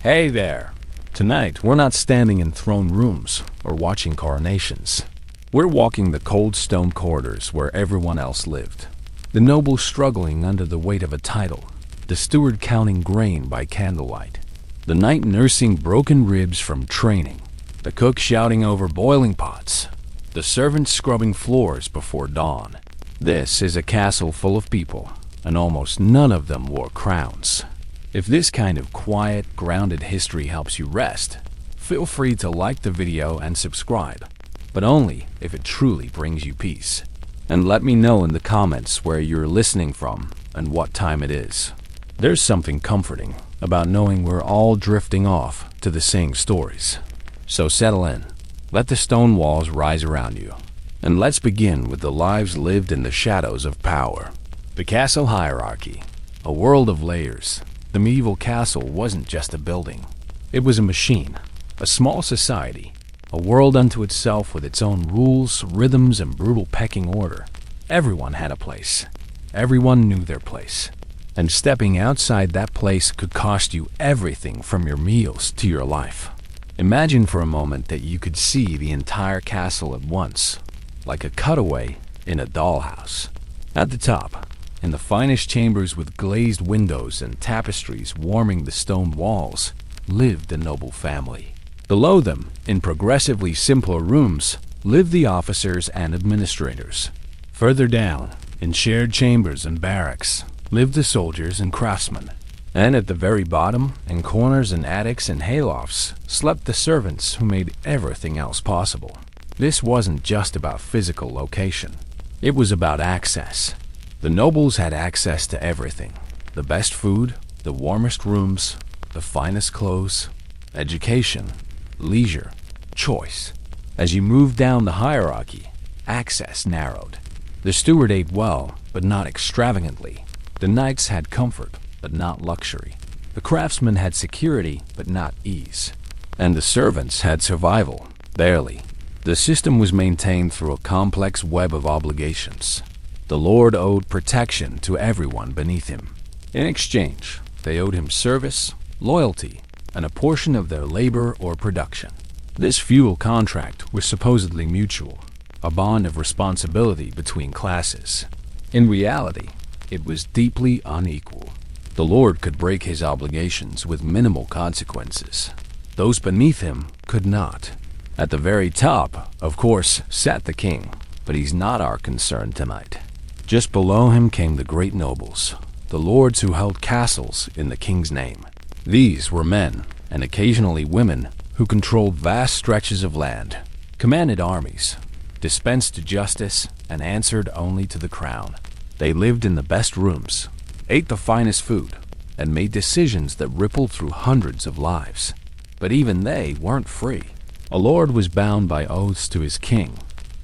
Hey there! Tonight, we're not standing in throne rooms or watching coronations. We're walking the cold stone corridors where everyone else lived. The noble struggling under the weight of a title, the steward counting grain by candlelight, the knight nursing broken ribs from training, the cook shouting over boiling pots, the servant scrubbing floors before dawn. This is a castle full of people, and almost none of them wore crowns. If this kind of quiet, grounded history helps you rest, feel free to like the video and subscribe, but only if it truly brings you peace. And let me know in the comments where you're listening from and what time it is. There's something comforting about knowing we're all drifting off to the same stories. So settle in, let the stone walls rise around you, and let's begin with the lives lived in the shadows of power. The castle hierarchy, a world of layers. The medieval castle wasn't just a building. It was a machine, a small society, a world unto itself with its own rules, rhythms, and brutal pecking order. Everyone had a place. Everyone knew their place. And stepping outside that place could cost you everything from your meals to your life. Imagine for a moment that you could see the entire castle at once, like a cutaway in a dollhouse. At the top, in the finest chambers with glazed windows and tapestries warming the stone walls, lived a noble family. Below them, in progressively simpler rooms, lived the officers and administrators. Further down, in shared chambers and barracks, lived the soldiers and craftsmen. And at the very bottom, in corners and attics and haylofts, slept the servants who made everything else possible. This wasn't just about physical location. It was about access. The nobles had access to everything. The best food, the warmest rooms, the finest clothes, education, leisure, choice. As you moved down the hierarchy, access narrowed. The steward ate well, but not extravagantly. The knights had comfort, but not luxury. The craftsmen had security, but not ease. And the servants had survival, barely. The system was maintained through a complex web of obligations. The lord owed protection to everyone beneath him. In exchange, they owed him service, loyalty, and a portion of their labor or production. This feudal contract was supposedly mutual, a bond of responsibility between classes. In reality, it was deeply unequal. The lord could break his obligations with minimal consequences. Those beneath him could not. At the very top, of course, sat the king, but he's not our concern tonight. Just below him came the great nobles, the lords who held castles in the king's name. These were men, and occasionally women, who controlled vast stretches of land, commanded armies, dispensed justice, and answered only to the crown. They lived in the best rooms, ate the finest food, and made decisions that rippled through hundreds of lives. But even they weren't free. A lord was bound by oaths to his king,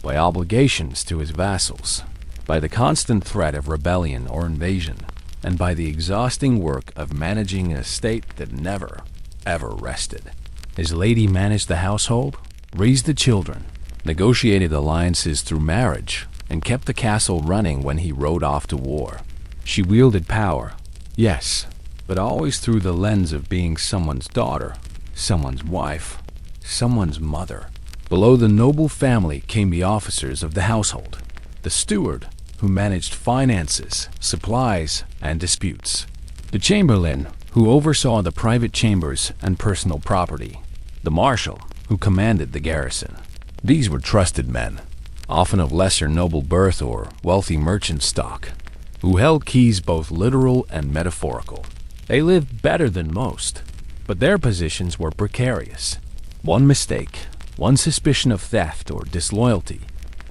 by obligations to his vassals, by the constant threat of rebellion or invasion, and by the exhausting work of managing an estate that never, ever rested. His lady managed the household, raised the children, negotiated alliances through marriage, and kept the castle running when he rode off to war. She wielded power, yes, but always through the lens of being someone's daughter, someone's wife, someone's mother. Below the noble family came the officers of the household, the steward, who managed finances, supplies, and disputes, the chamberlain, who oversaw the private chambers and personal property, the marshal, who commanded the garrison. These were trusted men, often of lesser noble birth or wealthy merchant stock, who held keys both literal and metaphorical. They lived better than most, but their positions were precarious. One mistake, one suspicion of theft or disloyalty,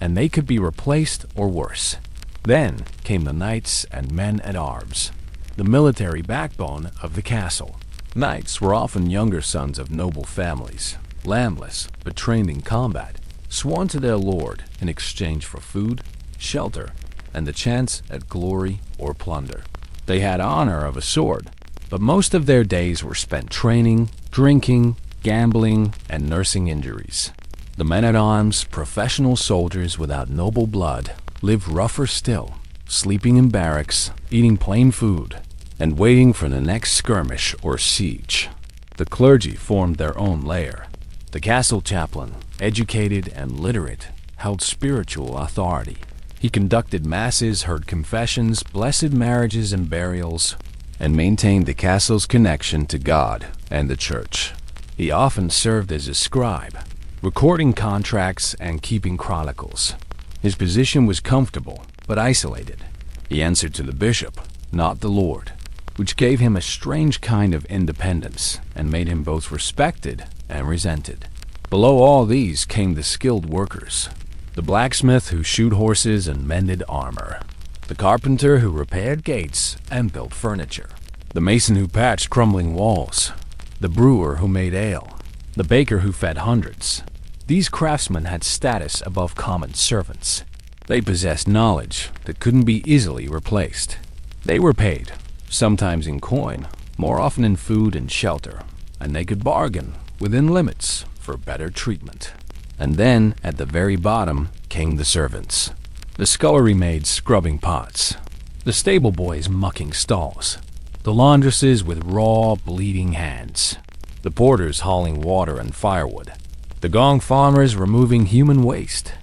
and they could be replaced or worse. Then came the knights and men-at-arms, the military backbone of the castle. Knights were often younger sons of noble families, landless but trained in combat, sworn to their lord in exchange for food, shelter, and the chance at glory or plunder. They had honor of a sword, but most of their days were spent training, drinking, gambling, and nursing injuries. The men-at-arms, professional soldiers without noble blood, lived rougher still, sleeping in barracks, eating plain food, and waiting for the next skirmish or siege. The clergy formed their own layer. The castle chaplain, educated and literate, held spiritual authority. He conducted masses, heard confessions, blessed marriages and burials, and maintained the castle's connection to God and the church. He often served as a scribe, recording contracts and keeping chronicles. His position was comfortable, but isolated. He answered to the bishop, not the Lord, which gave him a strange kind of independence and made him both respected and resented. Below all these came the skilled workers, the blacksmith who shoed horses and mended armor, the carpenter who repaired gates and built furniture, the mason who patched crumbling walls, the brewer who made ale, the baker who fed hundreds. These craftsmen had status above common servants. They possessed knowledge that couldn't be easily replaced. They were paid, sometimes in coin, more often in food and shelter, and they could bargain, within limits, for better treatment. And then, at the very bottom, came the servants. The scullery maids scrubbing pots, the stable boys mucking stalls, the laundresses with raw, bleeding hands, the porters hauling water and firewood, the gong farmers removing human waste.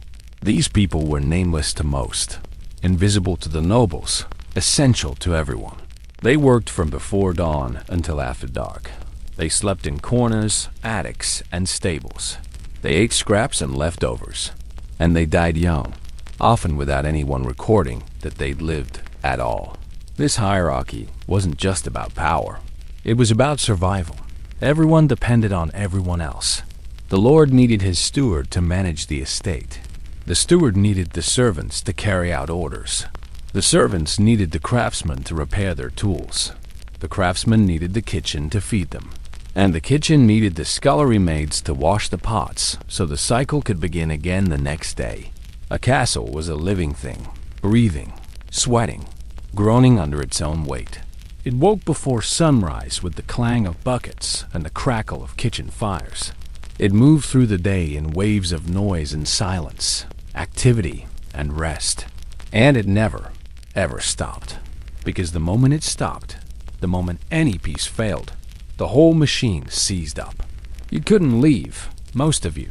These people were nameless to most, invisible to the nobles, essential to everyone. They worked from before dawn until after dark. They slept in corners, attics, and stables. They ate scraps and leftovers, and they died young, often without anyone recording that they'd lived at all. This hierarchy wasn't just about power. It was about survival. Everyone depended on everyone else. The Lord needed his steward to manage the estate. The steward needed the servants to carry out orders. The servants needed the craftsmen to repair their tools. The craftsmen needed the kitchen to feed them. And the kitchen needed the scullery maids to wash the pots so the cycle could begin again the next day. A castle was a living thing, breathing, sweating, groaning under its own weight. It woke before sunrise with the clang of buckets and the crackle of kitchen fires. It moved through the day in waves of noise and silence, activity and rest. And it never, ever stopped. Because the moment it stopped, the moment any piece failed, the whole machine seized up. You couldn't leave, most of you.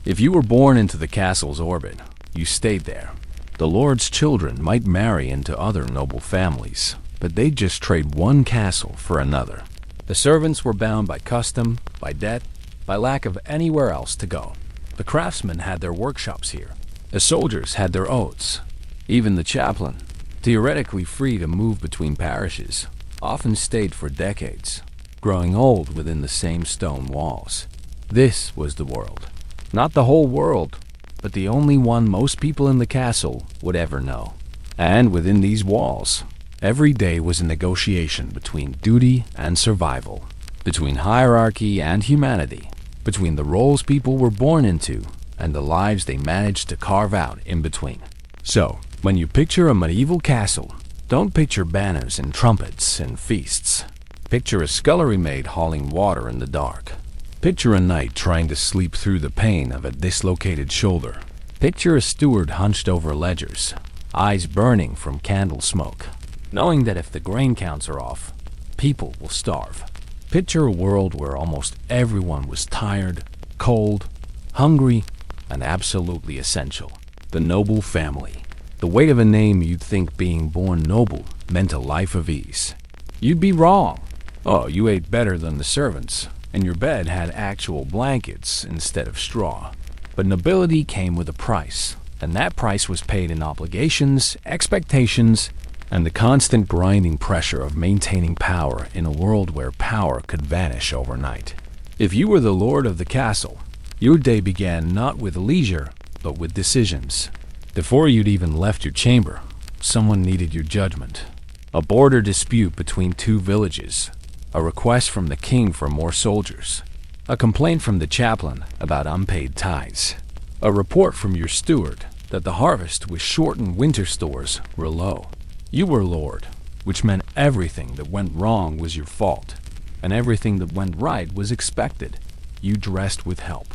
If you were born into the castle's orbit, you stayed there. The Lord's children might marry into other noble families, but they'd just trade one castle for another. The servants were bound by custom, by debt, by lack of anywhere else to go. The craftsmen had their workshops here. The soldiers had their oaths. Even the chaplain, theoretically free to move between parishes, often stayed for decades, growing old within the same stone walls. This was the world. Not the whole world, but the only one most people in the castle would ever know. And within these walls, every day was a negotiation between duty and survival, between hierarchy and humanity, between the roles people were born into and the lives they managed to carve out in between. So, when you picture a medieval castle, don't picture banners and trumpets and feasts. Picture a scullery maid hauling water in the dark. Picture a knight trying to sleep through the pain of a dislocated shoulder. Picture a steward hunched over ledgers, eyes burning from candle smoke, knowing that if the grain counts are off, people will starve. Picture a world where almost everyone was tired, cold, hungry, and absolutely essential. The noble family. The weight of a name you'd think being born noble meant a life of ease. You'd be wrong. Oh, you ate better than the servants, and your bed had actual blankets instead of straw. But nobility came with a price, and that price was paid in obligations, expectations, and the constant grinding pressure of maintaining power in a world where power could vanish overnight. If you were the lord of the castle, your day began not with leisure, but with decisions. Before you'd even left your chamber, someone needed your judgment. A border dispute between two villages, a request from the king for more soldiers, a complaint from the chaplain about unpaid tithes, a report from your steward that the harvest was short and winter stores were low. You were lord, which meant everything that went wrong was your fault, and everything that went right was expected. You dressed with help.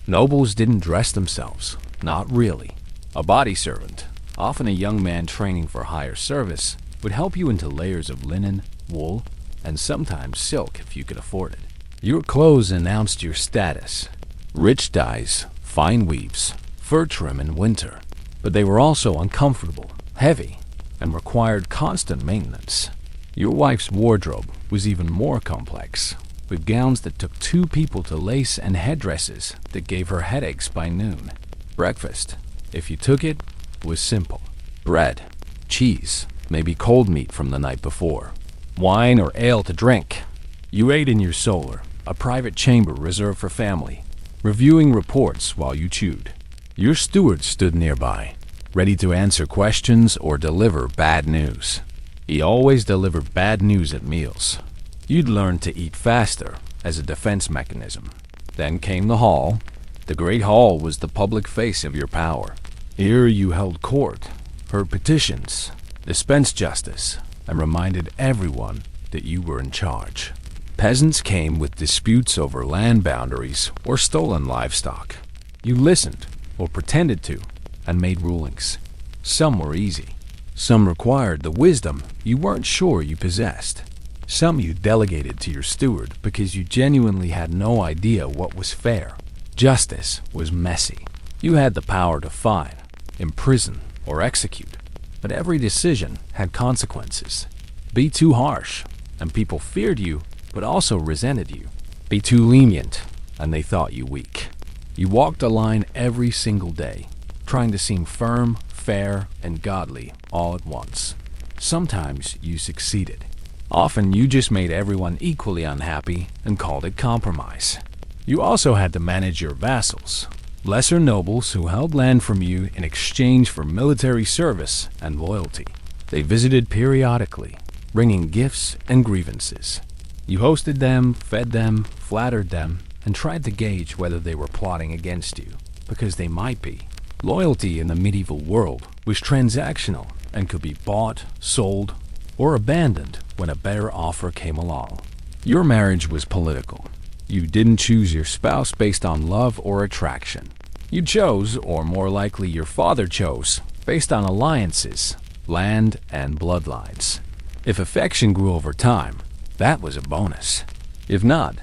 Nobles didn't dress themselves, not really. A body servant, often a young man training for higher service, would help you into layers of linen, wool, and sometimes silk if you could afford it. Your clothes announced your status. Rich dyes, fine weaves, fur trim in winter. But they were also uncomfortable, heavy, and required constant maintenance. Your wife's wardrobe was even more complex, with gowns that took 2 people to lace and headdresses that gave her headaches by noon. Breakfast, if you took it, was simple. Bread, cheese, maybe cold meat from the night before. Wine or ale to drink. You ate in your solar, a private chamber reserved for family, reviewing reports while you chewed. Your steward stood nearby, ready to answer questions or deliver bad news. He always delivered bad news at meals. You'd learn to eat faster as a defense mechanism. Then came the hall. The great hall was the public face of your power. Here you held court, heard petitions, dispensed justice, and reminded everyone that you were in charge. Peasants came with disputes over land boundaries or stolen livestock. You listened, or pretended to, and made rulings. Some were easy. Some required the wisdom you weren't sure you possessed. Some you delegated to your steward because you genuinely had no idea what was fair. Justice was messy. You had the power to fine, imprison, or execute, but every decision had consequences. Be too harsh, and people feared you, but also resented you. Be too lenient, and they thought you weak. You walked a line every single day, trying to seem firm, fair, and godly all at once. Sometimes you succeeded. Often you just made everyone equally unhappy and called it compromise. You also had to manage your vassals, lesser nobles who held land from you in exchange for military service and loyalty. They visited periodically, bringing gifts and grievances. You hosted them, fed them, flattered them, and tried to gauge whether they were plotting against you, because they might be. Loyalty in the medieval world was transactional and could be bought, sold, or abandoned when a better offer came along. Your marriage was political. You didn't choose your spouse based on love or attraction. You chose, or more likely your father chose, based on alliances, land, and bloodlines. If affection grew over time, that was a bonus. If not,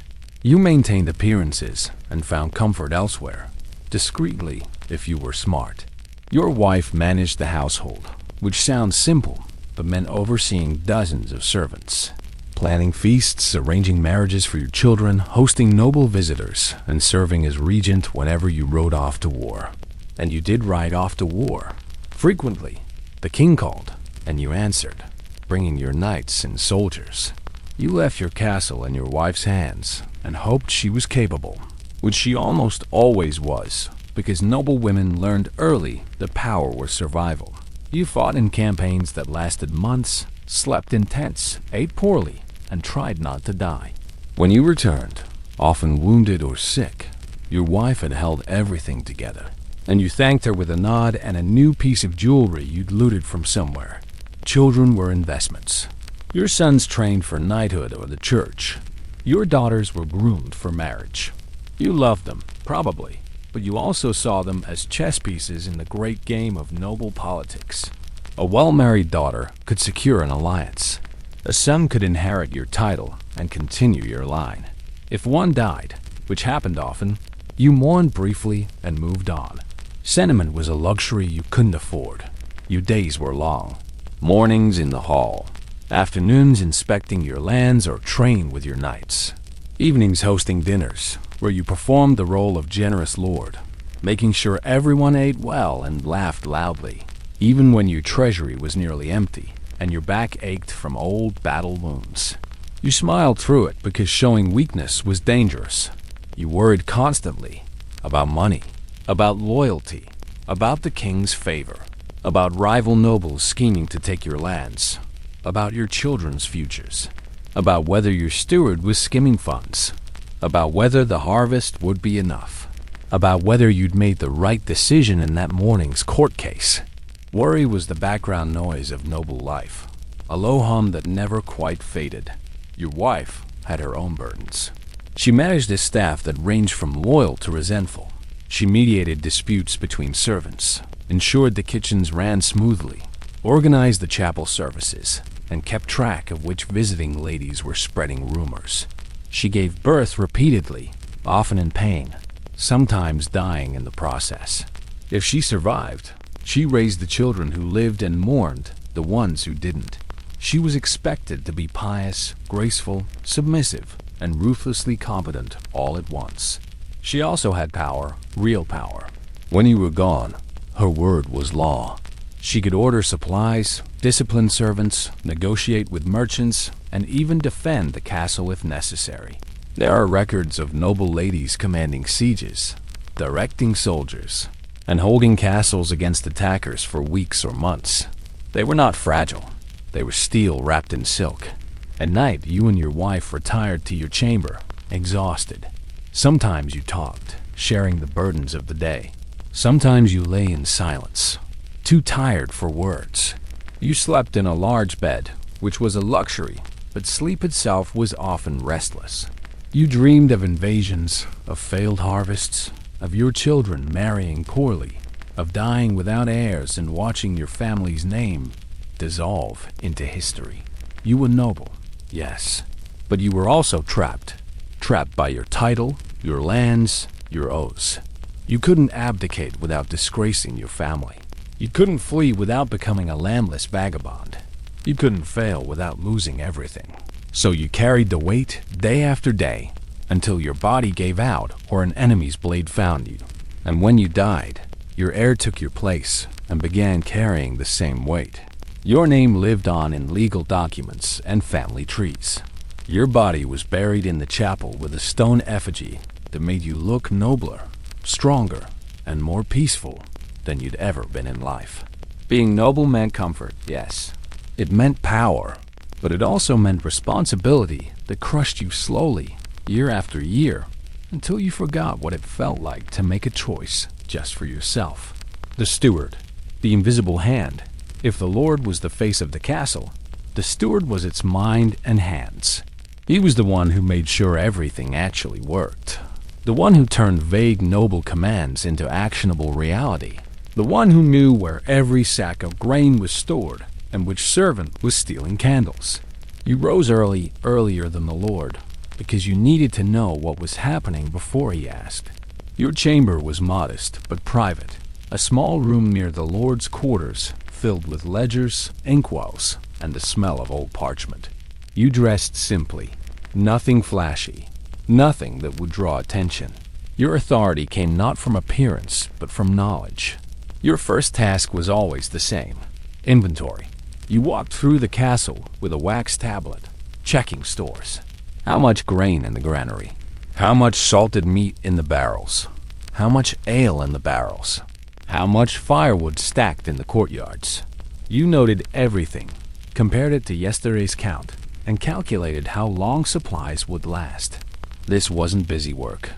you maintained appearances and found comfort elsewhere, discreetly if you were smart. Your wife managed the household, which sounds simple, but meant overseeing dozens of servants. Planning feasts, arranging marriages for your children, hosting noble visitors, and serving as regent whenever you rode off to war. And you did ride off to war. Frequently, the king called, and you answered, bringing your knights and soldiers. You left your castle in your wife's hands and hoped she was capable, which she almost always was, because noble women learned early that power was survival. You fought in campaigns that lasted months, slept in tents, ate poorly, and tried not to die. When you returned, often wounded or sick, your wife had held everything together, and you thanked her with a nod and a new piece of jewelry you'd looted from somewhere. Children were investments. Your sons trained for knighthood or the church. Your daughters were groomed for marriage. You loved them, probably, but you also saw them as chess pieces in the great game of noble politics. A well-married daughter could secure an alliance. A son could inherit your title and continue your line. If one died, which happened often, you mourned briefly and moved on. Sentiment was a luxury you couldn't afford. Your days were long. Mornings in the hall. Afternoons inspecting your lands or training with your knights. Evenings hosting dinners, where you performed the role of generous lord, making sure everyone ate well and laughed loudly, even when your treasury was nearly empty and your back ached from old battle wounds. You smiled through it because showing weakness was dangerous. You worried constantly about money, about loyalty, about the king's favor, about rival nobles scheming to take your lands, about your children's futures, about whether your steward was skimming funds, about whether the harvest would be enough, about whether you'd made the right decision in that morning's court case. Worry was the background noise of noble life, a low hum that never quite faded. Your wife had her own burdens. She managed a staff that ranged from loyal to resentful. She mediated disputes between servants, ensured the kitchens ran smoothly, organized the chapel services, and kept track of which visiting ladies were spreading rumors. She gave birth repeatedly, often in pain, sometimes dying in the process. If she survived, she raised the children who lived and mourned the ones who didn't. She was expected to be pious, graceful, submissive, and ruthlessly competent all at once. She also had power, real power. When you were gone, her word was law. She could order supplies, discipline servants, negotiate with merchants, and even defend the castle if necessary. There are records of noble ladies commanding sieges, directing soldiers, and holding castles against attackers for weeks or months. They were not fragile. They were steel wrapped in silk. At night, you and your wife retired to your chamber, exhausted. Sometimes you talked, sharing the burdens of the day. Sometimes you lay in silence, too tired for words. You slept in a large bed, which was a luxury, but sleep itself was often restless. You dreamed of invasions, of failed harvests, of your children marrying poorly, of dying without heirs and watching your family's name dissolve into history. You were noble, yes, but you were also trapped by your title, your lands, your oaths. You couldn't abdicate without disgracing your family. You couldn't flee without becoming a landless vagabond. You couldn't fail without losing everything. So you carried the weight day after day until your body gave out or an enemy's blade found you. And when you died, your heir took your place and began carrying the same weight. Your name lived on in legal documents and family trees. Your body was buried in the chapel with a stone effigy that made you look nobler, stronger, and more peaceful than you'd ever been in life. Being noble meant comfort, yes. It meant power, but it also meant responsibility that crushed you slowly, year after year, until you forgot what it felt like to make a choice just for yourself. The steward, the invisible hand. If the Lord was the face of the castle, the steward was its mind and hands. He was the one who made sure everything actually worked. The one who turned vague noble commands into actionable reality. The one who knew where every sack of grain was stored and which servant was stealing candles. You rose earlier than the Lord, because you needed to know what was happening before he asked. Your chamber was modest but private, a small room near the Lord's quarters filled with ledgers, inkwells, and the smell of old parchment. You dressed simply, nothing flashy, nothing that would draw attention. Your authority came not from appearance, but from knowledge. Your first task was always the same: inventory. You walked through the castle with a wax tablet, checking stores. How much grain in the granary? How much salted meat in the barrels? How much ale in the barrels? How much firewood stacked in the courtyards? You noted everything, compared it to yesterday's count, and calculated how long supplies would last. This wasn't busy work.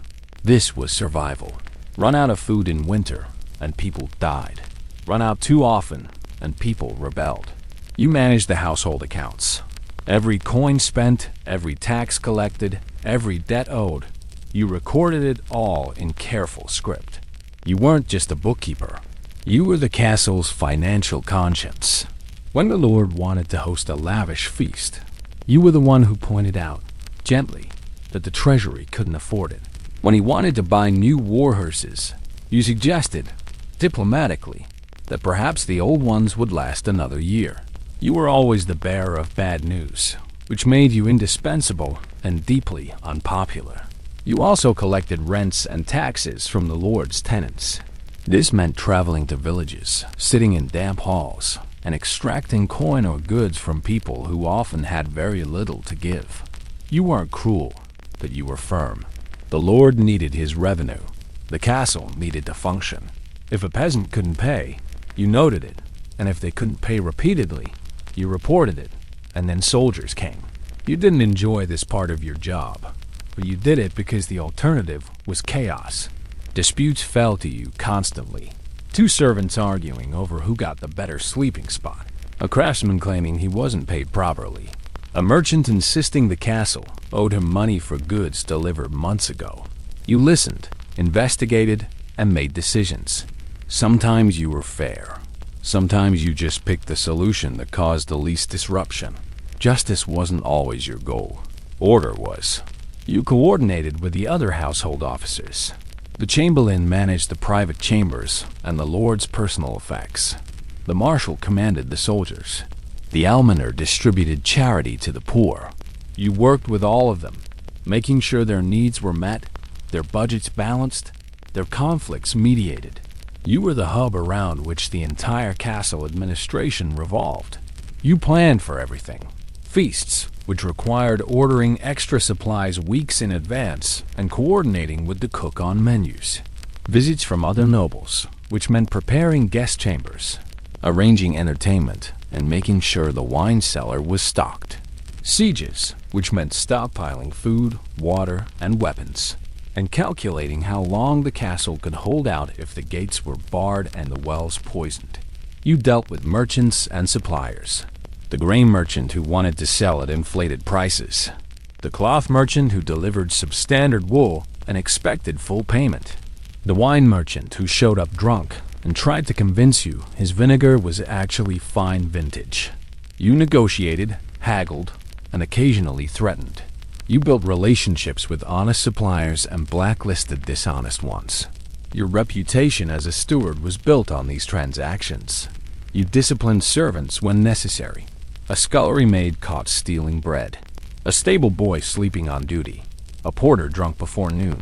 This was survival. Run out of food in winter, and people died. Run out too often, and people rebelled. You managed the household accounts. Every coin spent, every tax collected, every debt owed. You recorded it all in careful script. You weren't just a bookkeeper. You were the castle's financial conscience. When the Lord wanted to host a lavish feast, you were the one who pointed out, gently, that the treasury couldn't afford it. When he wanted to buy new war hearses, you suggested, diplomatically, that perhaps the old ones would last another year. You were always the bearer of bad news, which made you indispensable and deeply unpopular. You also collected rents and taxes from the Lord's tenants. This meant traveling to villages, sitting in damp halls, and extracting coin or goods from people who often had very little to give. You weren't cruel, but you were firm. The Lord needed his revenue. The castle needed to function. If a peasant couldn't pay, you noted it, and if they couldn't pay repeatedly, you reported it, and then soldiers came. You didn't enjoy this part of your job, but you did it because the alternative was chaos. Disputes fell to you constantly. Two servants arguing over who got the better sleeping spot. A craftsman claiming he wasn't paid properly. A merchant insisting the castle owed him money for goods delivered months ago. You listened, investigated, and made decisions. Sometimes you were fair. Sometimes you just picked the solution that caused the least disruption. Justice wasn't always your goal. Order was. You coordinated with the other household officers. The chamberlain managed the private chambers and the lord's personal effects. The marshal commanded the soldiers. The almoner distributed charity to the poor. You worked with all of them, making sure their needs were met, their budgets balanced, their conflicts mediated. You were the hub around which the entire castle administration revolved. You planned for everything. Feasts, which required ordering extra supplies weeks in advance and coordinating with the cook on menus. Visits from other nobles, which meant preparing guest chambers, arranging entertainment, and making sure the wine cellar was stocked. Sieges, which meant stockpiling food, water, and weapons, and calculating how long the castle could hold out if the gates were barred and the wells poisoned. You dealt with merchants and suppliers. The grain merchant who wanted to sell at inflated prices. The cloth merchant who delivered substandard wool and expected full payment. The wine merchant who showed up drunk and tried to convince you his vinegar was actually fine vintage. You negotiated, haggled, and occasionally threatened. You built relationships with honest suppliers and blacklisted dishonest ones. Your reputation as a steward was built on these transactions. You disciplined servants when necessary. A scullery maid caught stealing bread. A stable boy sleeping on duty. A porter drunk before noon.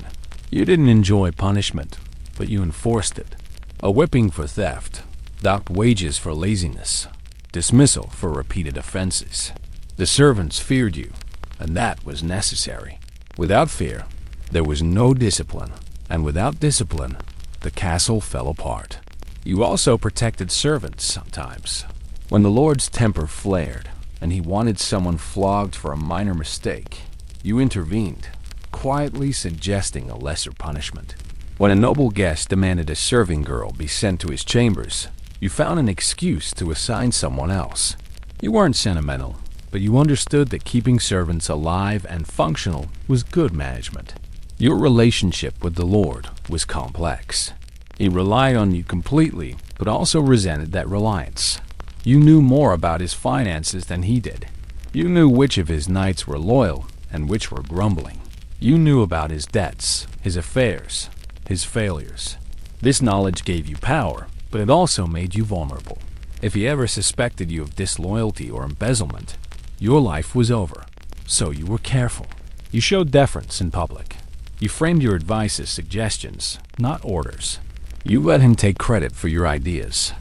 You didn't enjoy punishment, but you enforced it. A whipping for theft. Docked wages for laziness. Dismissal for repeated offenses. The servants feared you, and that was necessary. Without fear, there was no discipline, and without discipline, the castle fell apart. You also protected servants sometimes. When the lord's temper flared, and he wanted someone flogged for a minor mistake, you intervened, quietly suggesting a lesser punishment. When a noble guest demanded a serving girl be sent to his chambers, you found an excuse to assign someone else. You weren't sentimental, but you understood that keeping servants alive and functional was good management. Your relationship with the Lord was complex. He relied on you completely, but also resented that reliance. You knew more about his finances than he did. You knew which of his knights were loyal and which were grumbling. You knew about his debts, his affairs, his failures. This knowledge gave you power, but it also made you vulnerable. If he ever suspected you of disloyalty or embezzlement, your life was over. So you were careful. You showed deference in public. You framed your advice as suggestions, not orders. You let him take credit for your ideas.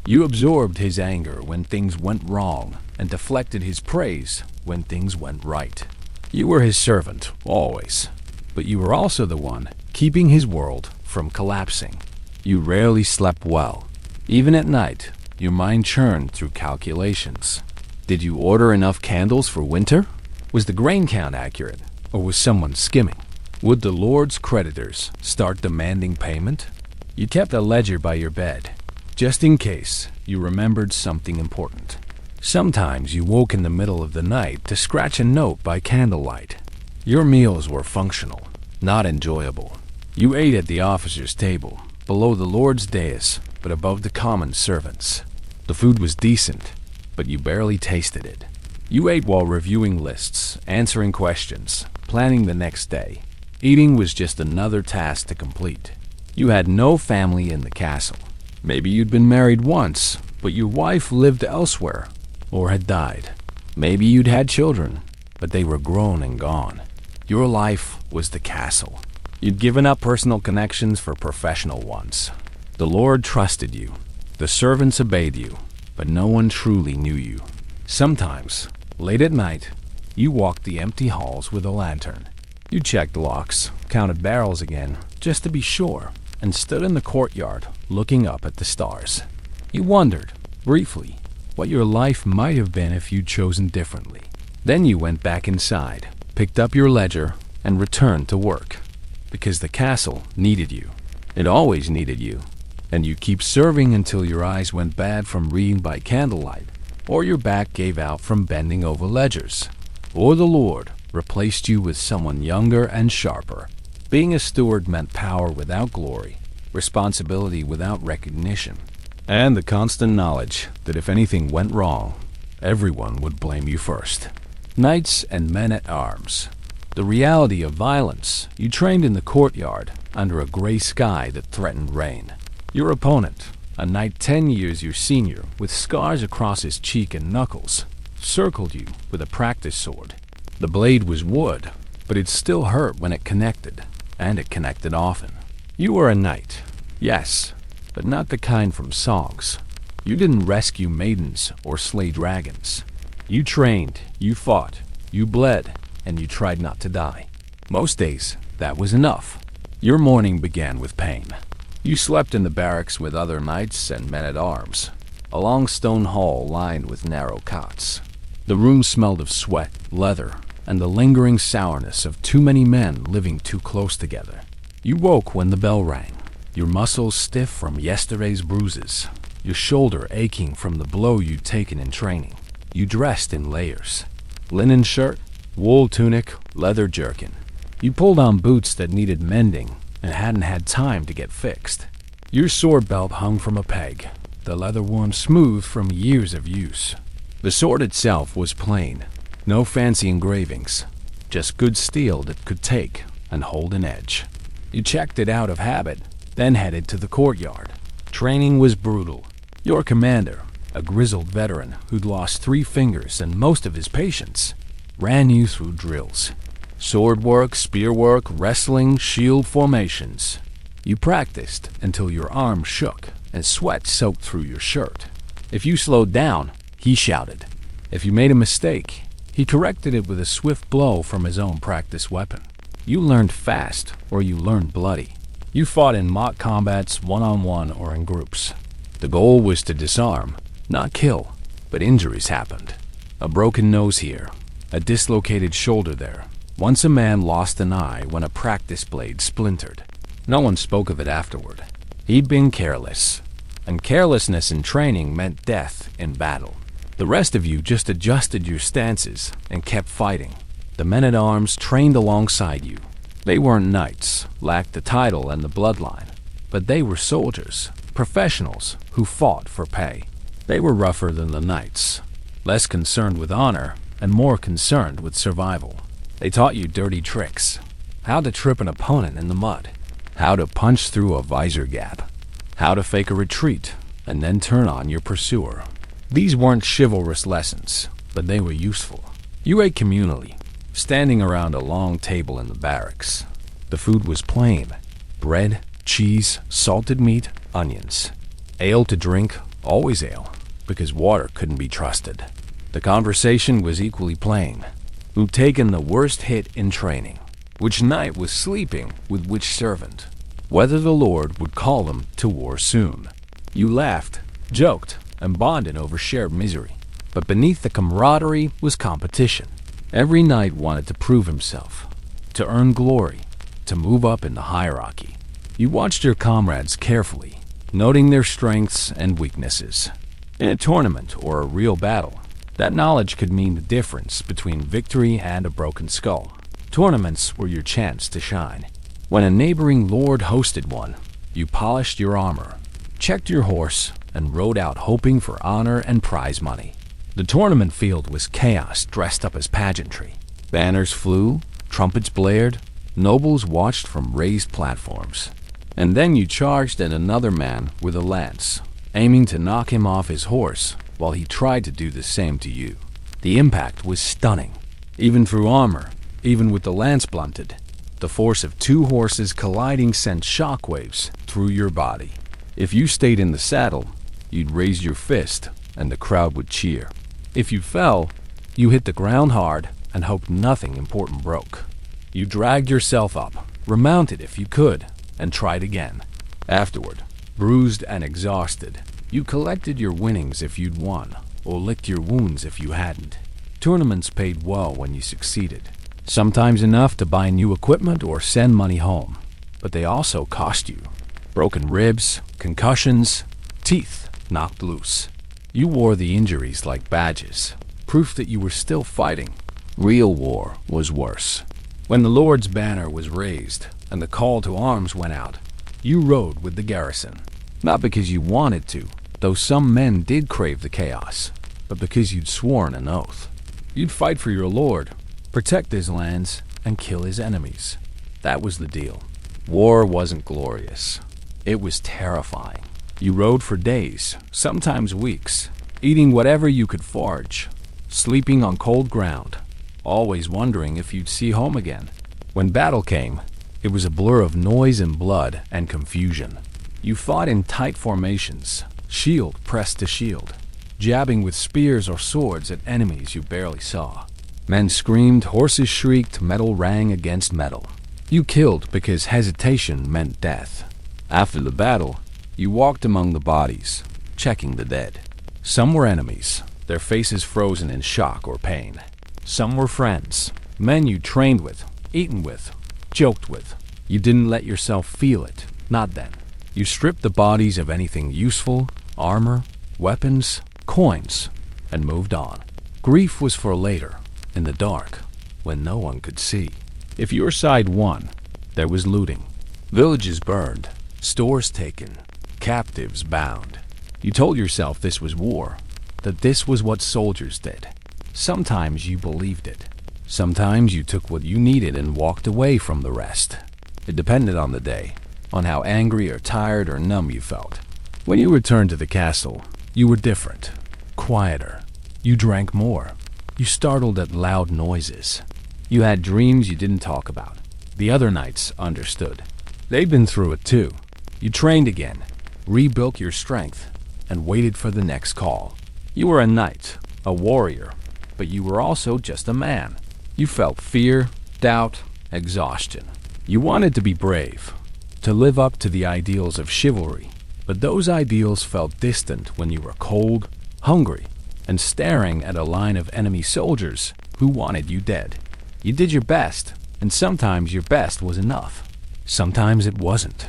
You absorbed his anger when things went wrong and deflected his praise when things went right. You were his servant, always. But you were also the one keeping his world from collapsing. You rarely slept well. Even at night, your mind churned through calculations. Did you order enough candles for winter? Was the grain count accurate, or was someone skimming? Would the Lord's creditors start demanding payment? You kept a ledger by your bed, just in case you remembered something important. Sometimes you woke in the middle of the night to scratch a note by candlelight. Your meals were functional, not enjoyable. You ate at the officer's table, below the Lord's dais, but above the common servants. The food was decent, but you barely tasted it. You ate while reviewing lists, answering questions, planning the next day. Eating was just another task to complete. You had no family in the castle. Maybe you'd been married once, but your wife lived elsewhere or had died. Maybe you'd had children, but they were grown and gone. Your life was the castle. You'd given up personal connections for professional ones. The Lord trusted you. The servants obeyed you, but no one truly knew you. Sometimes, late at night, you walked the empty halls with a lantern. You checked locks, counted barrels again, just to be sure, and stood in the courtyard, looking up at the stars. You wondered, briefly, what your life might have been if you'd chosen differently. Then you went back inside, picked up your ledger, and returned to work. Because the castle needed you. It always needed you. And you keep serving until your eyes went bad from reading by candlelight, or your back gave out from bending over ledgers, or the Lord replaced you with someone younger and sharper. Being a steward meant power without glory, responsibility without recognition, and the constant knowledge that if anything went wrong, everyone would blame you first. Knights and men at arms. The reality of violence. You trained in the courtyard, under a gray sky that threatened rain. Your opponent, a knight 10 years your senior, with scars across his cheek and knuckles, circled you with a practice sword. The blade was wood, but it still hurt when it connected, and it connected often. You were a knight, yes, but not the kind from songs. You didn't rescue maidens or slay dragons. You trained, you fought, you bled, and you tried not to die. Most days, that was enough. Your morning began with pain. You slept in the barracks with other knights and men-at-arms, a long stone hall lined with narrow cots. The room smelled of sweat, leather, and the lingering sourness of too many men living too close together. You woke when the bell rang, your muscles stiff from yesterday's bruises, your shoulder aching from the blow you'd taken in training. You dressed in layers. Linen shirt, wool tunic, leather jerkin. You pulled on boots that needed mending and hadn't had time to get fixed. Your sword belt hung from a peg, the leather worn smooth from years of use. The sword itself was plain, no fancy engravings, just good steel that could take and hold an edge. You checked it out of habit, then headed to the courtyard. Training was brutal. Your commander, a grizzled veteran who'd lost 3 fingers and most of his patience, ran you through drills. Sword work, spear work, wrestling, shield formations. You practiced until your arms shook and sweat soaked through your shirt. If you slowed down, he shouted. If you made a mistake, he corrected it with a swift blow from his own practice weapon. You learned fast, or you learned bloody. You fought in mock combats, one-on-one or in groups. The goal was to disarm, not kill, but injuries happened. A broken nose here, a dislocated shoulder there. Once a man lost an eye when a practice blade splintered. No one spoke of it afterward. He'd been careless, and carelessness in training meant death in battle. The rest of you just adjusted your stances and kept fighting. The men-at-arms trained alongside you. They weren't knights, lacked the title and the bloodline, but they were soldiers, professionals who fought for pay. They were rougher than the knights, less concerned with honor and more concerned with survival. They taught you dirty tricks, how to trip an opponent in the mud, how to punch through a visor gap, how to fake a retreat and then turn on your pursuer. These weren't chivalrous lessons, but they were useful. You ate communally, standing around a long table in the barracks. The food was plain: bread, cheese, salted meat, onions. Ale to drink, always ale, because water couldn't be trusted. The conversation was equally plain. Who'd taken the worst hit in training? Which knight was sleeping with which servant? Whether the Lord would call them to war soon. You laughed, joked, and bonded over shared misery. But beneath the camaraderie was competition. Every knight wanted to prove himself, to earn glory, to move up in the hierarchy. You watched your comrades carefully, noting their strengths and weaknesses. In a tournament or a real battle, that knowledge could mean the difference between victory and a broken skull. Tournaments were your chance to shine. When a neighboring lord hosted one, you polished your armor, checked your horse, and rode out hoping for honor and prize money. The tournament field was chaos dressed up as pageantry. Banners flew, trumpets blared, nobles watched from raised platforms. And then you charged at another man with a lance, aiming to knock him off his horse while he tried to do the same to you. The impact was stunning. Even through armor, even with the lance blunted, the force of 2 horses colliding sent shockwaves through your body. If you stayed in the saddle, you'd raise your fist and the crowd would cheer. If you fell, you hit the ground hard and hoped nothing important broke. You dragged yourself up, remounted if you could, and tried again. Afterward, bruised and exhausted, you collected your winnings if you'd won, or licked your wounds if you hadn't. Tournaments paid well when you succeeded, sometimes enough to buy new equipment or send money home, but they also cost you. Broken ribs, concussions, teeth knocked loose. You wore the injuries like badges, proof that you were still fighting. Real war was worse. When the Lord's banner was raised and the call to arms went out, you rode with the garrison. Not because you wanted to, though some men did crave the chaos, but because you'd sworn an oath. You'd fight for your lord, protect his lands, and kill his enemies. That was the deal. War wasn't glorious. It was terrifying. You rode for days, sometimes weeks, eating whatever you could forage, sleeping on cold ground, always wondering if you'd see home again. When battle came, it was a blur of noise and blood and confusion. You fought in tight formations, shield pressed to shield, jabbing with spears or swords at enemies you barely saw. Men screamed, horses shrieked, metal rang against metal. You killed because hesitation meant death. After the battle, you walked among the bodies, checking the dead. Some were enemies, their faces frozen in shock or pain. Some were friends, men you trained with, eaten with, joked with. You didn't let yourself feel it, not then. You stripped the bodies of anything useful, armor, weapons, coins, and moved on. Grief was for later, in the dark, when no one could see. If your side won, there was looting. Villages burned, stores taken, captives bound. You told yourself this was war, that this was what soldiers did. Sometimes you believed it. Sometimes you took what you needed and walked away from the rest. It depended on the day, on how angry or tired or numb you felt. When you returned to the castle, you were different, quieter. You drank more. You startled at loud noises. You had dreams you didn't talk about. The other knights understood. They'd been through it too. You trained again, rebuilt your strength, and waited for the next call. You were a knight, a warrior, but you were also just a man. You felt fear, doubt, exhaustion. You wanted to be brave, to live up to the ideals of chivalry, but those ideals felt distant when you were cold, hungry, and staring at a line of enemy soldiers who wanted you dead. You did your best, and sometimes your best was enough. Sometimes it wasn't.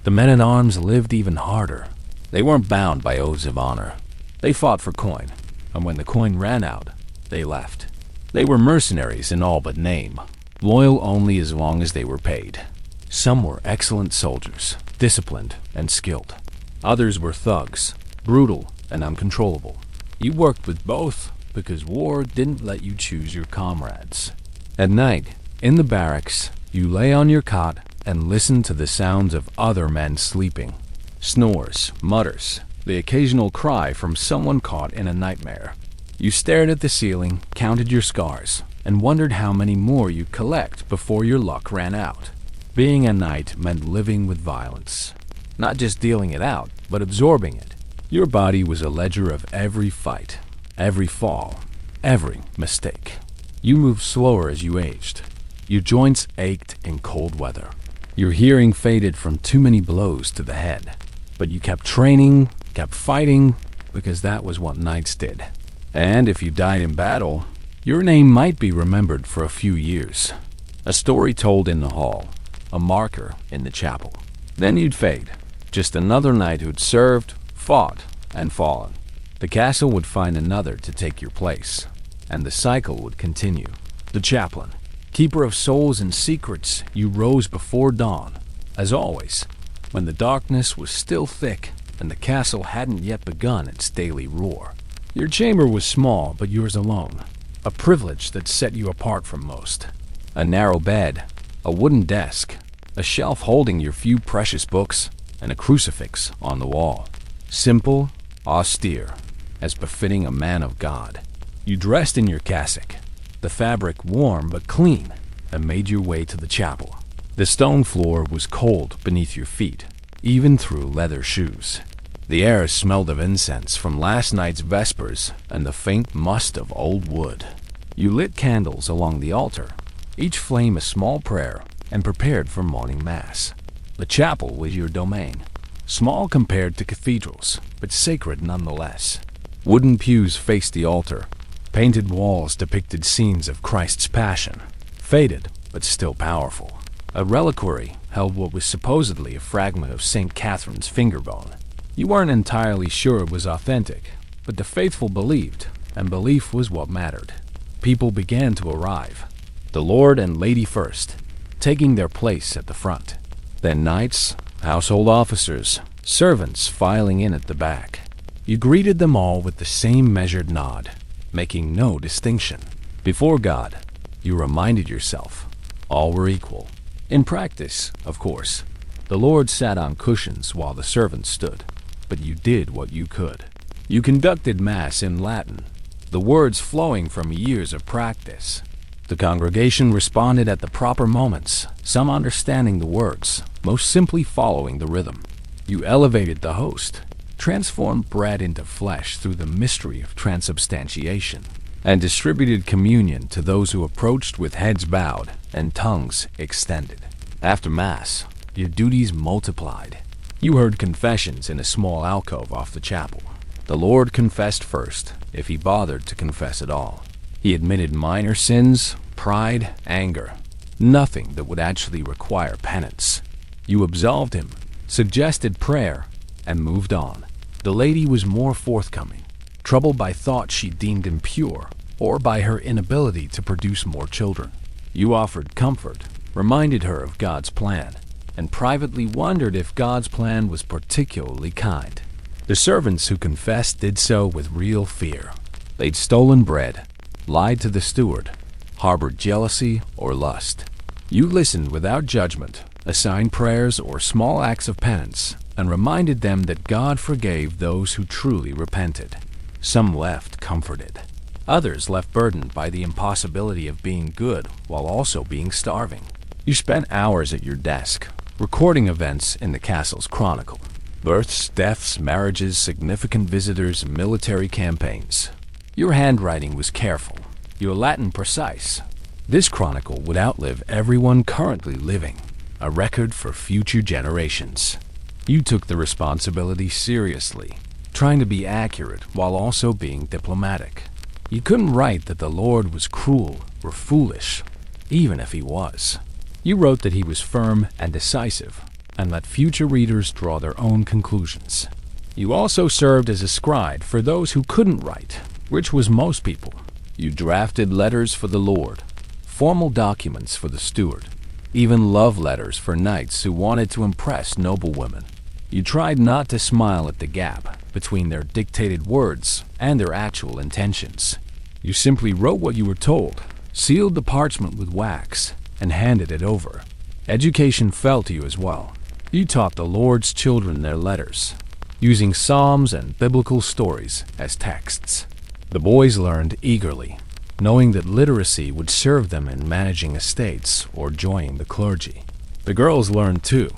The men-at-arms lived even harder. They weren't bound by oaths of honor. They fought for coin, and when the coin ran out, they left. They were mercenaries in all but name, loyal only as long as they were paid. Some were excellent soldiers, disciplined and skilled. Others were thugs, brutal and uncontrollable. You worked with both because war didn't let you choose your comrades. At night, in the barracks, you lay on your cot and listened to the sounds of other men sleeping. Snores, mutters, the occasional cry from someone caught in a nightmare. You stared at the ceiling, counted your scars, and wondered how many more you'd collect before your luck ran out. Being a knight meant living with violence. Not just dealing it out, but absorbing it. Your body was a ledger of every fight, every fall, every mistake. You moved slower as you aged. Your joints ached in cold weather. Your hearing faded from too many blows to the head. But you kept training, kept fighting, because that was what knights did. And if you died in battle, your name might be remembered for a few years. A story told in the hall, a marker in the chapel. Then you'd fade, just another knight who'd served, fought, and fallen. The castle would find another to take your place, and the cycle would continue. The chaplain, keeper of souls and secrets, you rose before dawn. As always, when the darkness was still thick and the castle hadn't yet begun its daily roar. Your chamber was small, but yours alone, a privilege that set you apart from most. A narrow bed, a wooden desk, a shelf holding your few precious books, and a crucifix on the wall. Simple, austere, as befitting a man of God. You dressed in your cassock, the fabric warm but clean, and made your way to the chapel. The stone floor was cold beneath your feet, even through leather shoes. The air smelled of incense from last night's vespers and the faint must of old wood. You lit candles along the altar, each flame a small prayer, and prepared for morning mass. The chapel was your domain, small compared to cathedrals, but sacred nonetheless. Wooden pews faced the altar. Painted walls depicted scenes of Christ's Passion, faded but still powerful. A reliquary held what was supposedly a fragment of St. Catherine's finger bone. You weren't entirely sure it was authentic, but the faithful believed, and belief was what mattered. People began to arrive, the Lord and Lady first, taking their place at the front. Then knights, household officers, servants filing in at the back. You greeted them all with the same measured nod, making no distinction. Before God, you reminded yourself, All were equal. In practice, of course, the Lord sat on cushions while the servants stood, but you did what you could. You conducted Mass in Latin, the words flowing from years of practice. The congregation responded at the proper moments, some understanding the words, most simply following the rhythm. You elevated the host, transformed bread into flesh through the mystery of transubstantiation, and distributed communion to those who approached with heads bowed and tongues extended. After Mass, your duties multiplied. You heard confessions in a small alcove off the chapel. The Lord confessed first, if he bothered to confess at all. He admitted minor sins, pride, anger, nothing that would actually require penance. You absolved him, suggested prayer, and moved on. The lady was more forthcoming, troubled by thoughts she deemed impure, or by her inability to produce more children. You offered comfort, reminded her of God's plan, and privately wondered if God's plan was particularly kind. The servants who confessed did so with real fear. They'd stolen bread, lied to the steward, harbored jealousy or lust. You listened without judgment, assigned prayers or small acts of penance, and reminded them that God forgave those who truly repented. Some left comforted. Others left burdened by the impossibility of being good while also being starving. You spent hours at your desk, recording events in the castle's chronicle. Births, deaths, marriages, significant visitors, military campaigns. Your handwriting was careful, your Latin precise. This chronicle would outlive everyone currently living, a record for future generations. You took the responsibility seriously, trying to be accurate while also being diplomatic. You couldn't write that the Lord was cruel or foolish, even if he was. You wrote that he was firm and decisive, and let future readers draw their own conclusions. You also served as a scribe for those who couldn't write, which was most people. You drafted letters for the Lord, formal documents for the steward, even love letters for knights who wanted to impress noblewomen. You tried not to smile at the gap between their dictated words and their actual intentions. You simply wrote what you were told, sealed the parchment with wax, and handed it over. Education fell to you as well. You taught the Lord's children their letters, using psalms and biblical stories as texts. The boys learned eagerly, knowing that literacy would serve them in managing estates or joining the clergy. The girls learned too,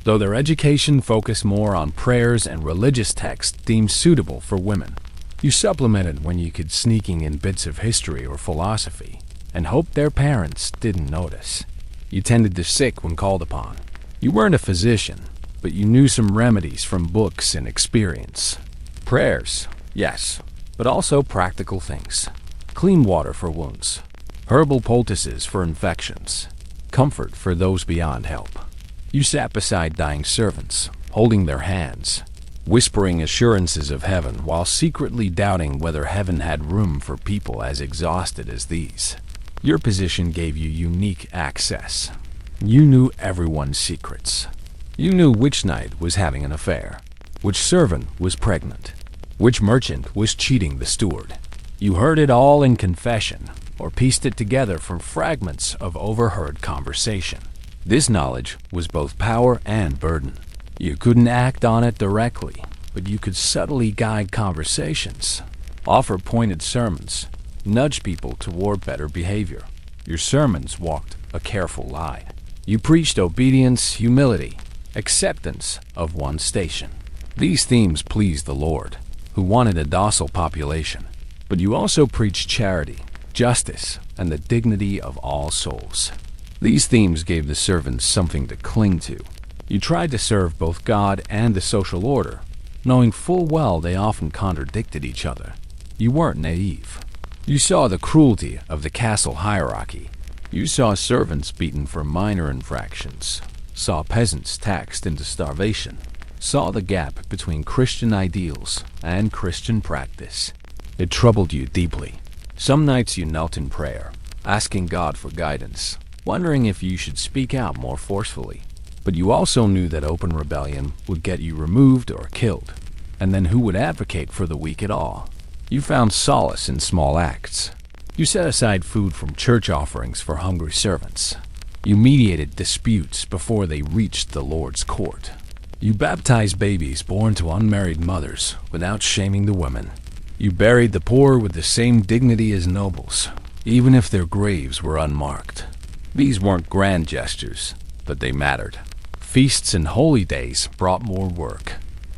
though their education focused more on prayers and religious texts deemed suitable for women. You supplemented when you could, sneaking in bits of history or philosophy, and hoped their parents didn't notice. You tended the sick when called upon. You weren't a physician, but you knew some remedies from books and experience. Prayers, yes, but also practical things. Clean water for wounds, herbal poultices for infections, comfort for those beyond help. You sat beside dying servants, holding their hands, whispering assurances of heaven while secretly doubting whether heaven had room for people as exhausted as these. Your position gave you unique access. You knew everyone's secrets. You knew which knight was having an affair, which servant was pregnant, which merchant was cheating the steward. You heard it all in confession, or pieced it together from fragments of overheard conversation. This knowledge was both power and burden. You couldn't act on it directly, but you could subtly guide conversations, offer pointed sermons, nudge people toward better behavior. Your sermons walked a careful line. You preached obedience, humility, acceptance of one's station. These themes pleased the Lord, who wanted a docile population. But you also preached charity, justice, and the dignity of all souls. These themes gave the servants something to cling to. You tried to serve both God and the social order, knowing full well they often contradicted each other. You weren't naive. You saw the cruelty of the castle hierarchy. You saw servants beaten for minor infractions, saw peasants taxed into starvation, saw the gap between Christian ideals and Christian practice. It troubled you deeply. Some nights you knelt in prayer, asking God for guidance, wondering if you should speak out more forcefully. But you also knew that open rebellion would get you removed or killed, and then who would advocate for the weak at all? You found solace in small acts. You set aside food from church offerings for hungry servants. You mediated disputes before they reached the Lord's court. You baptized babies born to unmarried mothers without shaming the women. You buried the poor with the same dignity as nobles, even if their graves were unmarked. These weren't grand gestures, but they mattered. Feasts and holy days brought more work.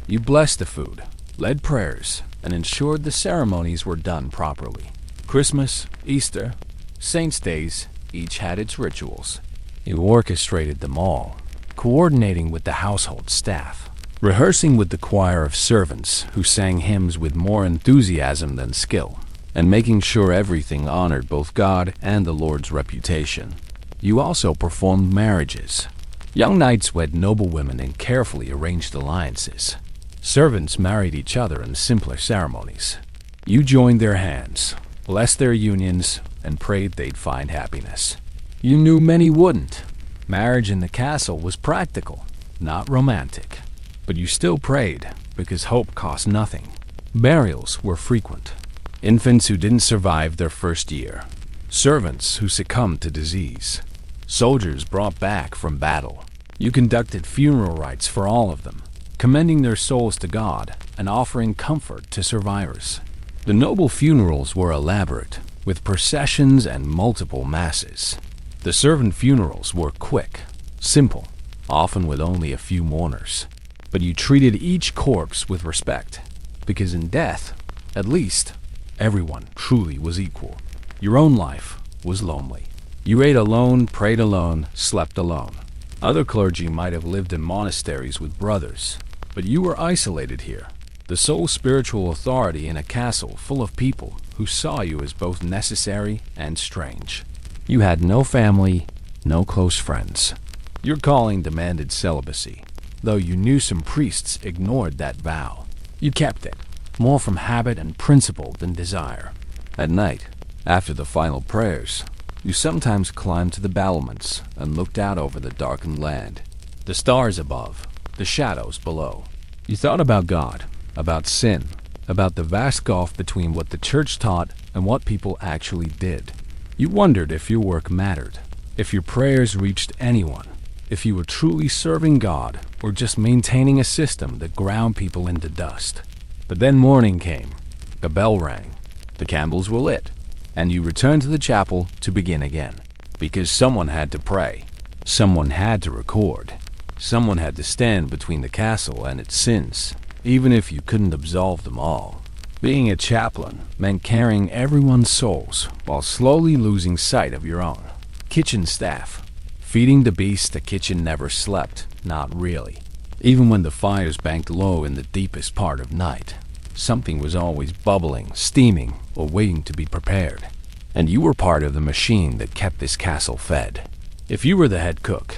You blessed the food, led prayers, and ensured the ceremonies were done properly. Christmas, Easter, Saints' Days, each had its rituals. You orchestrated them all, coordinating with the household staff, rehearsing with the choir of servants who sang hymns with more enthusiasm than skill, and making sure everything honored both God and the Lord's reputation. You also performed marriages. Young knights wed noble women in carefully arranged alliances. Servants married each other in simpler ceremonies. You joined their hands, blessed their unions, and prayed they'd find happiness. You knew many wouldn't. Marriage in the castle was practical, not romantic. But you still prayed, because hope cost nothing. Burials were frequent. Infants who didn't survive their first year. Servants who succumbed to disease. Soldiers brought back from battle. You conducted funeral rites for all of them, commending their souls to God and offering comfort to survivors. The noble funerals were elaborate, with processions and multiple masses. The servant funerals were quick, simple, often with only a few mourners. But you treated each corpse with respect, because in death, at least, everyone truly was equal. Your own life was lonely. You ate alone, prayed alone, slept alone. Other clergy might have lived in monasteries with brothers, but you were isolated here, the sole spiritual authority in a castle full of people who saw you as both necessary and strange. You had no family, no close friends. Your calling demanded celibacy, though you knew some priests ignored that vow. You kept it, more from habit and principle than desire. At night, after the final prayers, you sometimes climbed to the battlements and looked out over the darkened land. The stars above, the shadows below. You thought about God, about sin, about the vast gulf between what the church taught and what people actually did. You wondered if your work mattered, if your prayers reached anyone, if you were truly serving God or just maintaining a system that ground people into dust. But then morning came, the bell rang, the candles were lit, and you returned to the chapel to begin again. Because someone had to pray, someone had to record, someone had to stand between the castle and its sins, even if you couldn't absolve them all. Being a chaplain meant carrying everyone's souls while slowly losing sight of your own. Kitchen staff. Feeding the beast the kitchen never slept, not really. Even when the fires banked low in the deepest part of night, something was always bubbling, steaming, or waiting to be prepared. And you were part of the machine that kept this castle fed. If you were the head cook,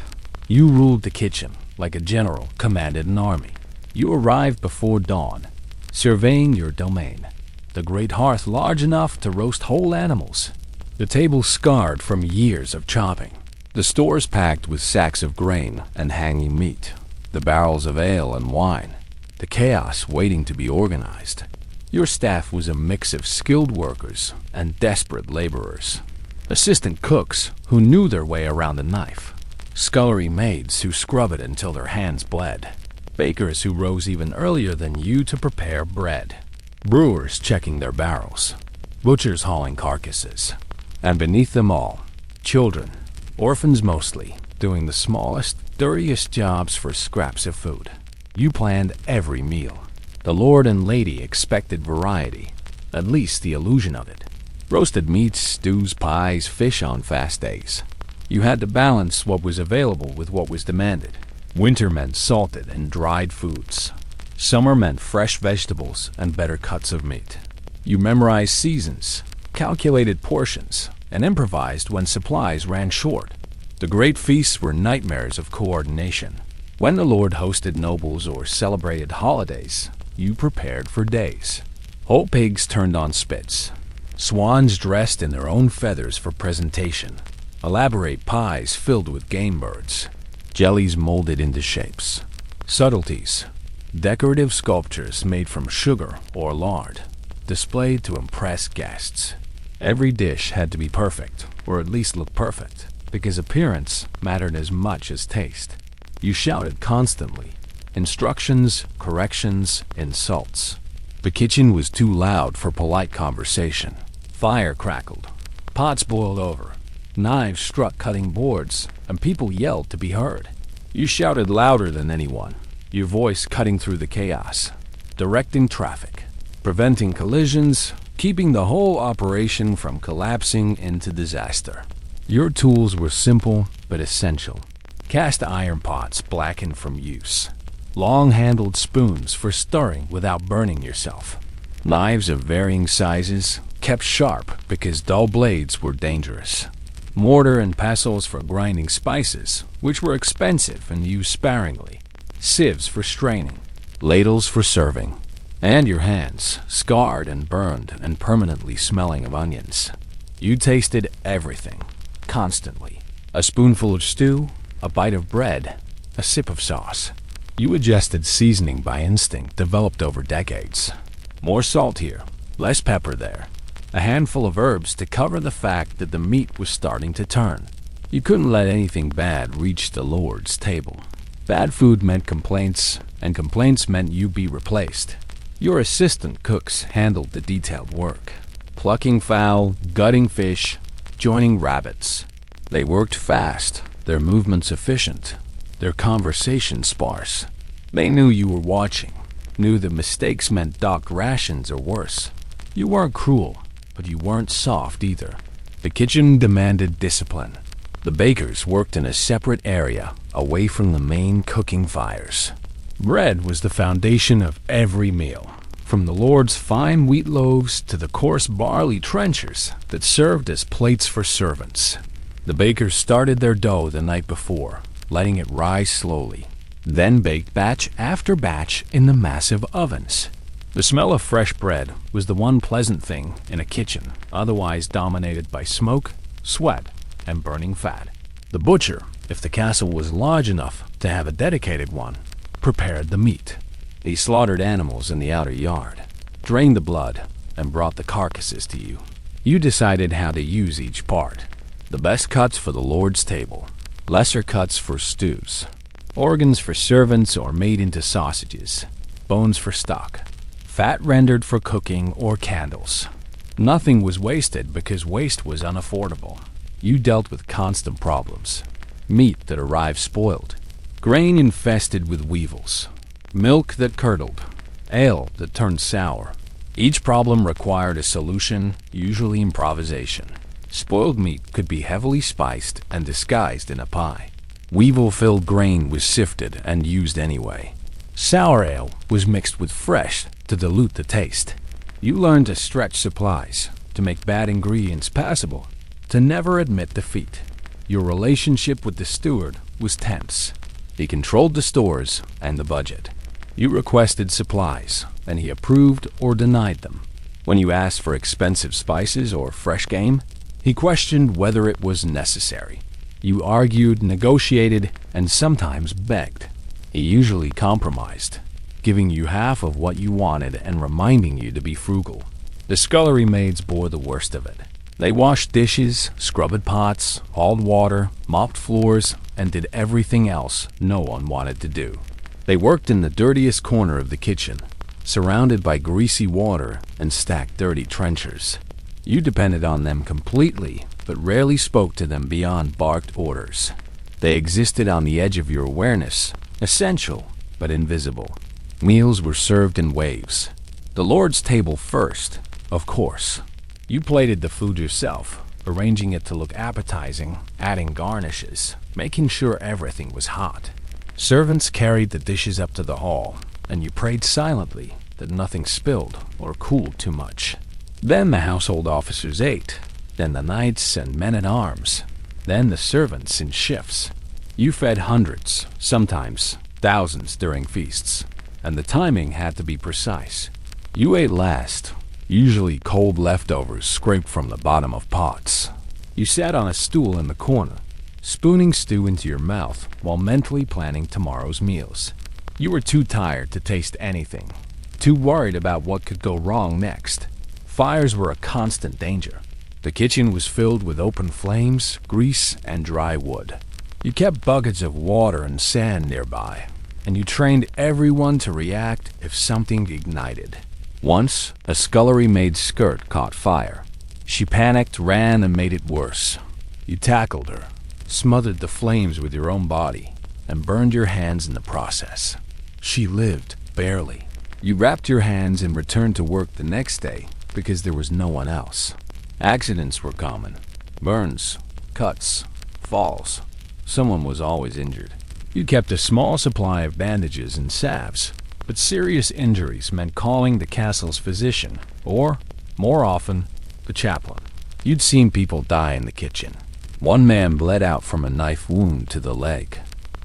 you ruled the kitchen like a general commanded an army. You arrived before dawn, surveying your domain. The great hearth large enough to roast whole animals. The table scarred from years of chopping. The stores packed with sacks of grain and hanging meat. The barrels of ale and wine. The chaos waiting to be organized. Your staff was a mix of skilled workers and desperate laborers. Assistant cooks who knew their way around the knife. Scullery maids who scrubbed it until their hands bled. Bakers who rose even earlier than you to prepare bread. Brewers checking their barrels. Butchers hauling carcasses. And beneath them all, children, orphans mostly, doing the smallest, dirtiest jobs for scraps of food. You planned every meal. The lord and lady expected variety, at least the illusion of it. Roasted meats, stews, pies, fish on fast days. You had to balance what was available with what was demanded. Winter meant salted and dried foods. Summer meant fresh vegetables and better cuts of meat. You memorized seasons, calculated portions, and improvised when supplies ran short. The great feasts were nightmares of coordination. When the Lord hosted nobles or celebrated holidays, you prepared for days. Whole pigs turned on spits. Swans dressed in their own feathers for presentation. Elaborate pies filled with game birds. Jellies molded into shapes. Subtleties. Decorative sculptures made from sugar or lard. Displayed to impress guests. Every dish had to be perfect, or at least look perfect. because appearance mattered as much as taste. You shouted constantly. Instructions, corrections, insults. The kitchen was too loud for polite conversation. Fire crackled. Pots boiled over. Knives struck cutting boards, and people yelled to be heard. You shouted louder than anyone, your voice cutting through the chaos, directing traffic, preventing collisions, keeping the whole operation from collapsing into disaster. Your tools were simple but essential. Cast iron pots blackened from use. Long-handled spoons for stirring without burning yourself. Knives of varying sizes, kept sharp because dull blades were dangerous. Mortar and pestles for grinding spices, which were expensive and used sparingly. Sieves for straining. Ladles for serving. And your hands, scarred and burned and permanently smelling of onions. You tasted everything, constantly. A spoonful of stew, a bite of bread, a sip of sauce. You adjusted seasoning by instinct developed over decades. More salt here, less pepper there. A handful of herbs to cover the fact that the meat was starting to turn. You couldn't let anything bad reach the Lord's table. Bad food meant complaints, and complaints meant you be replaced. Your assistant cooks handled the detailed work. Plucking fowl, gutting fish, joining rabbits. They worked fast, their movements efficient, their conversation sparse. They knew you were watching, knew that mistakes meant docked rations or worse. You weren't cruel, but you weren't soft either. The kitchen demanded discipline. The bakers worked in a separate area, away from the main cooking fires. Bread was the foundation of every meal, from the Lord's fine wheat loaves to the coarse barley trenchers that served as plates for servants. The bakers started their dough the night before, letting it rise slowly, then baked batch after batch in the massive ovens. The smell of fresh bread was the one pleasant thing in a kitchen, otherwise dominated by smoke, sweat, and burning fat. The butcher, if the castle was large enough to have a dedicated one, prepared the meat. He slaughtered animals in the outer yard, drained the blood, and brought the carcasses to you. You decided how to use each part. The best cuts for the Lord's table, lesser cuts for stews, organs for servants or made into sausages, bones for stock, fat rendered for cooking or candles. Nothing was wasted because waste was unaffordable. You dealt with constant problems. Meat that arrived spoiled, grain infested with weevils, milk that curdled, ale that turned sour. Each problem required a solution, usually improvisation. Spoiled meat could be heavily spiced and disguised in a pie. Weevil-filled grain was sifted and used anyway. Sour ale was mixed with fresh to dilute the taste. You learned to stretch supplies, to make bad ingredients passable, to never admit defeat. Your relationship with the steward was tense. He controlled the stores and the budget. You requested supplies, and he approved or denied them. When you asked for expensive spices or fresh game, he questioned whether it was necessary. You argued, negotiated, and sometimes begged. He usually compromised, giving you half of what you wanted and reminding you to be frugal. The scullery maids bore the worst of it. They washed dishes, scrubbed pots, hauled water, mopped floors, and did everything else no one wanted to do. They worked in the dirtiest corner of the kitchen, surrounded by greasy water and stacked dirty trenchers. You depended on them completely, but rarely spoke to them beyond barked orders. They existed on the edge of your awareness, essential but invisible. Meals were served in waves. The Lord's table first, of course. You plated the food yourself, arranging it to look appetizing, adding garnishes, making sure everything was hot. Servants carried the dishes up to the hall, and you prayed silently that nothing spilled or cooled too much. Then the household officers ate, then the knights and men-at-arms, then the servants in shifts. You fed hundreds, sometimes thousands during feasts, and the timing had to be precise. You ate last, usually cold leftovers scraped from the bottom of pots. You sat on a stool in the corner, spooning stew into your mouth while mentally planning tomorrow's meals. You were too tired to taste anything, too worried about what could go wrong next. Fires were a constant danger. The kitchen was filled with open flames, grease, and dry wood. You kept buckets of water and sand nearby, and you trained everyone to react if something ignited. Once, a scullery-maid's skirt caught fire. She panicked, ran, and made it worse. You tackled her, smothered the flames with your own body, and burned your hands in the process. She lived, barely. You wrapped your hands and returned to work the next day because there was no one else. Accidents were common. Burns, cuts, falls. Someone was always injured. You kept a small supply of bandages and salves, but serious injuries meant calling the castle's physician, or, more often, the chaplain. You'd seen people die in the kitchen. One man bled out from a knife wound to the leg.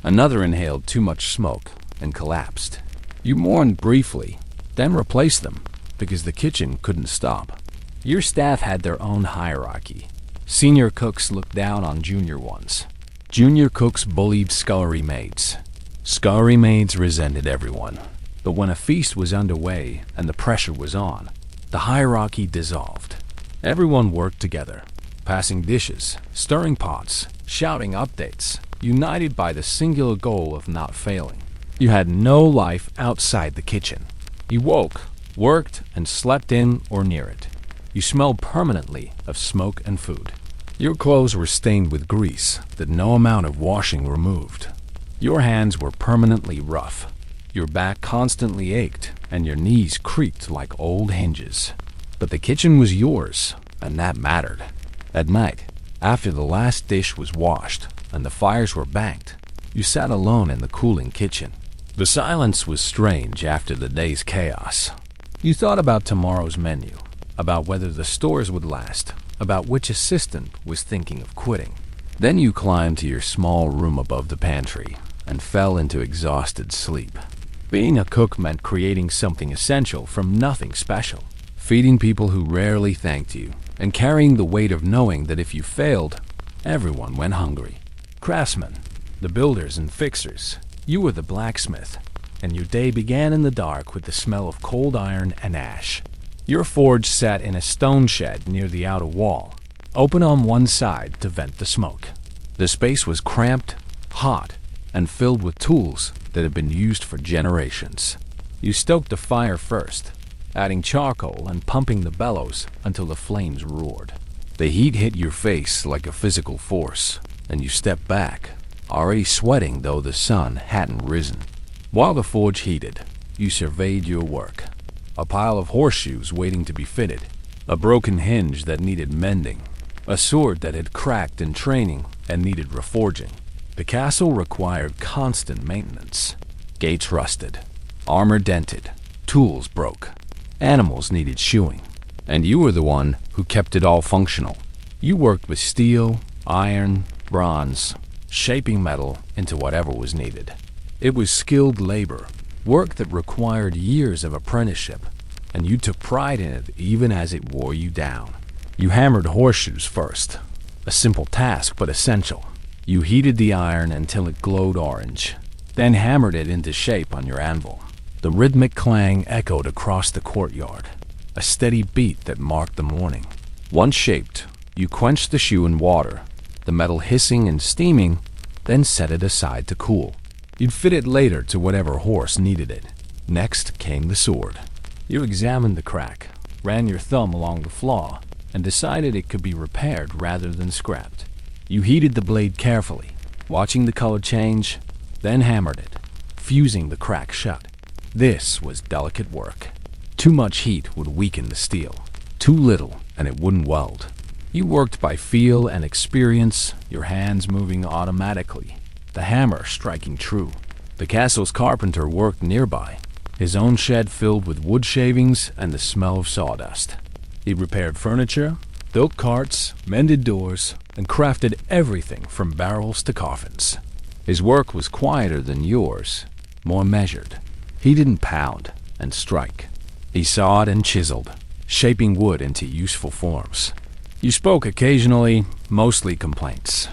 Another inhaled too much smoke and collapsed. You mourned briefly, then replaced them, because the kitchen couldn't stop. Your staff had their own hierarchy. Senior cooks looked down on junior ones. Junior cooks bullied scullery maids. Scullery maids resented everyone. But when a feast was underway and the pressure was on, the hierarchy dissolved. Everyone worked together, passing dishes, stirring pots, shouting updates, united by the singular goal of not failing. You had no life outside the kitchen. You woke, worked, and slept in or near it. You smelled permanently of smoke and food. Your clothes were stained with grease that no amount of washing removed. Your hands were permanently rough. Your back constantly ached, and your knees creaked like old hinges. But the kitchen was yours, and that mattered. At night, after the last dish was washed and the fires were banked, you sat alone in the cooling kitchen. The silence was strange after the day's chaos. You thought about tomorrow's menu, about whether the stores would last, about which assistant was thinking of quitting. Then you climbed to your small room above the pantry and fell into exhausted sleep. Being a cook meant creating something essential from nothing special, feeding people who rarely thanked you, and carrying the weight of knowing that if you failed, everyone went hungry. Craftsmen, the builders and fixers, you were the blacksmith, and your day began in the dark with the smell of cold iron and ash. Your forge sat in a stone shed near the outer wall, open on one side to vent the smoke. The space was cramped, hot, and filled with tools that had been used for generations. You stoked the fire first, adding charcoal and pumping the bellows until the flames roared. The heat hit your face like a physical force, and you stepped back, already sweating though the sun hadn't risen. While the forge heated, you surveyed your work. A pile of horseshoes waiting to be fitted, a broken hinge that needed mending, a sword that had cracked in training and needed reforging. The castle required constant maintenance. Gates rusted, armor dented, tools broke, animals needed shoeing, and you were the one who kept it all functional. You worked with steel, iron, bronze, shaping metal into whatever was needed. It was skilled labor, work that required years of apprenticeship, and you took pride in it even as it wore you down. You hammered horseshoes first, a simple task but essential. You heated the iron until it glowed orange, then hammered it into shape on your anvil. The rhythmic clang echoed across the courtyard, a steady beat that marked the morning. Once shaped, you quenched the shoe in water, the metal hissing and steaming, then set it aside to cool. You'd fit it later to whatever horse needed it. Next came the sword. You examined the crack, ran your thumb along the flaw, and decided it could be repaired rather than scrapped. You heated the blade carefully, watching the color change, then hammered it, fusing the crack shut. This was delicate work. Too much heat would weaken the steel. Too little, and it wouldn't weld. You worked by feel and experience, your hands moving automatically, the hammer striking true. The castle's carpenter worked nearby, his own shed filled with wood shavings and the smell of sawdust. He repaired furniture, built carts, mended doors, and crafted everything from barrels to coffins. His work was quieter than yours, more measured. He didn't pound and strike. He sawed and chiseled, shaping wood into useful forms. You spoke occasionally, mostly complaints.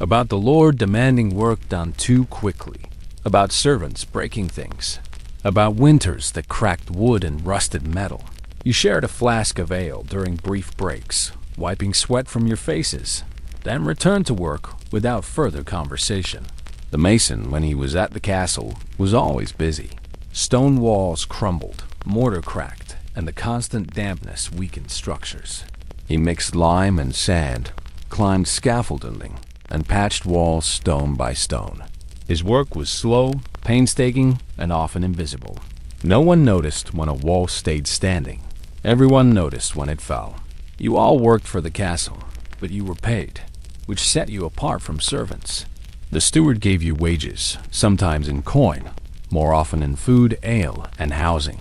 About the Lord demanding work done too quickly. About servants breaking things. About winters that cracked wood and rusted metal. You shared a flask of ale during brief breaks, wiping sweat from your faces, then returned to work without further conversation. The mason, when he was at the castle, was always busy. Stone walls crumbled, mortar cracked, and the constant dampness weakened structures. He mixed lime and sand, climbed scaffolding, and patched walls stone by stone. His work was slow, painstaking, and often invisible. No one noticed when a wall stayed standing. Everyone noticed when it fell. You all worked for the castle, but you were paid, which set you apart from servants. The steward gave you wages, sometimes in coin, more often in food, ale, and housing.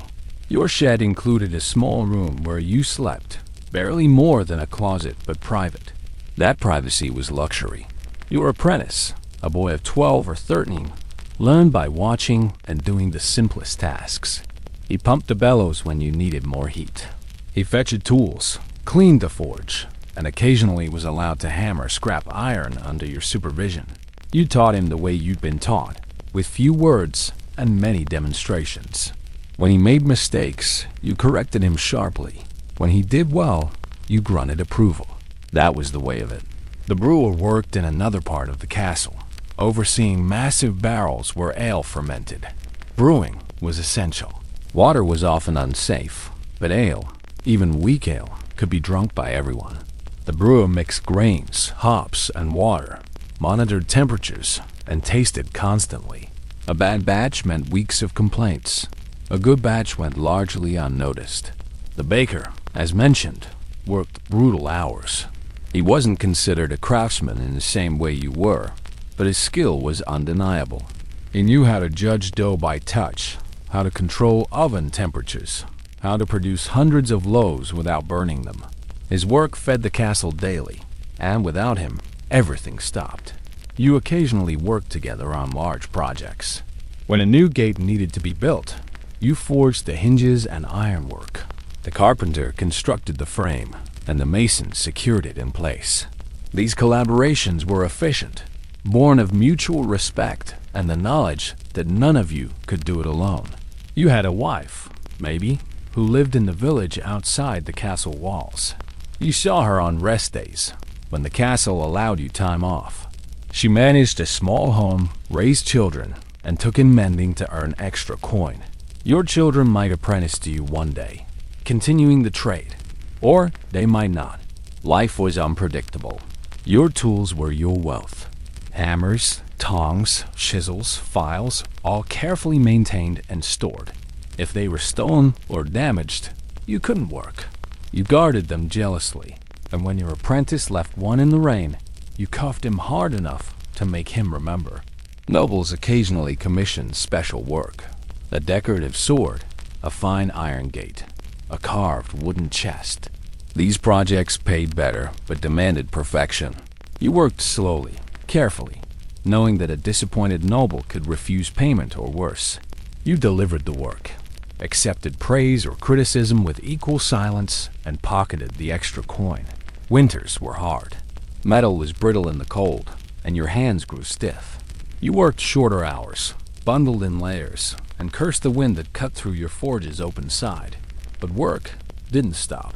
Your shed included a small room where you slept, barely more than a closet but private. That privacy was luxury. Your apprentice, a boy of 12 or 13, learned by watching and doing the simplest tasks. He pumped the bellows when you needed more heat. He fetched tools, cleaned the forge, and occasionally was allowed to hammer scrap iron under your supervision. You taught him the way you'd been taught, with few words and many demonstrations. When he made mistakes, you corrected him sharply. When he did well, you grunted approval. That was the way of it. The brewer worked in another part of the castle, overseeing massive barrels where ale fermented. Brewing was essential. Water was often unsafe, but ale, even weak ale, could be drunk by everyone. The brewer mixed grains, hops, and water, monitored temperatures, and tasted constantly. A bad batch meant weeks of complaints. A good batch went largely unnoticed. The baker, as mentioned, worked brutal hours. He wasn't considered a craftsman in the same way you were, but his skill was undeniable. He knew how to judge dough by touch, how to control oven temperatures, how to produce hundreds of loaves without burning them. His work fed the castle daily, and without him, everything stopped. You occasionally worked together on large projects. When a new gate needed to be built, you forged the hinges and ironwork. The carpenter constructed the frame, and the mason secured it in place. These collaborations were efficient, born of mutual respect and the knowledge that none of you could do it alone. You had a wife, maybe, who lived in the village outside the castle walls. You saw her on rest days, when the castle allowed you time off. She managed a small home, raised children, and took in mending to earn extra coin. Your children might apprentice to you one day, continuing the trade, or they might not. Life was unpredictable. Your tools were your wealth. Hammers, tongs, chisels, files, all carefully maintained and stored. If they were stolen or damaged, you couldn't work. You guarded them jealously, and when your apprentice left one in the rain, you cuffed him hard enough to make him remember. Nobles occasionally commissioned special work: a decorative sword, a fine iron gate, a carved wooden chest. These projects paid better, but demanded perfection. You worked slowly, carefully, knowing that a disappointed noble could refuse payment or worse. You delivered the work, accepted praise or criticism with equal silence, and pocketed the extra coin. Winters were hard. Metal was brittle in the cold, and your hands grew stiff. You worked shorter hours, bundled in layers, and cursed the wind that cut through your forge's open side. But work didn't stop.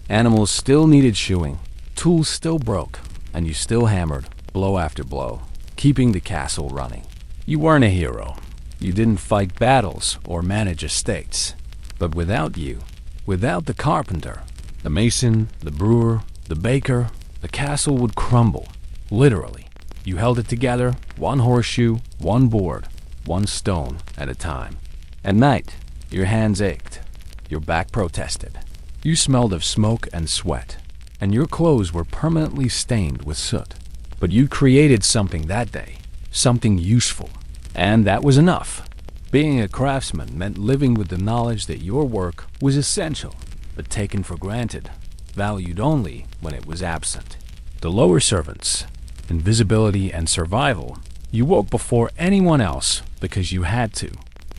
Animals still needed shoeing, tools still broke, and you still hammered, blow after blow, keeping the castle running. You weren't a hero. You didn't fight battles or manage estates. But without you, without the carpenter, the mason, the brewer, the baker, the castle would crumble. Literally. You held it together, one horseshoe, one board, one stone at a time. At night, your hands ached. Your back protested. You smelled of smoke and sweat, and your clothes were permanently stained with soot. But you created something that day, something useful, and that was enough. Being a craftsman meant living with the knowledge that your work was essential, but taken for granted, valued only when it was absent. The lower servants, invisibility and survival, you woke before anyone else because you had to.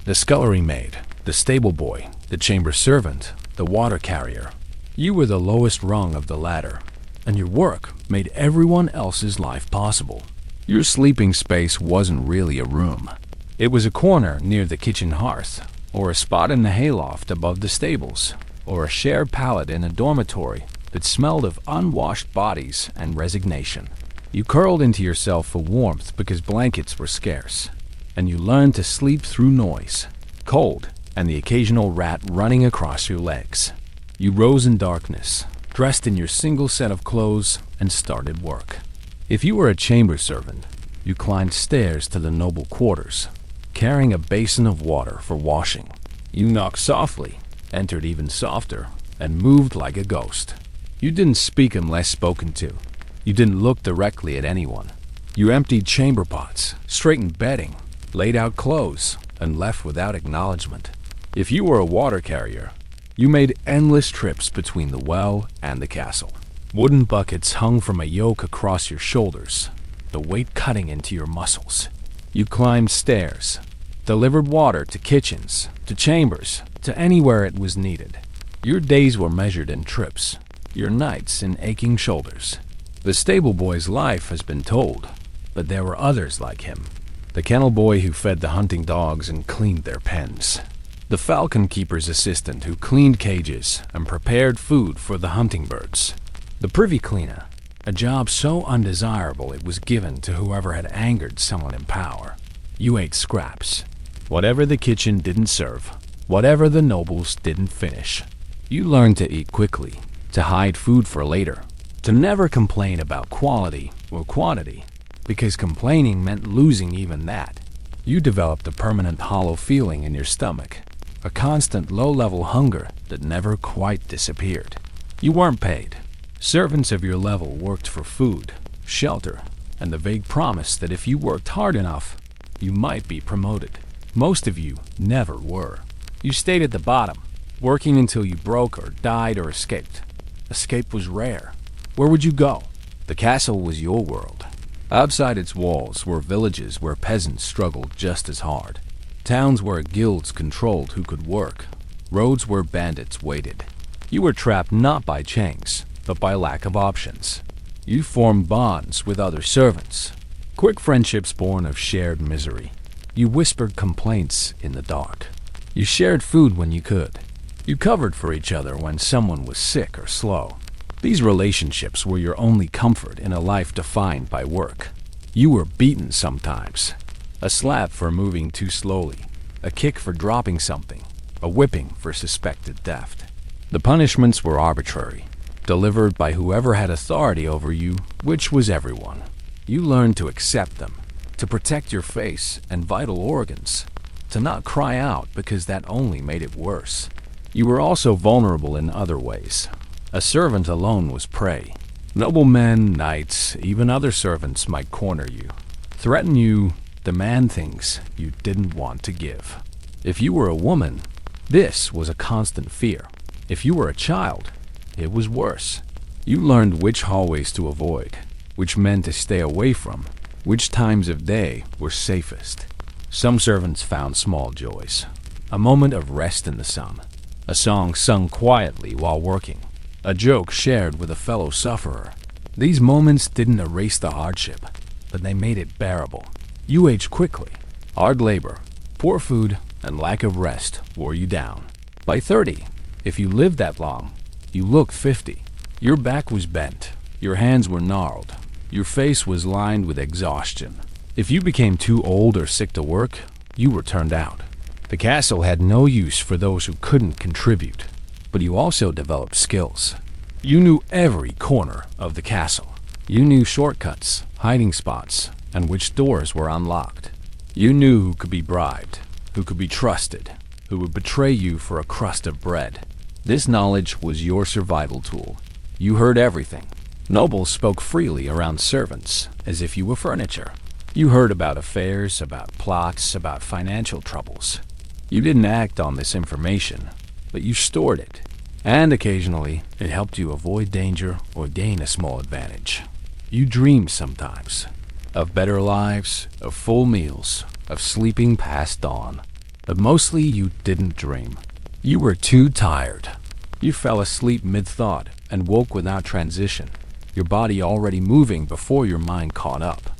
The scullery maid, the stable boy, the chamber servant, the water carrier. You were the lowest rung of the ladder, and your work made everyone else's life possible. Your sleeping space wasn't really a room. It was a corner near the kitchen hearth, or a spot in the hayloft above the stables, or a shared pallet in a dormitory that smelled of unwashed bodies and resignation. You curled into yourself for warmth because blankets were scarce, and you learned to sleep through noise, cold, and the occasional rat running across your legs. You rose in darkness, dressed in your single set of clothes, and started work. If you were a chamber servant, you climbed stairs to the noble quarters, carrying a basin of water for washing. You knocked softly, entered even softer, and moved like a ghost. You didn't speak unless spoken to. You didn't look directly at anyone. You emptied chamber pots, straightened bedding, laid out clothes, and left without acknowledgement. If you were a water carrier, you made endless trips between the well and the castle. Wooden buckets hung from a yoke across your shoulders, the weight cutting into your muscles. You climbed stairs, delivered water to kitchens, to chambers, to anywhere it was needed. Your days were measured in trips, your nights in aching shoulders. The stable boy's life has been told, but there were others like him. The kennel boy who fed the hunting dogs and cleaned their pens. The falcon keeper's assistant who cleaned cages and prepared food for the hunting birds. The privy cleaner, a job so undesirable it was given to whoever had angered someone in power. You ate scraps. Whatever the kitchen didn't serve, whatever the nobles didn't finish. You learned to eat quickly, to hide food for later, to never complain about quality or quantity, because complaining meant losing even that. You developed a permanent hollow feeling in your stomach, a constant low-level hunger that never quite disappeared. You weren't paid. Servants of your level worked for food, shelter, and the vague promise that if you worked hard enough, you might be promoted. Most of you never were. You stayed at the bottom, working until you broke or died or escaped. Escape was rare. Where would you go? The castle was your world. Outside its walls were villages where peasants struggled just as hard. Towns where guilds controlled who could work. Roads where bandits waited. You were trapped not by chains, but by lack of options. You formed bonds with other servants, quick friendships born of shared misery. You whispered complaints in the dark. You shared food when you could. You covered for each other when someone was sick or slow. These relationships were your only comfort in a life defined by work. You were beaten sometimes. A slap for moving too slowly, a kick for dropping something, a whipping for suspected theft. The punishments were arbitrary, delivered by whoever had authority over you, which was everyone. You learned to accept them, to protect your face and vital organs, to not cry out because that only made it worse. You were also vulnerable in other ways. A servant alone was prey. Noblemen, knights, even other servants might corner you, threaten you, demand things you didn't want to give. If you were a woman, this was a constant fear. If you were a child, it was worse. You learned which hallways to avoid, which men to stay away from, which times of day were safest. Some servants found small joys. A moment of rest in the sun. A song sung quietly while working. A joke shared with a fellow sufferer. These moments didn't erase the hardship, but they made it bearable. You aged quickly. Hard labor, poor food, and lack of rest wore you down. By 30, if you lived that long, you looked 50. Your back was bent. Your hands were gnarled. Your face was lined with exhaustion. If you became too old or sick to work, you were turned out. The castle had no use for those who couldn't contribute, but you also developed skills. You knew every corner of the castle. You knew shortcuts, hiding spots, and which doors were unlocked. You knew who could be bribed, who could be trusted, who would betray you for a crust of bread. This knowledge was your survival tool. You heard everything. Nobles spoke freely around servants, as if you were furniture. You heard about affairs, about plots, about financial troubles. You didn't act on this information, but you stored it. And occasionally, it helped you avoid danger or gain a small advantage. You dreamed sometimes. Of better lives, of full meals, of sleeping past dawn. But mostly you didn't dream. You were too tired. You fell asleep mid-thought and woke without transition, your body already moving before your mind caught up.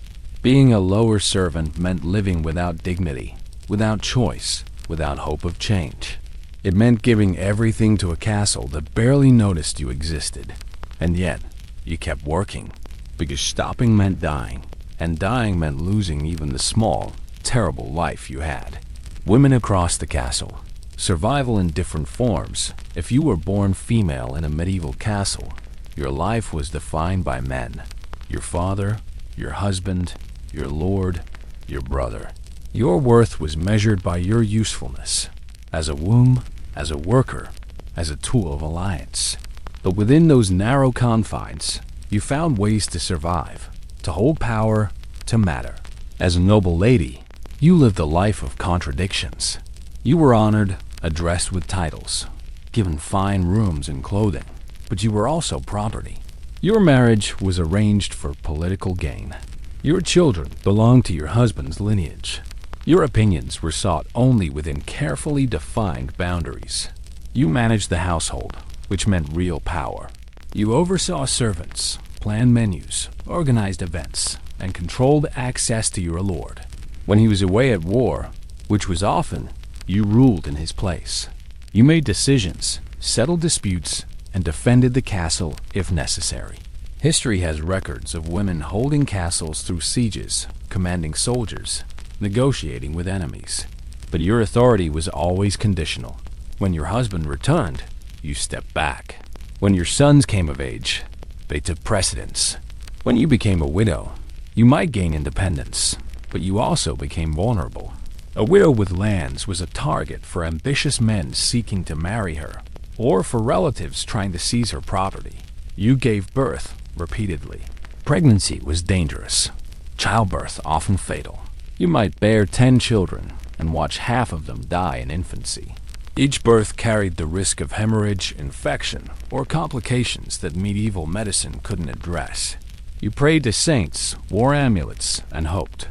Being a lower servant meant living without dignity, without choice, without hope of change. It meant giving everything to a castle that barely noticed you existed. And yet, you kept working, because stopping meant dying, and dying meant losing even the small, terrible life you had. Women across the castle. Survival in different forms. If you were born female in a medieval castle, your life was defined by men. Your father, your husband, your lord, your brother. Your worth was measured by your usefulness, as a womb, as a worker, as a tool of alliance. But within those narrow confines, you found ways to survive, to hold power, to matter. As a noble lady, you lived a life of contradictions. You were honored, addressed with titles, given fine rooms and clothing, but you were also property. Your marriage was arranged for political gain. Your children belonged to your husband's lineage. Your opinions were sought only within carefully defined boundaries. You managed the household, which meant real power. You oversaw servants, planned menus, organized events, and controlled access to your lord. When he was away at war, which was often, you ruled in his place. You made decisions, settled disputes, and defended the castle if necessary. History has records of women holding castles through sieges, commanding soldiers, negotiating with enemies. But your authority was always conditional. When your husband returned, you stepped back. When your sons came of age, they took precedence. When you became a widow, you might gain independence, but you also became vulnerable. A widow with lands was a target for ambitious men seeking to marry her, or for relatives trying to seize her property. You gave birth repeatedly. Pregnancy was dangerous. Childbirth often fatal. You might bear 10 children and watch half of them die in infancy. Each birth carried the risk of hemorrhage, infection, or complications that medieval medicine couldn't address. You prayed to saints, wore amulets, and hoped.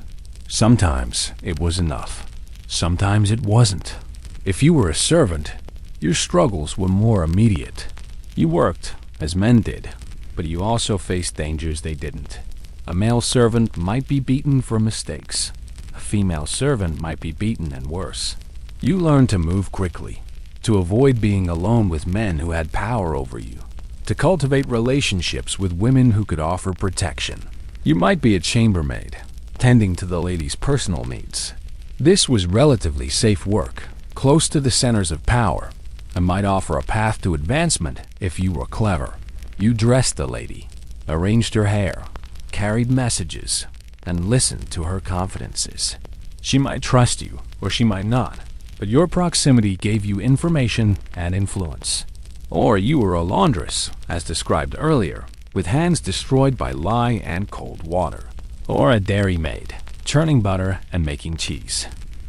Sometimes it was enough. Sometimes it wasn't. If you were a servant, your struggles were more immediate. You worked, as men did, but you also faced dangers they didn't. A male servant might be beaten for mistakes. A female servant might be beaten and worse. You learned to move quickly, to avoid being alone with men who had power over you, to cultivate relationships with women who could offer protection. You might be a chambermaid, tending to the lady's personal needs. This was relatively safe work, close to the centers of power, and might offer a path to advancement if you were clever. You dressed the lady, arranged her hair, carried messages, and listened to her confidences. She might trust you, or she might not, but your proximity gave you information and influence. Or you were a laundress, as described earlier, with hands destroyed by lye and cold water. Or a dairymaid, churning butter and making cheese.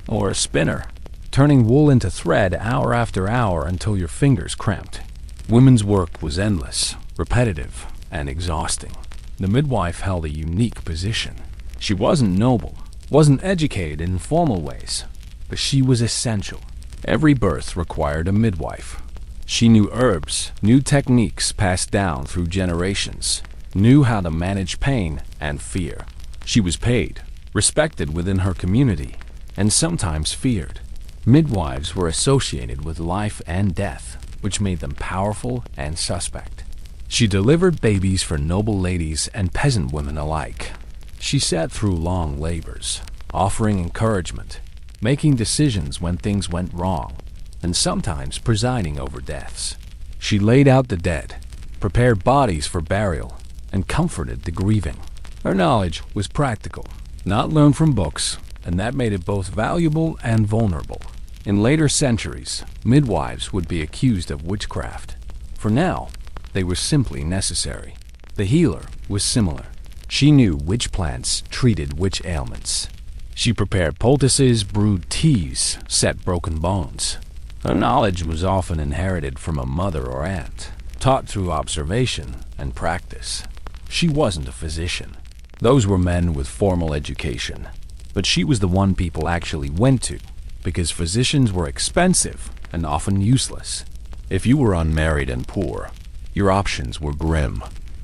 Or a spinner, turning wool into thread hour after hour until your fingers cramped. Women's work was endless, repetitive, and exhausting. The midwife held a unique position. She wasn't noble, wasn't educated in formal ways, but she was essential. Every birth required a midwife. She knew herbs, knew techniques passed down through generations, knew how to manage pain and fear. She was paid, respected within her community, and sometimes feared. Midwives were associated with life and death, which made them powerful and suspect. She delivered babies for noble ladies and peasant women alike. She sat through long labors, offering encouragement, making decisions when things went wrong, and sometimes presiding over deaths. She laid out the dead, prepared bodies for burial, and comforted the grieving. Her knowledge was practical, not learned from books, and that made it both valuable and vulnerable. In later centuries, midwives would be accused of witchcraft. For now, they were simply necessary. The healer was similar. She knew which plants treated which ailments. She prepared poultices, brewed teas, set broken bones. Her knowledge was often inherited from a mother or aunt, taught through observation and practice. She wasn't a physician. Those were men with formal education. But she was the one people actually went to, because physicians were expensive and often useless. If you were unmarried and poor, your options were grim.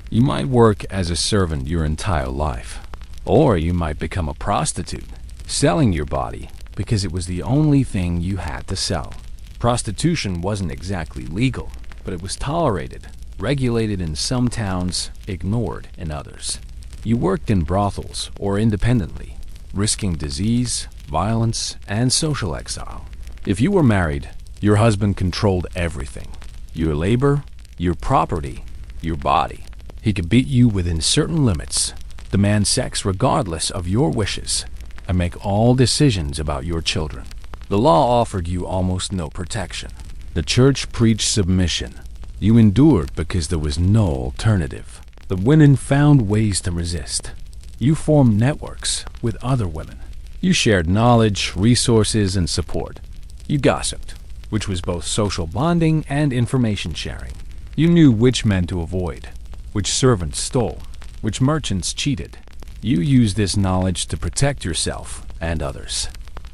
You might work as a servant your entire life, or you might become a prostitute, selling your body because it was the only thing you had to sell. Prostitution wasn't exactly legal, but it was tolerated, regulated in some towns, ignored in others. You worked in brothels or independently, risking disease, violence, and social exile. If you were married, your husband controlled everything: your labor, your property, your body. He could beat you within certain limits, demand sex regardless of your wishes, and make all decisions about your children. The law offered you almost no protection. The church preached submission. You endured because there was no alternative. The women found ways to resist. You formed networks with other women. You shared knowledge, resources, and support. You gossiped, which was both social bonding and information sharing. You knew which men to avoid, which servants stole, which merchants cheated. You used this knowledge to protect yourself and others.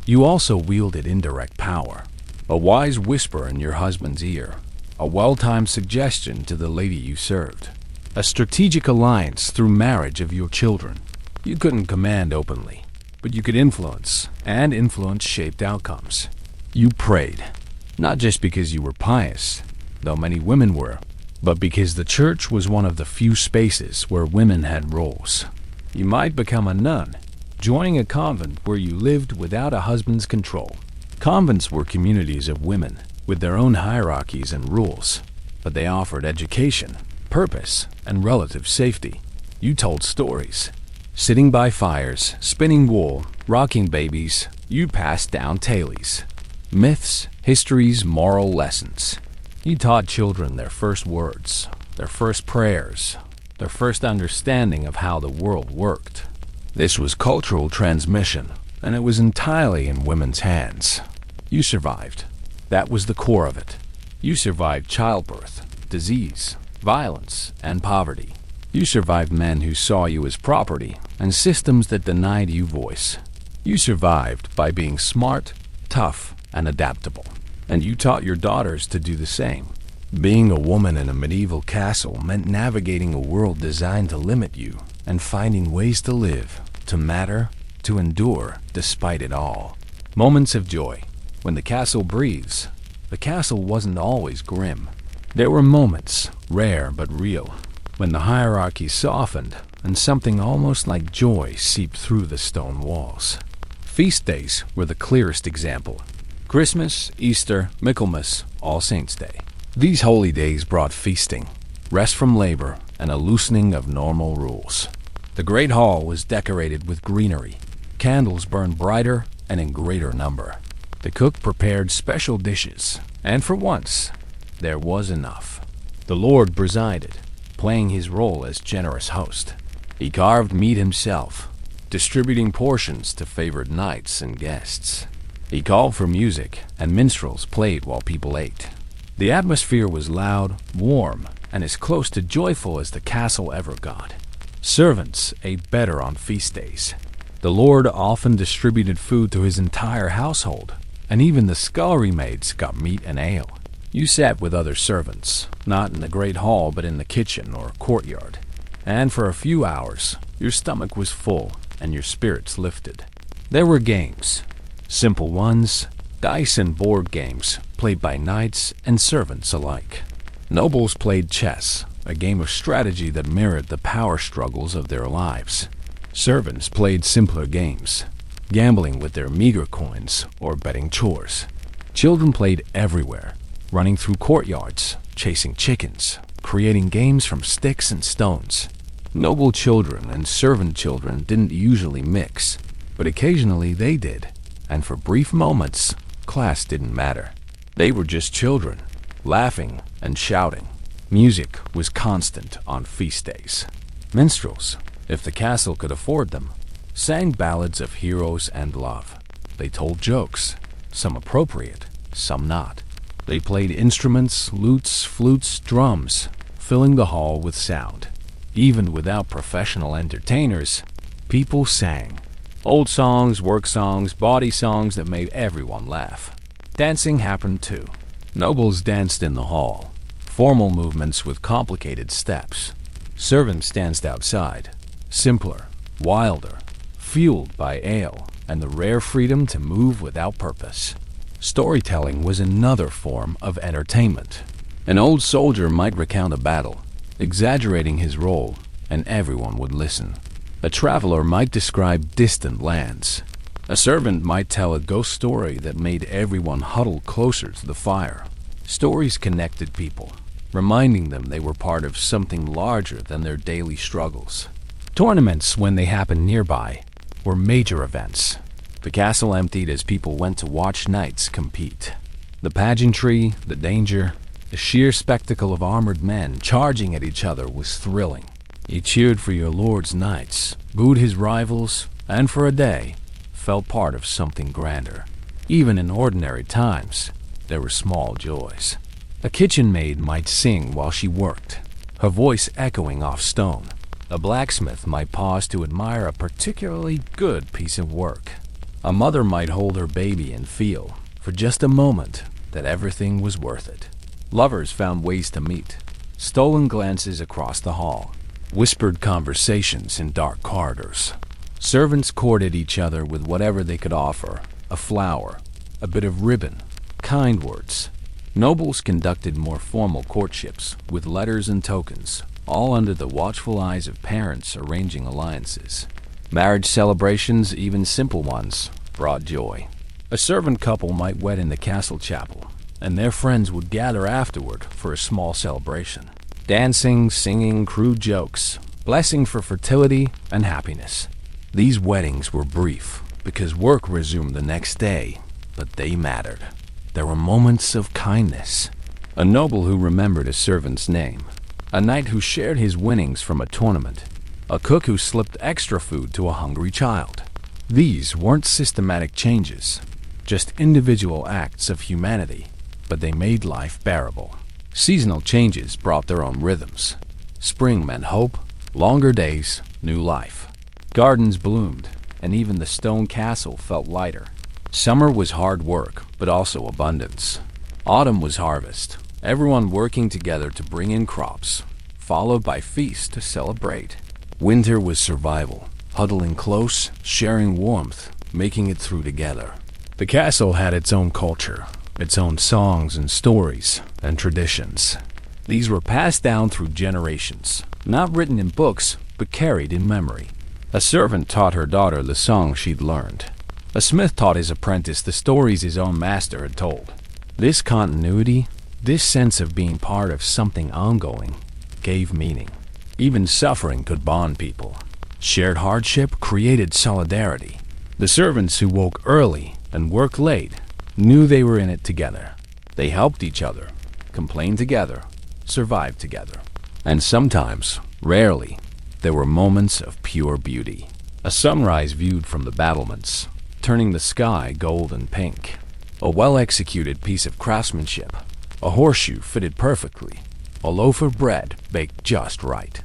You also wielded indirect power, a wise whisper in your husband's ear, a well-timed suggestion to the lady you served, a strategic alliance through marriage of your children. You couldn't command openly, but you could influence, and influence shaped outcomes. You prayed, not just because you were pious, though many women were, but because the church was one of the few spaces where women had roles. You might become a nun, joining a convent where you lived without a husband's control. Convents were communities of women, with their own hierarchies and rules, but they offered education, purpose, and relative safety. You told stories. Sitting by fires, spinning wool, rocking babies, you passed down tales. Myths, histories, moral lessons. You taught children their first words, their first prayers, their first understanding of how the world worked. This was cultural transmission, and it was entirely in women's hands. You survived. That was the core of it. You survived childbirth, disease, violence, and poverty. You survived men who saw you as property and systems that denied you voice. You survived by being smart, tough, and adaptable. And you taught your daughters to do the same. Being a woman in a medieval castle meant navigating a world designed to limit you and finding ways to live, to matter, to endure despite it all. Moments of joy. When the castle breathes, the castle wasn't always grim. There were moments, rare but real, when the hierarchy softened and something almost like joy seeped through the stone walls. Feast days were the clearest example. Christmas, Easter, Michaelmas, All Saints' Day. These holy days brought feasting, rest from labor, and a loosening of normal rules. The great hall was decorated with greenery. Candles burned brighter and in greater number. The cook prepared special dishes, and for once, there was enough. The Lord presided, playing his role as generous host. He carved meat himself, distributing portions to favored knights and guests. He called for music, and minstrels played while people ate. The atmosphere was loud, warm, and as close to joyful as the castle ever got. Servants ate better on feast days. The Lord often distributed food to his entire household, and even the scullery maids got meat and ale. You sat with other servants, not in the great hall but in the kitchen or courtyard. And for a few hours, your stomach was full and your spirits lifted. There were games. Simple ones, dice and board games played by knights and servants alike. Nobles played chess, a game of strategy that mirrored the power struggles of their lives. Servants played simpler games, gambling with their meager coins or betting chores. Children played everywhere, running through courtyards, chasing chickens, creating games from sticks and stones. Noble children and servant children didn't usually mix, but occasionally they did. And for brief moments, class didn't matter. They were just children, laughing and shouting. Music was constant on feast days. Minstrels, if the castle could afford them, sang ballads of heroes and love. They told jokes, some appropriate, some not. They played instruments, lutes, flutes, drums, filling the hall with sound. Even without professional entertainers, people sang. Old songs, work songs, bawdy songs that made everyone laugh. Dancing happened too. Nobles danced in the hall, formal movements with complicated steps. Servants danced outside, simpler, wilder, fueled by ale and the rare freedom to move without purpose. Storytelling was another form of entertainment. An old soldier might recount a battle, exaggerating his role, and everyone would listen. A traveler might describe distant lands. A servant might tell a ghost story that made everyone huddle closer to the fire. Stories connected people, reminding them they were part of something larger than their daily struggles. Tournaments, when they happened nearby, were major events. The castle emptied as people went to watch knights compete. The pageantry, the danger, the sheer spectacle of armored men charging at each other was thrilling. You cheered for your lord's knights, booed his rivals, and for a day, felt part of something grander. Even in ordinary times, there were small joys. A kitchen maid might sing while she worked, her voice echoing off stone. A blacksmith might pause to admire a particularly good piece of work. A mother might hold her baby and feel, for just a moment, that everything was worth it. Lovers found ways to meet, stolen glances across the hall, whispered conversations in dark corridors. Servants courted each other with whatever they could offer, a flower, a bit of ribbon, kind words. Nobles conducted more formal courtships with letters and tokens, all under the watchful eyes of parents arranging alliances. Marriage celebrations, even simple ones, brought joy. A servant couple might wed in the castle chapel, and their friends would gather afterward for a small celebration. Dancing, singing, crude jokes, blessing for fertility and happiness. These weddings were brief, because work resumed the next day, but they mattered. There were moments of kindness. A noble who remembered a servant's name, a knight who shared his winnings from a tournament, a cook who slipped extra food to a hungry child. These weren't systematic changes, just individual acts of humanity, but they made life bearable. Seasonal changes brought their own rhythms. Spring meant hope, longer days, new life. Gardens bloomed, and even the stone castle felt lighter. Summer was hard work, but also abundance. Autumn was harvest, everyone working together to bring in crops, followed by feasts to celebrate. Winter was survival, huddling close, sharing warmth, making it through together. The castle had its own culture, its own songs and stories and traditions. These were passed down through generations, not written in books, but carried in memory. A servant taught her daughter the songs she'd learned. A smith taught his apprentice the stories his own master had told. This continuity, this sense of being part of something ongoing, gave meaning. Even suffering could bond people. Shared hardship created solidarity. The servants who woke early and worked late knew they were in it together. They helped each other, complained together, survived together. And sometimes, rarely, there were moments of pure beauty. A sunrise viewed from the battlements, turning the sky gold and pink. A well-executed piece of craftsmanship. A horseshoe fitted perfectly. A loaf of bread baked just right.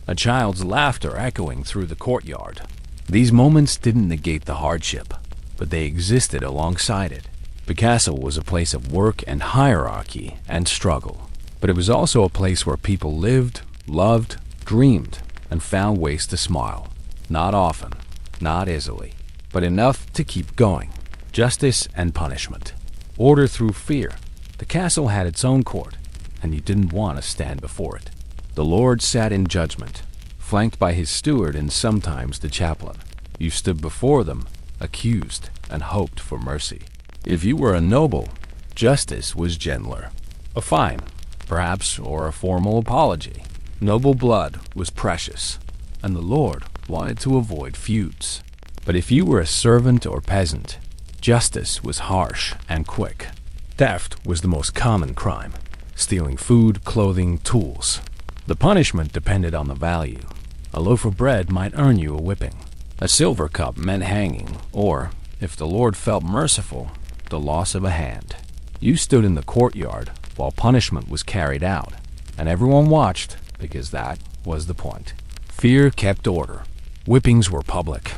A child's laughter echoing through the courtyard. These moments didn't negate the hardship, but they existed alongside it. The castle was a place of work and hierarchy and struggle, but it was also a place where people lived, loved, dreamed, and found ways to smile. Not often, not easily, but enough to keep going. Justice and punishment. Order through fear. The castle had its own court, and you didn't want to stand before it. The lord sat in judgment, flanked by his steward and sometimes the chaplain. You stood before them, accused, and hoped for mercy. If you were a noble, justice was gentler. A fine, perhaps, or a formal apology. Noble blood was precious, and the lord wanted to avoid feuds. But if you were a servant or peasant, justice was harsh and quick. Theft was the most common crime, stealing food, clothing, tools. The punishment depended on the value. A loaf of bread might earn you a whipping. A silver cup meant hanging, or, if the lord felt merciful, the loss of a hand. You stood in the courtyard while punishment was carried out, and everyone watched because that was the point. Fear kept order. Whippings were public.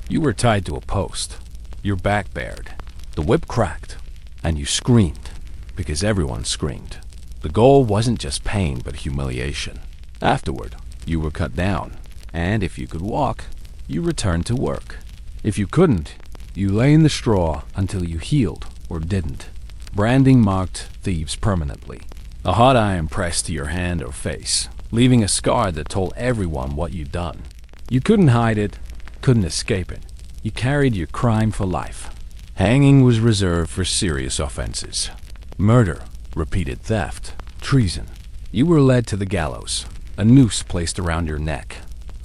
You were tied to a post, your back bared. The whip cracked, and you screamed because everyone screamed. The goal wasn't just pain but humiliation. Afterward, you were cut down, and if you could walk, you returned to work. If you couldn't, you lay in the straw until you healed or didn't. Branding marked thieves permanently. A hot iron pressed to your hand or face, leaving a scar that told everyone what you'd done. You couldn't hide it, couldn't escape it. You carried your crime for life. Hanging was reserved for serious offenses. Murder, repeated theft, treason. You were led to the gallows, a noose placed around your neck.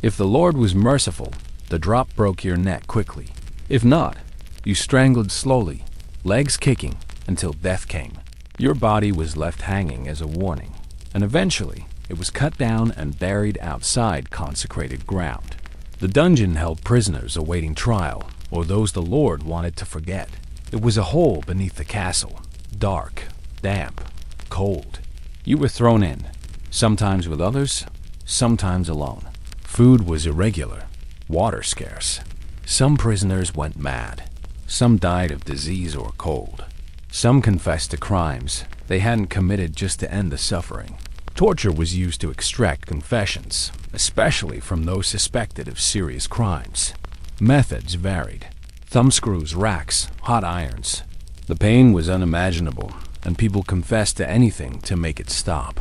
If the Lord was merciful, the drop broke your neck quickly. If not, you strangled slowly, legs kicking, until death came. Your body was left hanging as a warning, and eventually it was cut down and buried outside consecrated ground. The dungeon held prisoners awaiting trial, or those the Lord wanted to forget. It was a hole beneath the castle, dark, damp, cold. You were thrown in, sometimes with others, sometimes alone. Food was irregular, water scarce. Some prisoners went mad. Some died of disease or cold. Some confessed to crimes they hadn't committed just to end the suffering. Torture was used to extract confessions, especially from those suspected of serious crimes. Methods varied. Thumbscrews, racks, hot irons. The pain was unimaginable, and people confessed to anything to make it stop.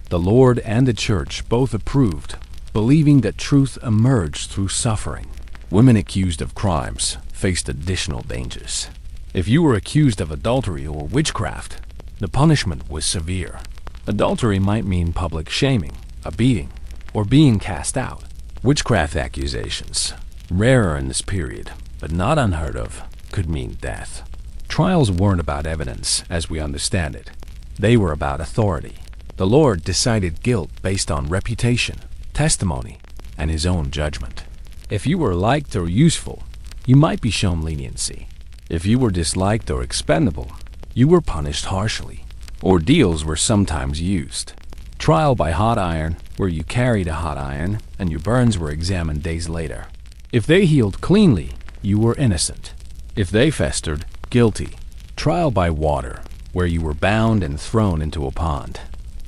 The Lord and the Church both approved, believing that truth emerged through suffering. Women accused of crimes faced additional dangers. If you were accused of adultery or witchcraft, the punishment was severe. Adultery might mean public shaming, a beating, or being cast out. Witchcraft accusations, rarer in this period, but not unheard of, could mean death. Trials weren't about evidence, as we understand it. They were about authority. The Lord decided guilt based on reputation, testimony, and his own judgment. If you were liked or useful, you might be shown leniency. If you were disliked or expendable, you were punished harshly. Ordeals were sometimes used. Trial by hot iron, where you carried a hot iron and your burns were examined days later. If they healed cleanly, you were innocent. If they festered, guilty. Trial by water, where you were bound and thrown into a pond.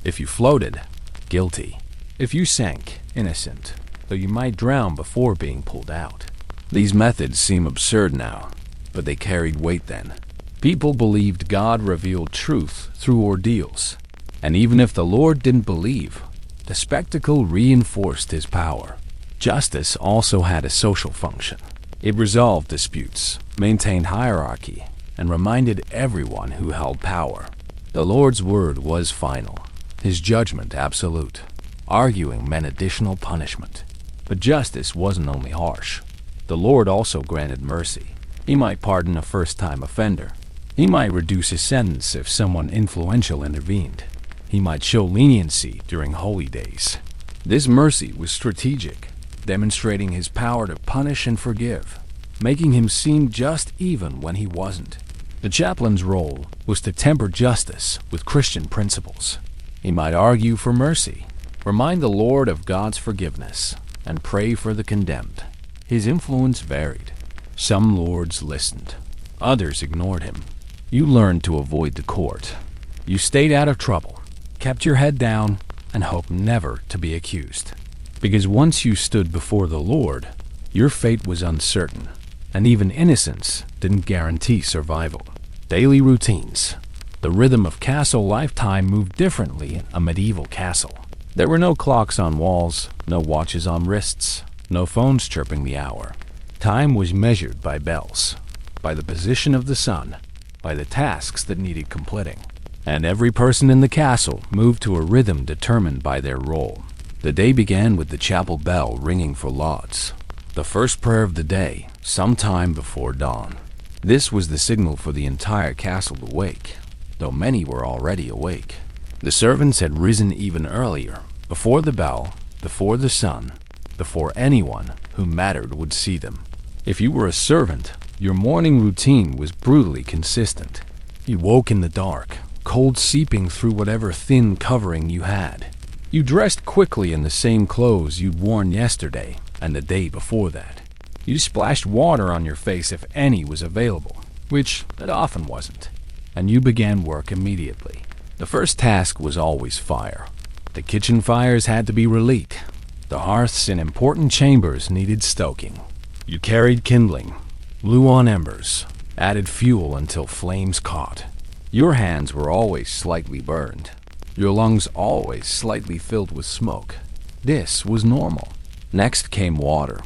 If you floated, guilty. If you sank, innocent, though you might drown before being pulled out. These methods seem absurd now, but they carried weight then. People believed God revealed truth through ordeals, and even if the Lord didn't believe, the spectacle reinforced his power. Justice also had a social function. It resolved disputes, maintained hierarchy, and reminded everyone who held power. The Lord's word was final, his judgment absolute. Arguing meant additional punishment. But justice wasn't only harsh. The Lord also granted mercy. He might pardon a first-time offender. He might reduce his sentence if someone influential intervened. He might show leniency during holy days. This mercy was strategic, demonstrating his power to punish and forgive, making him seem just even when he wasn't. The chaplain's role was to temper justice with Christian principles. He might argue for mercy, remind the Lord of God's forgiveness, and pray for the condemned. His influence varied. Some lords listened. Others ignored him. You learned to avoid the court. You stayed out of trouble, kept your head down, and hoped never to be accused. Because once you stood before the Lord, your fate was uncertain, and even innocence didn't guarantee survival. Daily routines. The rhythm of castle lifetime moved differently in a medieval castle. There were no clocks on walls, no watches on wrists, no phones chirping the hour. Time was measured by bells, by the position of the sun, by the tasks that needed completing. And every person in the castle moved to a rhythm determined by their role. The day began with the chapel bell ringing for lauds, the first prayer of the day, sometime before dawn. This was the signal for the entire castle to wake, though many were already awake. The servants had risen even earlier, before the bell, before the sun, before anyone who mattered would see them. If you were a servant, your morning routine was brutally consistent. You woke in the dark, cold seeping through whatever thin covering you had. You dressed quickly in the same clothes you'd worn yesterday and the day before that. You splashed water on your face if any was available, which it often wasn't, and you began work immediately. The first task was always fire. The kitchen fires had to be relit. The hearths in important chambers needed stoking. You carried kindling, blew on embers, added fuel until flames caught. Your hands were always slightly burned. your lungs always slightly filled with smoke. This was normal. Next came water.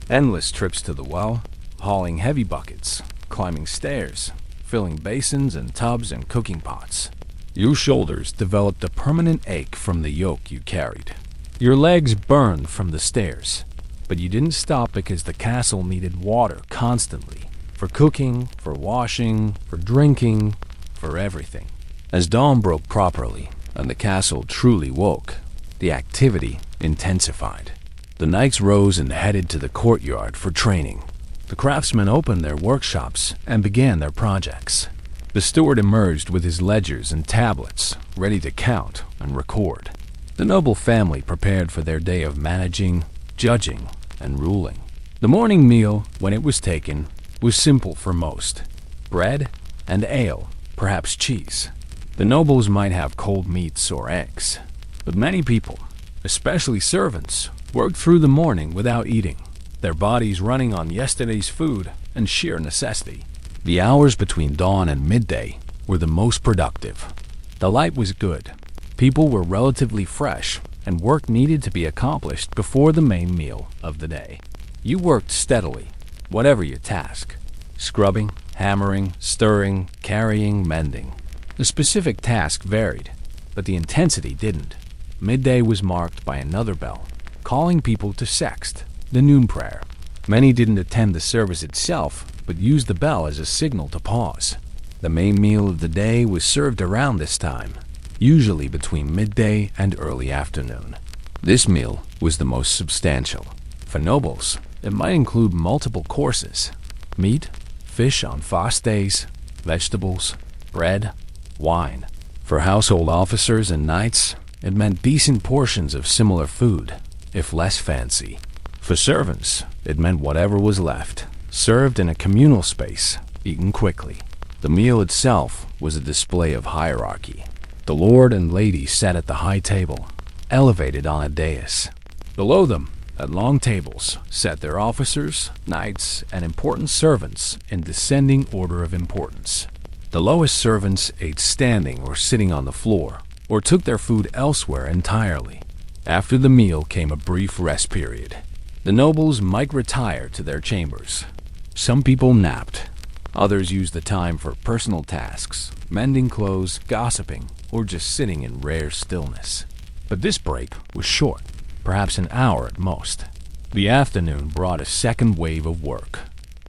Endless trips to the well, hauling heavy buckets, climbing stairs, filling basins and tubs and cooking pots. Your shoulders developed a permanent ache from the yoke you carried. Your legs burned from the stairs. But you didn't stop because the castle needed water constantly. For cooking, for washing, for drinking, for everything. As dawn broke properly and the castle truly woke, the activity intensified. The knights rose and headed to the courtyard for training. The craftsmen opened their workshops and began their projects. The steward emerged with his ledgers and tablets, ready to count and record. The noble family prepared for their day of managing, judging, and ruling. The morning meal, when it was taken, was simple for most. Bread and ale, perhaps cheese. The nobles might have cold meats or eggs. But many people, especially servants, worked through the morning without eating, their bodies running on yesterday's food and sheer necessity. The hours between dawn and midday were the most productive. The light was good. People were relatively fresh, and work needed to be accomplished before the main meal of the day. You worked steadily, whatever your task. Scrubbing, hammering, stirring, carrying, mending. The specific task varied, but the intensity didn't. Midday was marked by another bell, calling people to sext, the noon prayer. Many didn't attend the service itself, but used the bell as a signal to pause. The main meal of the day was served around this time, usually between midday and early afternoon. This meal was the most substantial. For nobles, it might include multiple courses: meat, fish on fast days, vegetables, bread, wine. For household officers and knights, it meant decent portions of similar food, if less fancy. For servants, it meant whatever was left, served in a communal space, eaten quickly. The meal itself was a display of hierarchy. The lord and lady sat at the high table, elevated on a dais. Below them, at long tables, sat their officers, knights, and important servants in descending order of importance. The lowest servants ate standing or sitting on the floor, or took their food elsewhere entirely. After the meal came a brief rest period. The nobles might retire to their chambers. Some people napped. Others used the time for personal tasks, mending clothes, gossiping, or just sitting in rare stillness. But this break was short, perhaps an hour at most. The afternoon brought a second wave of work.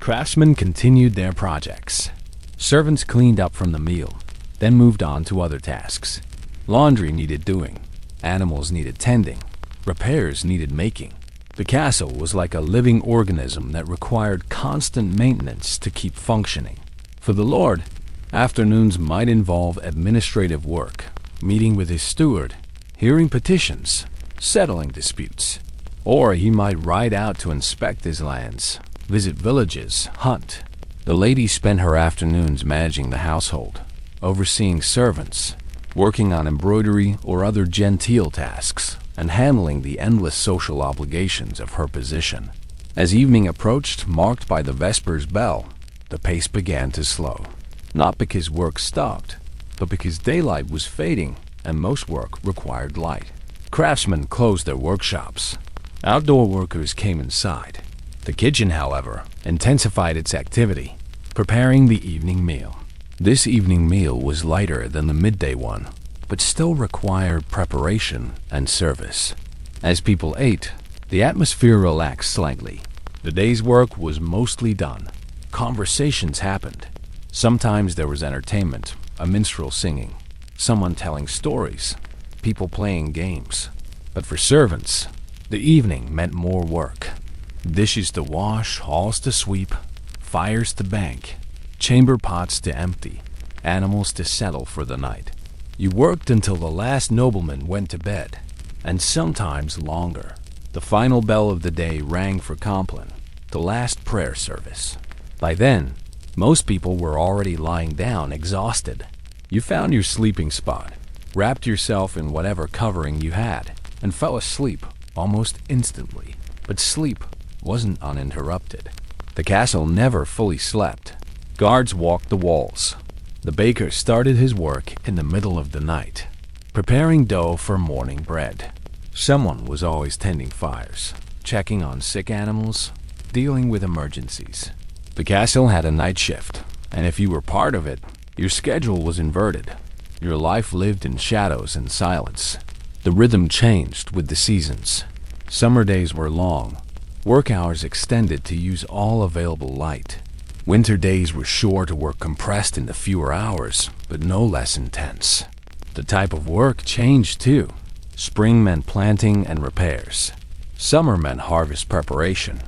Craftsmen continued their projects. Servants cleaned up from the meal, then moved on to other tasks. Laundry needed doing. Animals needed tending. Repairs needed making. The castle was like a living organism that required constant maintenance to keep functioning. For the lord, afternoons might involve administrative work, meeting with his steward, hearing petitions, settling disputes. Or he might ride out to inspect his lands, visit villages, hunt. The lady spent her afternoons managing the household, overseeing servants, working on embroidery or other genteel tasks, and handling the endless social obligations of her position. As evening approached, marked by the Vespers bell, the pace began to slow. Not because work stopped, but because daylight was fading and most work required light. Craftsmen closed their workshops. Outdoor workers came inside. The kitchen, however, intensified its activity, preparing the evening meal. This evening meal was lighter than the midday one, but still required preparation and service. As people ate, the atmosphere relaxed slightly. The day's work was mostly done. Conversations happened. Sometimes there was entertainment, a minstrel singing, someone telling stories, people playing games. But for servants, the evening meant more work. Dishes to wash, halls to sweep, fires to bank, chamber pots to empty, animals to settle for the night. You worked until the last nobleman went to bed, and sometimes longer. The final bell of the day rang for Compline, the last prayer service. By then, most people were already lying down, exhausted. You found your sleeping spot, wrapped yourself in whatever covering you had, and fell asleep almost instantly. But sleep wasn't uninterrupted. The castle never fully slept. Guards walked the walls. The baker started his work in the middle of the night, preparing dough for morning bread. Someone was always tending fires, checking on sick animals, dealing with emergencies. The castle had a night shift, and if you were part of it, your schedule was inverted. Your life lived in shadows and silence. The rhythm changed with the seasons. Summer days were long, work hours extended to use all available light. Winter days were short or compressed into fewer hours, but no less intense. The type of work changed too. Spring meant planting and repairs. Summer meant harvest preparation.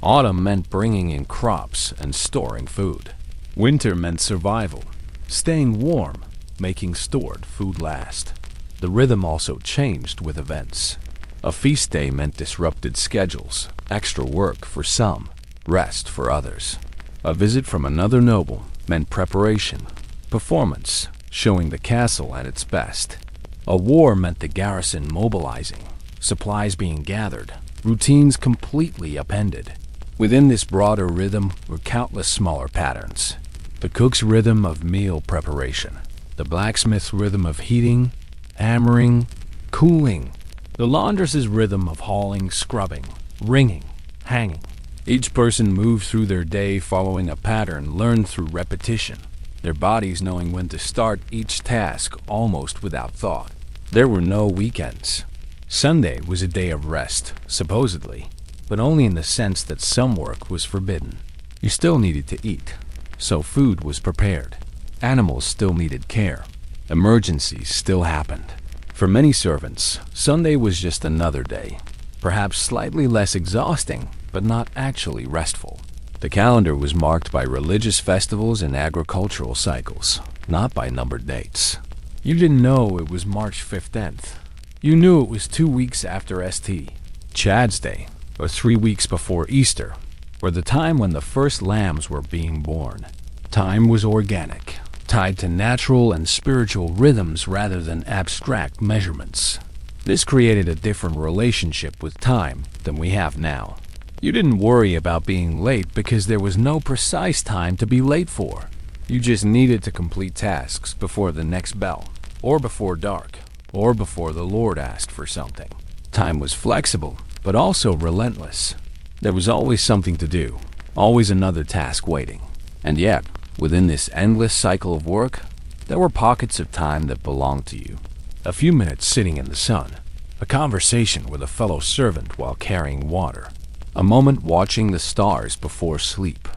Autumn meant bringing in crops and storing food. Winter meant survival, staying warm, making stored food last. The rhythm also changed with events. A feast day meant disrupted schedules, extra work for some, rest for others. A visit from another noble meant preparation, performance, showing the castle at its best. A war meant the garrison mobilizing, supplies being gathered, routines completely upended. Within this broader rhythm were countless smaller patterns. The cook's rhythm of meal preparation, the blacksmith's rhythm of heating, hammering, cooling, the laundress's rhythm of hauling, scrubbing, wringing, hanging. Each person moved through their day following a pattern learned through repetition, their bodies knowing when to start each task almost without thought. There were no weekends. Sunday was a day of rest, supposedly, but only in the sense that some work was forbidden. You still needed to eat, so food was prepared. Animals still needed care. Emergencies still happened. For many servants, Sunday was just another day, perhaps slightly less exhausting, but not actually restful. The calendar was marked by religious festivals and agricultural cycles, not by numbered dates. You didn't know it was March 15th. You knew it was 2 weeks after St. Chad's Day, or 3 weeks before Easter, or the time when the first lambs were being born. Time was organic, tied to natural and spiritual rhythms rather than abstract measurements. This created a different relationship with time than we have now. You didn't worry about being late because there was no precise time to be late for. You just needed to complete tasks before the next bell, or before dark, or before the Lord asked for something. Time was flexible, but also relentless. There was always something to do, always another task waiting. And yet, within this endless cycle of work, there were pockets of time that belonged to you. A few minutes sitting in the sun, a conversation with a fellow servant while carrying water, a moment watching the stars before sleep.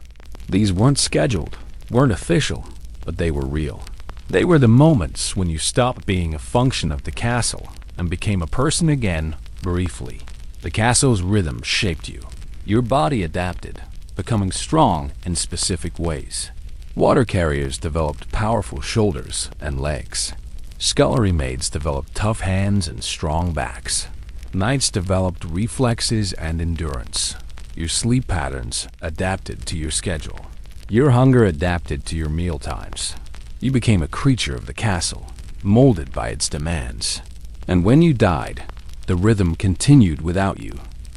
These weren't scheduled, weren't official, but they were real. They were the moments when you stopped being a function of the castle and became a person again, briefly. The castle's rhythm shaped you. Your body adapted, becoming strong in specific ways. Water carriers developed powerful shoulders and legs. Scullery maids developed tough hands and strong backs. Knights developed reflexes and endurance. Your sleep patterns adapted to your schedule. Your hunger adapted to your meal times. You became a creature of the castle, molded by its demands. And when you died, the rhythm continued without you.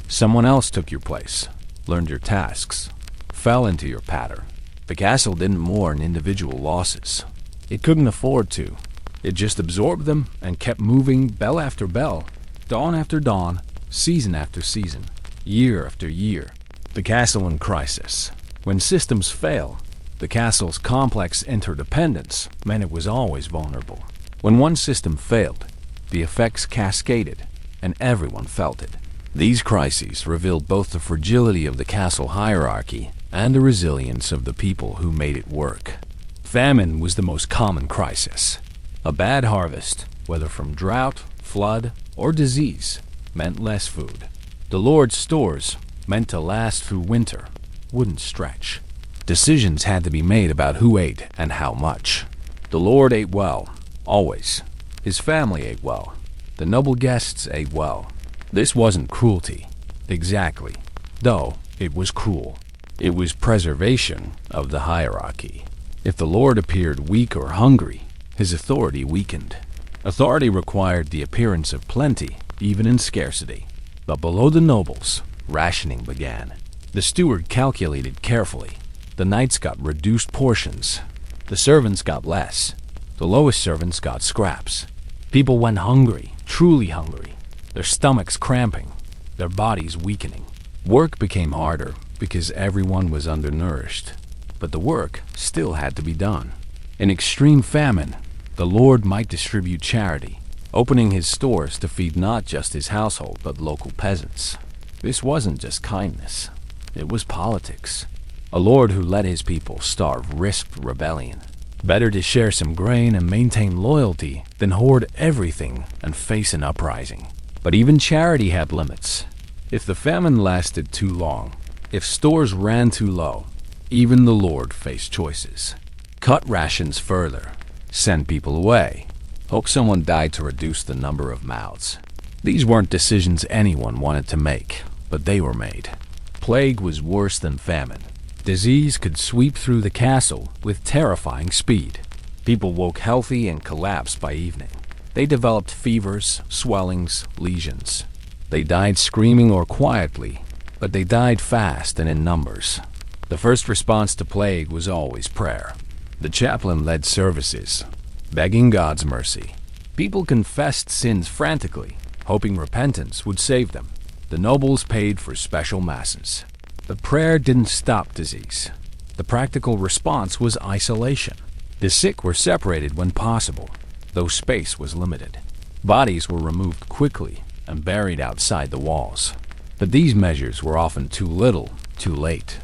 Someone else took your place, learned your tasks, fell into your pattern. The castle didn't mourn individual losses. It couldn't afford to. It just absorbed them and kept moving bell after bell, dawn after dawn, season after season, year after year. The castle in crisis. When systems fail, the castle's complex interdependence meant it was always vulnerable. When one system failed, the effects cascaded, and everyone felt it. These crises revealed both the fragility of the castle hierarchy and the resilience of the people who made it work. Famine was the most common crisis. A bad harvest, whether from drought, flood, or disease, meant less food. The Lord's stores, meant to last through winter, wouldn't stretch. Decisions had to be made about who ate and how much. The Lord ate well, always. His family ate well. The noble guests ate well. This wasn't cruelty, exactly, though it was cruel. It was preservation of the hierarchy. If the Lord appeared weak or hungry, his authority weakened. Authority required the appearance of plenty, even in scarcity. But below the nobles, rationing began. The steward calculated carefully. The knights got reduced portions. The servants got less. The lowest servants got scraps. People went hungry, truly hungry, their stomachs cramping, their bodies weakening. Work became harder because everyone was undernourished, but the work still had to be done. In extreme famine, the Lord might distribute charity, opening his stores to feed not just his household but local peasants. This wasn't just kindness, it was politics. A Lord who let his people starve risked rebellion. Better to share some grain and maintain loyalty than hoard everything and face an uprising. But even charity had limits. If the famine lasted too long, if stores ran too low, even the Lord faced choices. Cut rations further, send people away, hope someone died to reduce the number of mouths. These weren't decisions anyone wanted to make, but they were made. Plague was worse than famine. Disease could sweep through the castle with terrifying speed. People woke healthy and collapsed by evening. They developed fevers, swellings, lesions. They died screaming or quietly, but they died fast and in numbers. The first response to plague was always prayer. The chaplain led services, begging God's mercy. People confessed sins frantically, hoping repentance would save them. The nobles paid for special masses. But prayer didn't stop disease. The practical response was isolation. The sick were separated when possible, though space was limited. Bodies were removed quickly and buried outside the walls. But these measures were often too little, too late.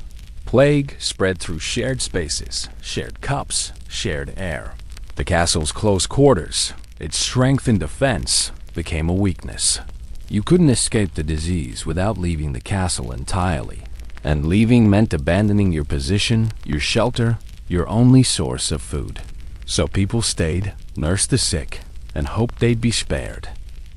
Plague spread through shared spaces, shared cups, shared air. The castle's close quarters, its strength in defense, became a weakness. You couldn't escape the disease without leaving the castle entirely. And leaving meant abandoning your position, your shelter, your only source of food. So people stayed, nursed the sick, and hoped they'd be spared.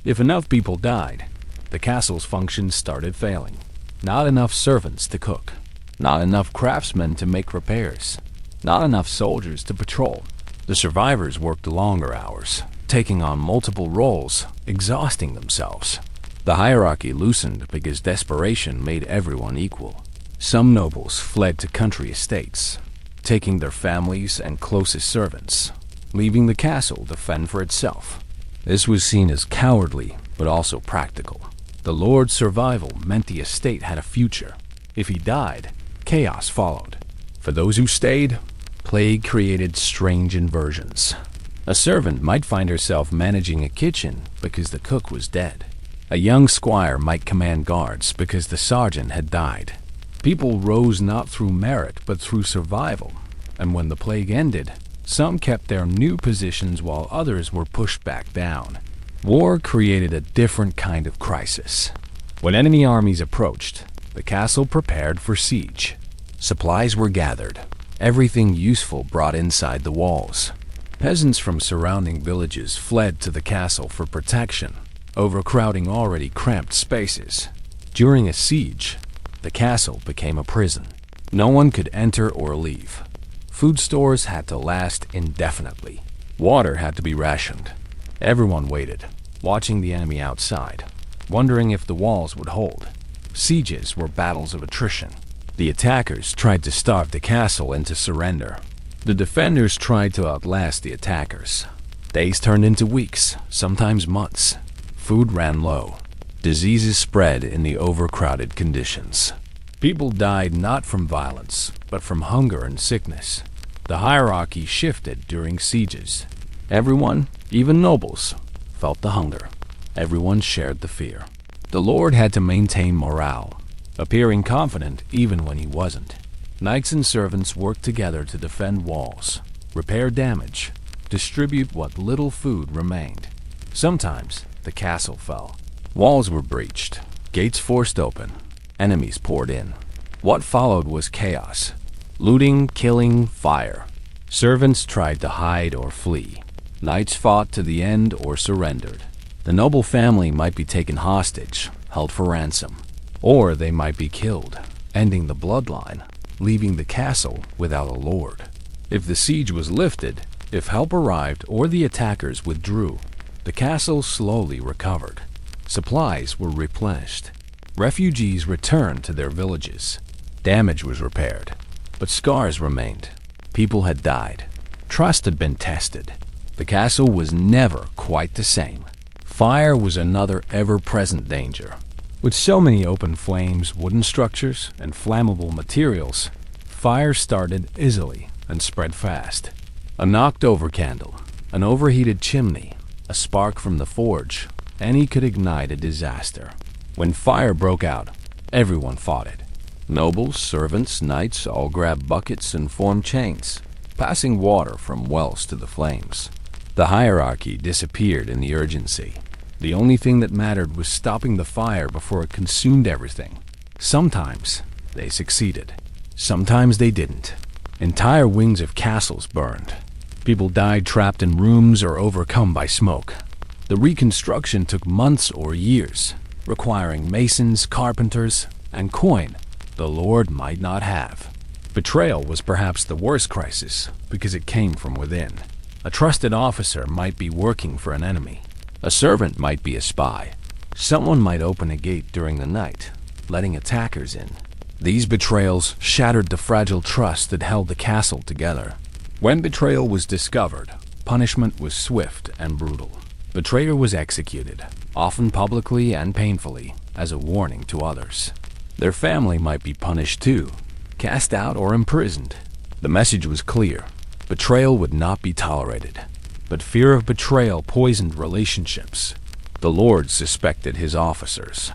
If enough people died, the castle's functions started failing. Not enough servants to cook. Not enough craftsmen to make repairs. Not enough soldiers to patrol. The survivors worked longer hours, taking on multiple roles, exhausting themselves. The hierarchy loosened because desperation made everyone equal. Some nobles fled to country estates, taking their families and closest servants, leaving the castle to fend for itself. This was seen as cowardly, but also practical. The lord's survival meant the estate had a future. If he died, chaos followed. For those who stayed, plague created strange inversions. A servant might find herself managing a kitchen because the cook was dead. A young squire might command guards because the sergeant had died. People rose not through merit but through survival, and when the plague ended, some kept their new positions while others were pushed back down. War created a different kind of crisis. When enemy armies approached, the castle prepared for siege. Supplies were gathered, everything useful brought inside the walls. Peasants from surrounding villages fled to the castle for protection, overcrowding already cramped spaces. During a siege, the castle became a prison. No one could enter or leave. Food stores had to last indefinitely. Water had to be rationed. Everyone waited, watching the enemy outside, wondering if the walls would hold. Sieges were battles of attrition. The attackers tried to starve the castle into surrender. The defenders tried to outlast the attackers. Days turned into weeks, sometimes months. Food ran low. Diseases spread in the overcrowded conditions. People died not from violence, but from hunger and sickness. The hierarchy shifted during sieges. Everyone, even nobles, felt the hunger. Everyone shared the fear. The Lord had to maintain morale, appearing confident even when he wasn't. Knights and servants worked together to defend walls, repair damage, distribute what little food remained. Sometimes the castle fell. Walls were breached, gates forced open, enemies poured in. What followed was chaos. Looting, killing, fire. Servants tried to hide or flee. Knights fought to the end or surrendered. The noble family might be taken hostage, held for ransom. Or they might be killed, ending the bloodline, leaving the castle without a lord. If the siege was lifted, if help arrived or the attackers withdrew, the castle slowly recovered. Supplies were replenished. Refugees returned to their villages. Damage was repaired, but scars remained. People had died. Trust had been tested. The castle was never quite the same. Fire was another ever-present danger. With so many open flames, wooden structures, and flammable materials, fire started easily and spread fast. A knocked-over candle, an overheated chimney, a spark from the forge, any could ignite a disaster. When fire broke out, everyone fought it. Nobles, servants, knights all grabbed buckets and formed chains, passing water from wells to the flames. The hierarchy disappeared in the urgency. The only thing that mattered was stopping the fire before it consumed everything. Sometimes they succeeded. Sometimes they didn't. Entire wings of castles burned. People died trapped in rooms or overcome by smoke. The reconstruction took months or years, requiring masons, carpenters, and coin the Lord might not have. Betrayal was perhaps the worst crisis because it came from within. A trusted officer might be working for an enemy. A servant might be a spy. Someone might open a gate during the night, letting attackers in. These betrayals shattered the fragile trust that held the castle together. When betrayal was discovered, punishment was swift and brutal. Betrayer was executed, often publicly and painfully, as a warning to others. Their family might be punished too, cast out or imprisoned. The message was clear. Betrayal would not be tolerated. But fear of betrayal poisoned relationships. The Lord suspected his officers.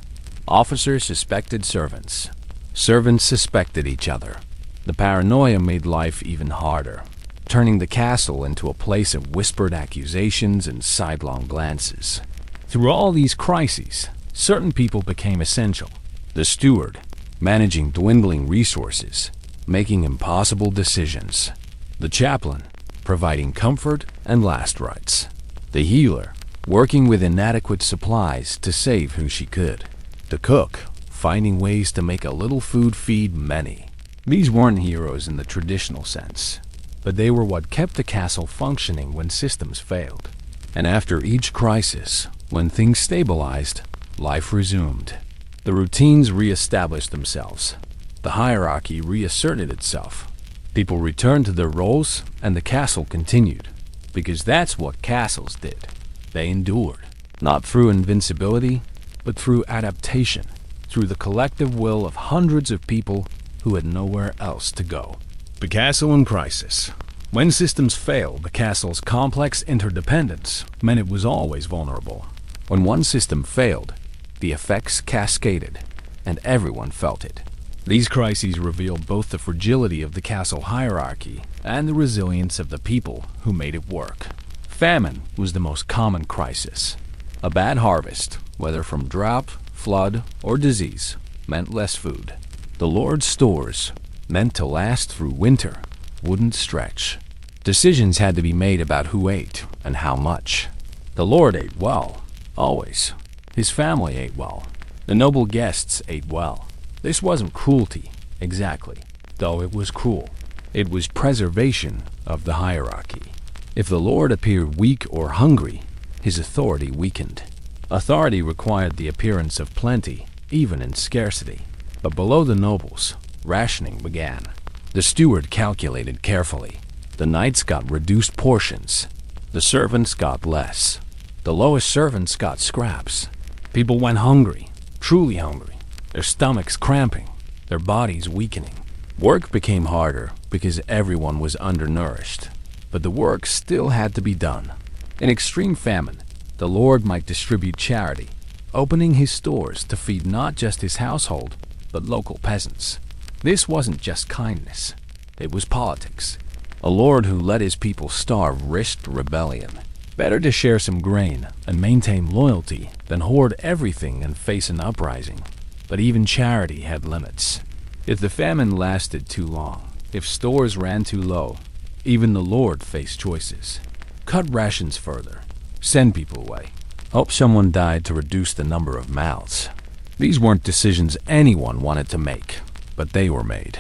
Officers suspected servants. Servants suspected each other. The paranoia made life even harder, turning the castle into a place of whispered accusations and sidelong glances. Through all these crises, certain people became essential. The steward, managing dwindling resources, making impossible decisions. The chaplain, providing comfort and last rites. The healer, working with inadequate supplies to save who she could. The cook, finding ways to make a little food feed many. These weren't heroes in the traditional sense, but they were what kept the castle functioning when systems failed. And after each crisis, when things stabilized, life resumed. The routines re-established themselves. The hierarchy reasserted itself. People returned to their roles, and the castle continued. Because that's what castles did. They endured, not through invincibility, but through adaptation, through the collective will of hundreds of people who had nowhere else to go. The castle in crisis. When systems failed, the castle's complex interdependence meant it was always vulnerable. When one system failed, the effects cascaded, and everyone felt it. These crises revealed both the fragility of the castle hierarchy and the resilience of the people who made it work. Famine was the most common crisis. A bad harvest, whether from drought, flood, or disease, meant less food. The Lord's stores, meant to last through winter, wouldn't stretch. Decisions had to be made about who ate and how much. The Lord ate well, always. His family ate well. The noble guests ate well. This wasn't cruelty, exactly, though it was cruel. It was preservation of the hierarchy. If the Lord appeared weak or hungry, his authority weakened. Authority required the appearance of plenty, even in scarcity. But below the nobles, rationing began. The steward calculated carefully. The knights got reduced portions. The servants got less. The lowest servants got scraps. People went hungry, truly hungry, their stomachs cramping, their bodies weakening. Work became harder because everyone was undernourished. But the work still had to be done. In extreme famine, the Lord might distribute charity, opening his stores to feed not just his household, but local peasants. This wasn't just kindness. It was politics. A Lord who let his people starve risked rebellion. Better to share some grain and maintain loyalty than hoard everything and face an uprising. But even charity had limits. If the famine lasted too long, if stores ran too low, even the Lord faced choices. Cut rations further. Send people away. Hope someone died to reduce the number of mouths. These weren't decisions anyone wanted to make, but they were made.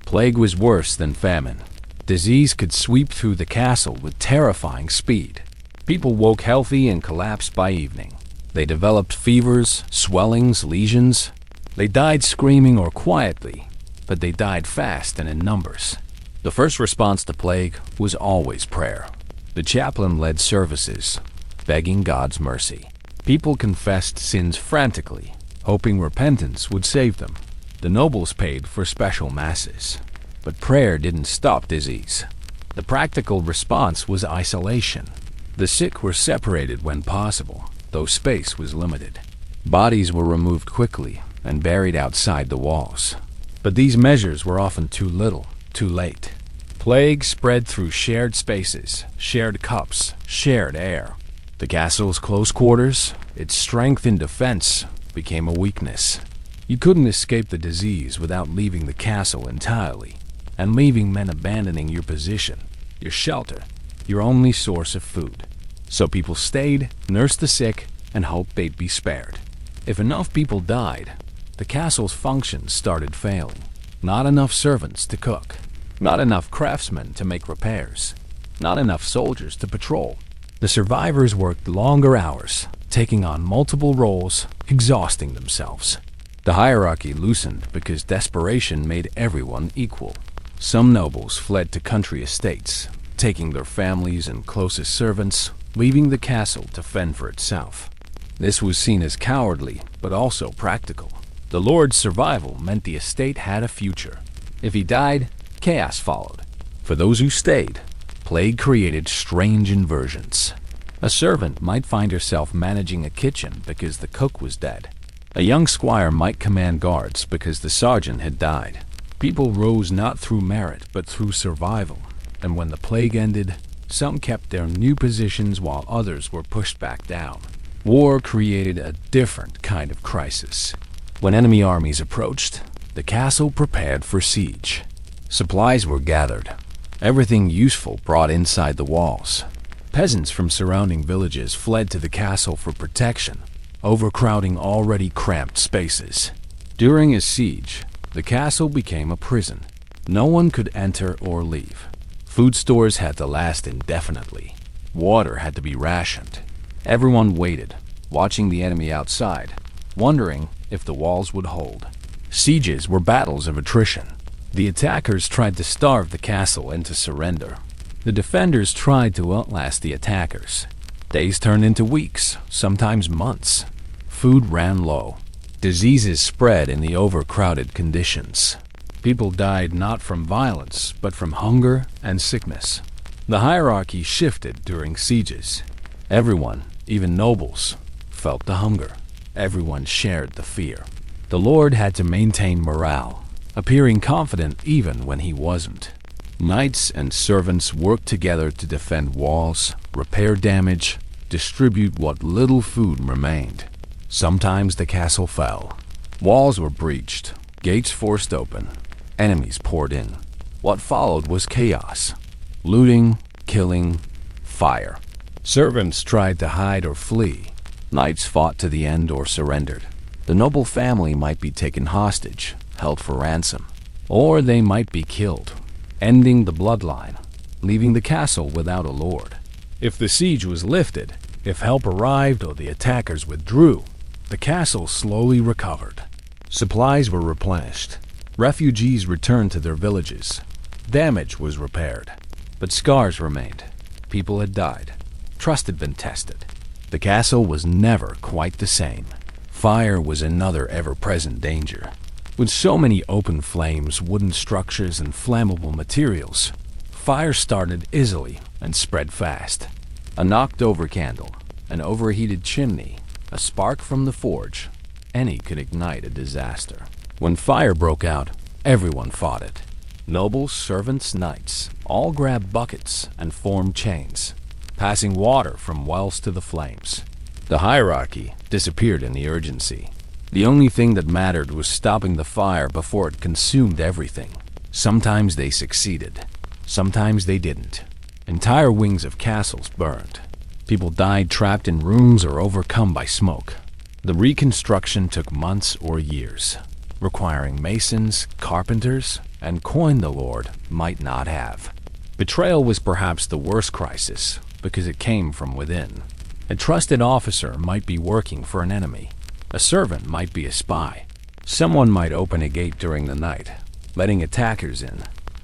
Plague was worse than famine. Disease could sweep through the castle with terrifying speed. People woke healthy and collapsed by evening. They developed fevers, swellings, lesions. They died screaming or quietly, but they died fast and in numbers. The first response to plague was always prayer. The chaplain led services, begging God's mercy. People confessed sins frantically, hoping repentance would save them. The nobles paid for special masses. But prayer didn't stop disease. The practical response was isolation. The sick were separated when possible, though space was limited. Bodies were removed quickly and buried outside the walls. But these measures were often too little, too late. Plague spread through shared spaces, shared cups, shared air. The castle's close quarters, its strength in defense, became a weakness. You couldn't escape the disease without leaving the castle entirely, and leaving meant abandoning your position, your shelter, your only source of food. So people stayed, nursed the sick, and hoped they'd be spared. If enough people died, the castle's functions started failing. Not enough servants to cook, not enough craftsmen to make repairs, not enough soldiers to patrol. The survivors worked longer hours, taking on multiple roles, exhausting themselves. The hierarchy loosened because desperation made everyone equal. Some nobles fled to country estates, taking their families and closest servants, leaving the castle to fend for itself. This was seen as cowardly, but also practical. The lord's survival meant the estate had a future. If he died, chaos followed. For those who stayed, plague created strange inversions. A servant might find herself managing a kitchen because the cook was dead. A young squire might command guards because the sergeant had died. People rose not through merit but through survival, and when the plague ended, some kept their new positions while others were pushed back down. War created a different kind of crisis. When enemy armies approached, the castle prepared for siege. Supplies were gathered, everything useful brought inside the walls. Peasants from surrounding villages fled to the castle for protection, overcrowding already cramped spaces. During a siege, the castle became a prison. No one could enter or leave. Food stores had to last indefinitely. Water had to be rationed. Everyone waited, watching the enemy outside, wondering if the walls would hold. Sieges were battles of attrition. The attackers tried to starve the castle into surrender. The defenders tried to outlast the attackers. Days turned into weeks, sometimes months. Food ran low. Diseases spread in the overcrowded conditions. People died not from violence, but from hunger and sickness. The hierarchy shifted during sieges. Everyone, even nobles, felt the hunger. Everyone shared the fear. The Lord had to maintain morale, appearing confident even when he wasn't. Knights and servants worked together to defend walls, repair damage, distribute what little food remained. Sometimes the castle fell. Walls were breached, gates forced open, enemies poured in. What followed was chaos. Looting, killing, fire. Servants tried to hide or flee. Knights fought to the end or surrendered. The noble family might be taken hostage, held for ransom, or they might be killed, ending the bloodline, leaving the castle without a lord. If the siege was lifted, if help arrived or the attackers withdrew, the castle slowly recovered. Supplies were replenished. Refugees returned to their villages. Damage was repaired, but scars remained. People had died. Trust had been tested. The castle was never quite the same. Fire was another ever-present danger. With so many open flames, wooden structures, and flammable materials, fire started easily and spread fast. A knocked-over candle, an overheated chimney, a spark from the forge, any could ignite a disaster. When fire broke out, everyone fought it. Nobles, servants, knights, all grabbed buckets and formed chains, passing water from wells to the flames. The hierarchy disappeared in the urgency. The only thing that mattered was stopping the fire before it consumed everything. Sometimes they succeeded. Sometimes they didn't. Entire wings of castles burned. People died trapped in rooms or overcome by smoke. The reconstruction took months or years, requiring masons, carpenters, and coin the Lord might not have. Betrayal was perhaps the worst crisis because it came from within. A trusted officer might be working for an enemy. A servant might be a spy. Someone might open a gate during the night, letting attackers in.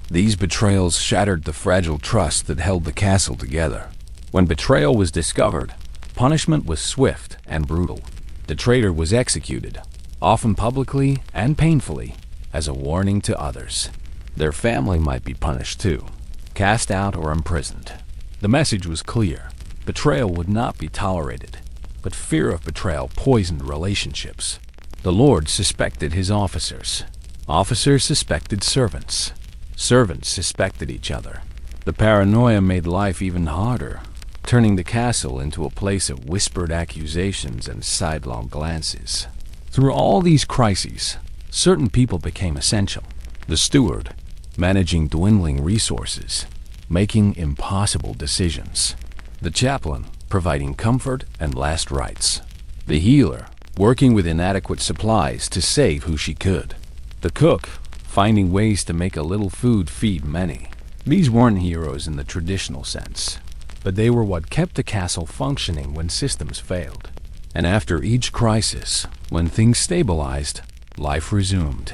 These betrayals shattered the fragile trust that held the castle together. When betrayal was discovered, punishment was swift and brutal. The traitor was executed, often publicly and painfully, as a warning to others. Their family might be punished too, cast out or imprisoned. The message was clear. Betrayal would not be tolerated, but fear of betrayal poisoned relationships. The Lord suspected his officers. Officers suspected servants. Servants suspected each other. The paranoia made life even harder, turning the castle into a place of whispered accusations and sidelong glances. Through all these crises, certain people became essential. The steward, managing dwindling resources, making impossible decisions. The chaplain, providing comfort and last rites. The healer, working with inadequate supplies to save who she could. The cook, finding ways to make a little food feed many. These weren't heroes in the traditional sense, but they were what kept the castle functioning when systems failed. And after each crisis, when things stabilized, life resumed.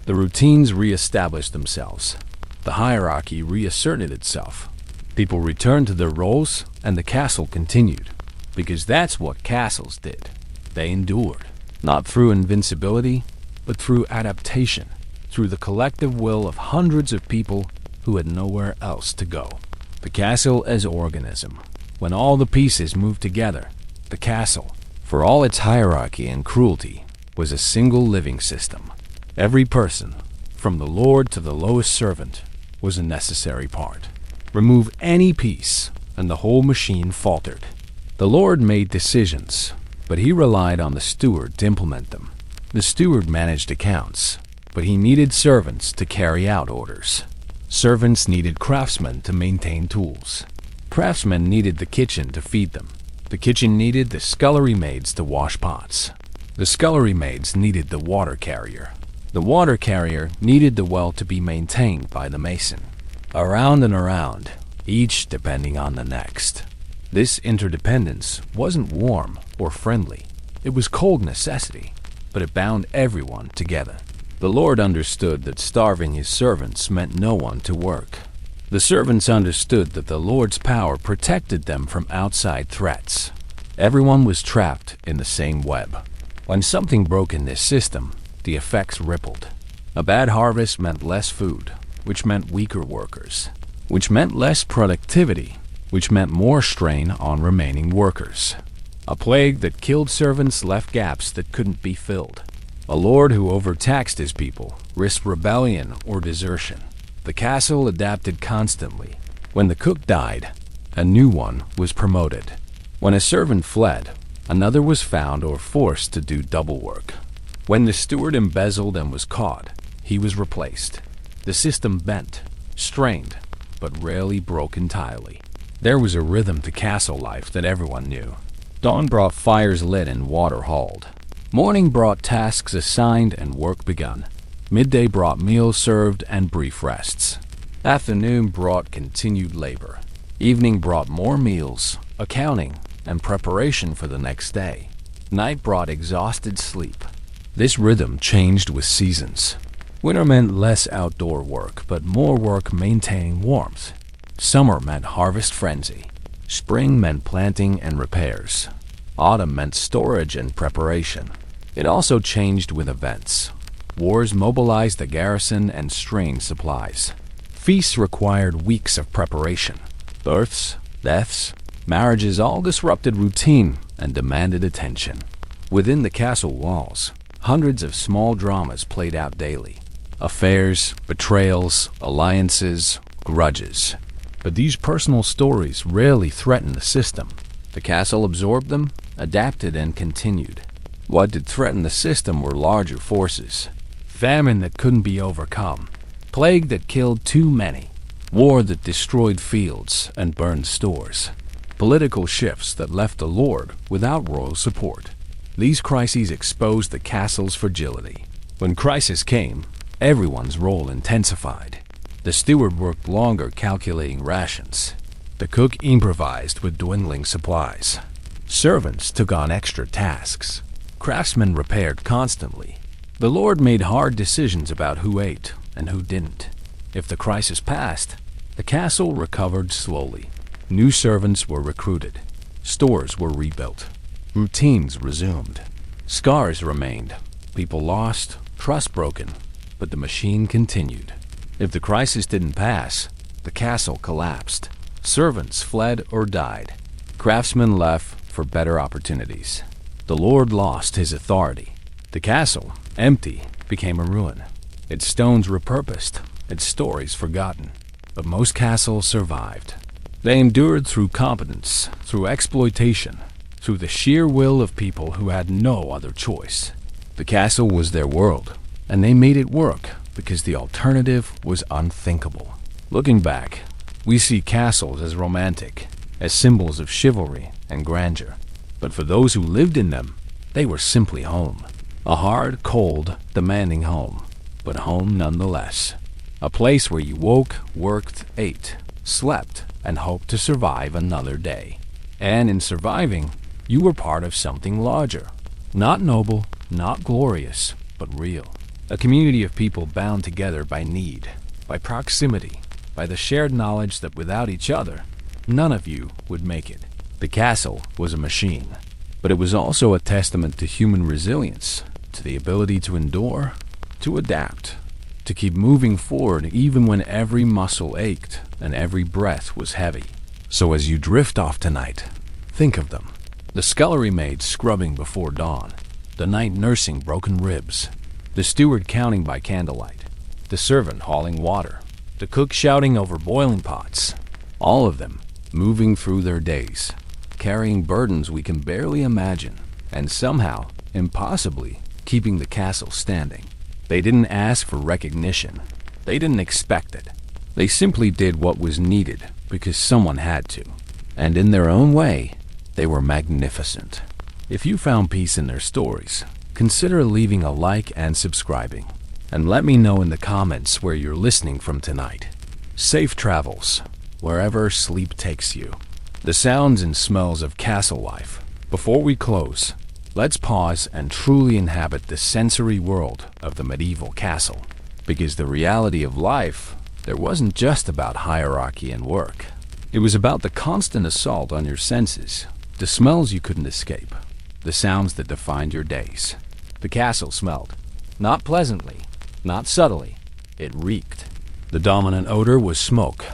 The routines re-established themselves. The hierarchy reasserted itself. People returned to their roles, and the castle continued. Because that's what castles did. They endured, not through invincibility, but through adaptation, through the collective will of hundreds of people who had nowhere else to go. The castle as organism. When all the pieces moved together, the castle, for all its hierarchy and cruelty, was a single living system. Every person, from the lord to the lowest servant, was a necessary part. Remove any piece, and the whole machine faltered. The Lord made decisions, but he relied on the steward to implement them. The steward managed accounts, but he needed servants to carry out orders. Servants needed craftsmen to maintain tools. Craftsmen needed the kitchen to feed them. The kitchen needed the scullery maids to wash pots. The scullery maids needed the water carrier. The water carrier needed the well to be maintained by the mason. Around and around, each depending on the next. This interdependence wasn't warm or friendly. It was cold necessity, but it bound everyone together. The Lord understood that starving his servants meant no one to work. The servants understood that the Lord's power protected them from outside threats. Everyone was trapped in the same web. When something broke in this system, the effects rippled. A bad harvest meant less food, which meant weaker workers, which meant less productivity, which meant more strain on remaining workers. A plague that killed servants left gaps that couldn't be filled. A lord who overtaxed his people risked rebellion or desertion. The castle adapted constantly. When the cook died, a new one was promoted. When a servant fled, another was found or forced to do double work. When the steward embezzled and was caught, he was replaced. The system bent, strained, but rarely broke entirely. There was a rhythm to castle life that everyone knew. Dawn brought fires lit and water hauled. Morning brought tasks assigned and work begun. Midday brought meals served and brief rests. Afternoon brought continued labor. Evening brought more meals, accounting, and preparation for the next day. Night brought exhausted sleep. This rhythm changed with seasons. Winter meant less outdoor work, but more work maintaining warmth. Summer meant harvest frenzy. Spring meant planting and repairs. Autumn meant storage and preparation. It also changed with events. Wars mobilized the garrison and strained supplies. Feasts required weeks of preparation. Births, deaths, marriages all disrupted routine and demanded attention. Within the castle walls, hundreds of small dramas played out daily. Affairs, betrayals, alliances, grudges. But these personal stories rarely threatened the system. The castle absorbed them, adapted, and continued. What did threaten the system were larger forces. Famine that couldn't be overcome. Plague that killed too many. War that destroyed fields and burned stores. Political shifts that left the Lord without royal support. These crises exposed the castle's fragility. When crisis came, everyone's role intensified. The steward worked longer calculating rations. The cook improvised with dwindling supplies. Servants took on extra tasks. Craftsmen repaired constantly. The Lord made hard decisions about who ate and who didn't. If the crisis passed, the castle recovered slowly. New servants were recruited. Stores were rebuilt. Routines resumed. Scars remained. People lost, trust broken, but the machine continued. If the crisis didn't pass, the castle collapsed. Servants fled or died. Craftsmen left for better opportunities. The Lord lost his authority. The castle, empty, became a ruin. Its stones repurposed, its stories forgotten. But most castles survived. They endured through competence, through exploitation, through the sheer will of people who had no other choice. The castle was their world, and they made it work because the alternative was unthinkable. Looking back, we see castles as romantic, as symbols of chivalry and grandeur. But for those who lived in them, they were simply home. A hard, cold, demanding home, but home nonetheless. A place where you woke, worked, ate, slept, and hoped to survive another day. And in surviving, you were part of something larger. Not noble, not glorious, but real. A community of people bound together by need, by proximity, by the shared knowledge that without each other, none of you would make it. The castle was a machine, but it was also a testament to human resilience, to the ability to endure, to adapt, to keep moving forward even when every muscle ached and every breath was heavy. So as you drift off tonight, think of them. The scullery maid scrubbing before dawn, the night nursing broken ribs, the steward counting by candlelight, the servant hauling water, the cook shouting over boiling pots. All of them moving through their days, carrying burdens we can barely imagine, and somehow, impossibly, keeping the castle standing. They didn't ask for recognition. They didn't expect it. They simply did what was needed because someone had to. And in their own way, they were magnificent. If you found peace in their stories, consider leaving a like and subscribing. And let me know in the comments where you're listening from tonight. Safe travels, wherever sleep takes you. The sounds and smells of castle life. Before we close, let's pause and truly inhabit the sensory world of the medieval castle. Because the reality of life, there wasn't just about hierarchy and work. It was about the constant assault on your senses, the smells you couldn't escape, the sounds that defined your days. The castle smelled. Not pleasantly, not subtly. It reeked. The dominant odor was smoke.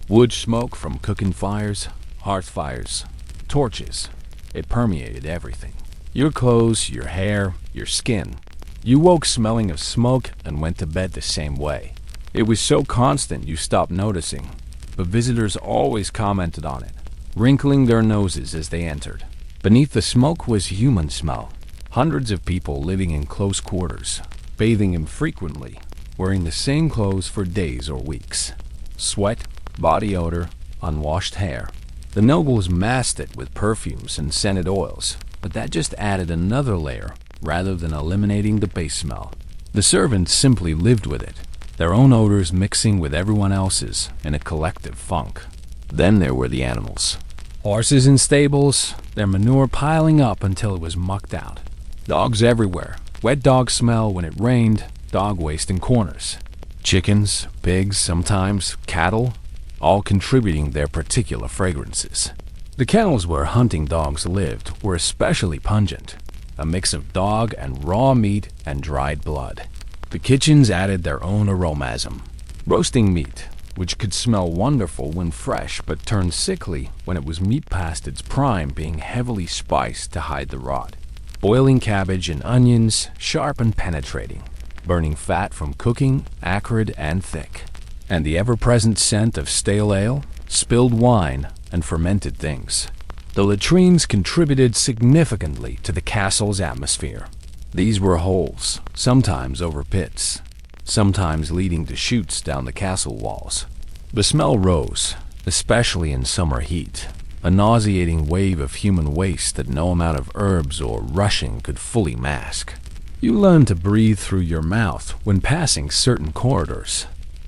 Wood smoke from cooking fires, hearth fires, torches. It permeated everything. Your clothes, your hair, your skin. You woke smelling of smoke and went to bed the same way. It was so constant you stopped noticing, but visitors always commented on it, wrinkling their noses as they entered. Beneath the smoke was human smell. Hundreds of people living in close quarters, bathing infrequently, wearing the same clothes for days or weeks. Sweat, body odor, unwashed hair. The nobles masked it with perfumes and scented oils, but that just added another layer rather than eliminating the base smell. The servants simply lived with it, their own odors mixing with everyone else's in a collective funk. Then there were the animals. Horses in stables, their manure piling up until it was mucked out. Dogs everywhere, wet dog smell when it rained, dog waste in corners. Chickens, pigs, sometimes cattle, all contributing their particular fragrances. The kennels where hunting dogs lived were especially pungent, a mix of dog and raw meat and dried blood. The kitchens added their own aromasm. Roasting meat, which could smell wonderful when fresh but turned sickly when it was meat past its prime, being heavily spiced to hide the rot. Boiling cabbage and onions, sharp and penetrating. Burning fat from cooking, acrid and thick. And the ever-present scent of stale ale, spilled wine, and fermented things. The latrines contributed significantly to the castle's atmosphere. These were holes, sometimes over pits, sometimes leading to chutes down the castle walls. The smell rose, especially in summer heat, a nauseating wave of human waste that no amount of herbs or rushing could fully mask. You learned to breathe through your mouth when passing certain corridors.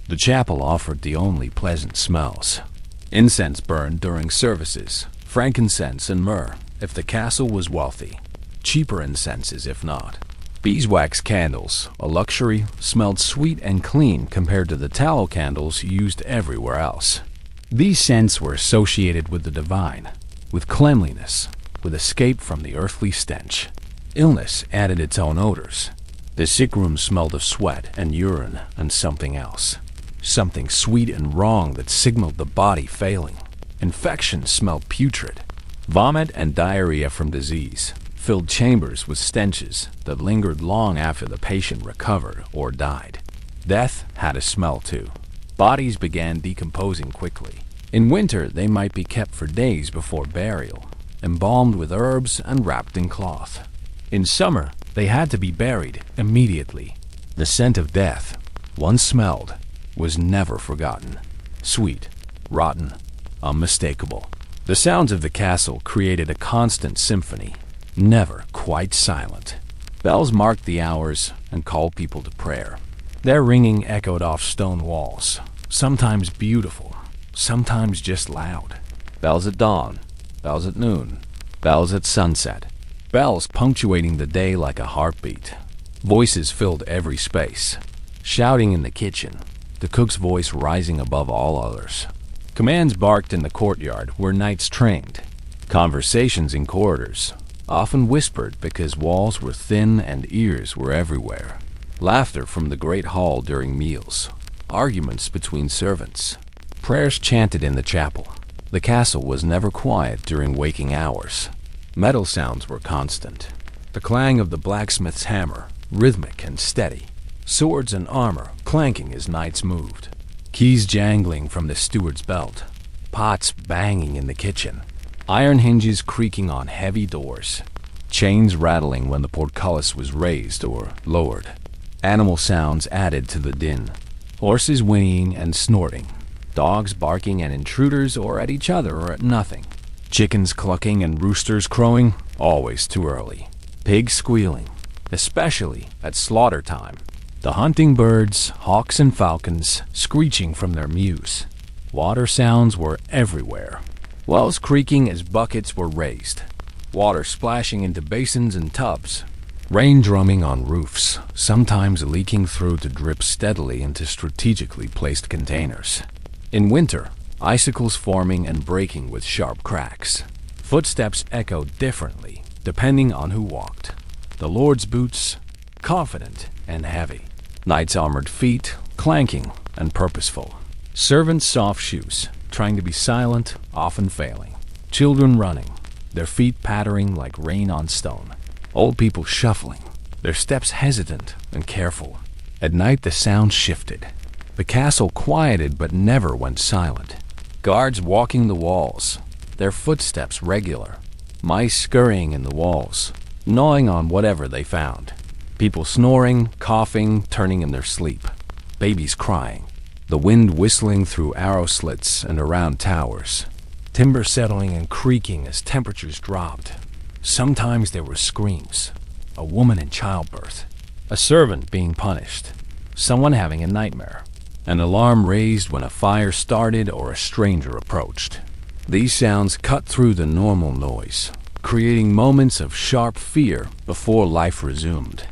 The chapel offered the only pleasant smells. Incense burned during services, frankincense and myrrh if the castle was wealthy, cheaper incenses if not. Beeswax candles, a luxury, smelled sweet and clean compared to the tallow candles used everywhere else. These scents were associated with the divine, with cleanliness, with escape from the earthly stench. Illness added its own odors. The sick room smelled of sweat and urine and something else. Something sweet and wrong that signaled the body failing. Infection smelled putrid. Vomit and diarrhea from disease filled chambers with stenches that lingered long after the patient recovered or died. Death had a smell too. Bodies began decomposing quickly. In winter, they might be kept for days before burial, embalmed with herbs and wrapped in cloth. In summer, they had to be buried immediately. The scent of death, once smelled, was never forgotten. Sweet, rotten, unmistakable. The sounds of the castle created a constant symphony, never quite silent. Bells marked the hours and called people to prayer. Their ringing echoed off stone walls, sometimes beautiful, sometimes just loud. Bells at dawn, bells at noon, bells at sunset. Bells punctuating the day like a heartbeat. Voices filled every space. Shouting in the kitchen, the cook's voice rising above all others. Commands barked in the courtyard where knights trained. Conversations in corridors, often whispered because walls were thin and ears were everywhere. Laughter from the great hall during meals. Arguments between servants. Prayers chanted in the chapel. The castle was never quiet during waking hours. Metal sounds were constant. The clang of the blacksmith's hammer, rhythmic and steady. Swords and armor clanking as knights moved. Keys jangling from the steward's belt. Pots banging in the kitchen. Iron hinges creaking on heavy doors. Chains rattling when the portcullis was raised or lowered. Animal sounds added to the din. Horses whinnying and snorting. Dogs barking at intruders or at each other or at nothing. Chickens clucking and roosters crowing, always too early. Pigs squealing, especially at slaughter time. The hunting birds, hawks and falcons, screeching from their mews. Water sounds were everywhere. Wells creaking as buckets were raised. Water splashing into basins and tubs. Rain drumming on roofs, sometimes leaking through to drip steadily into strategically placed containers. In winter, icicles forming and breaking with sharp cracks. Footsteps echoed differently, depending on who walked. The lord's boots, confident and heavy. Knights' armored feet, clanking and purposeful. Servants' soft shoes, trying to be silent, often failing. Children running, their feet pattering like rain on stone. Old people shuffling, their steps hesitant and careful. At night the sound shifted. The castle quieted but never went silent. Guards walking the walls, their footsteps regular. Mice scurrying in the walls, gnawing on whatever they found. People snoring, coughing, turning in their sleep. Babies crying. The wind whistling through arrow slits and around towers. Timber settling and creaking as temperatures dropped. Sometimes there were screams. A woman in childbirth. A servant being punished. Someone having a nightmare. An alarm raised when a fire started or a stranger approached. These sounds cut through the normal noise, creating moments of sharp fear before life resumed.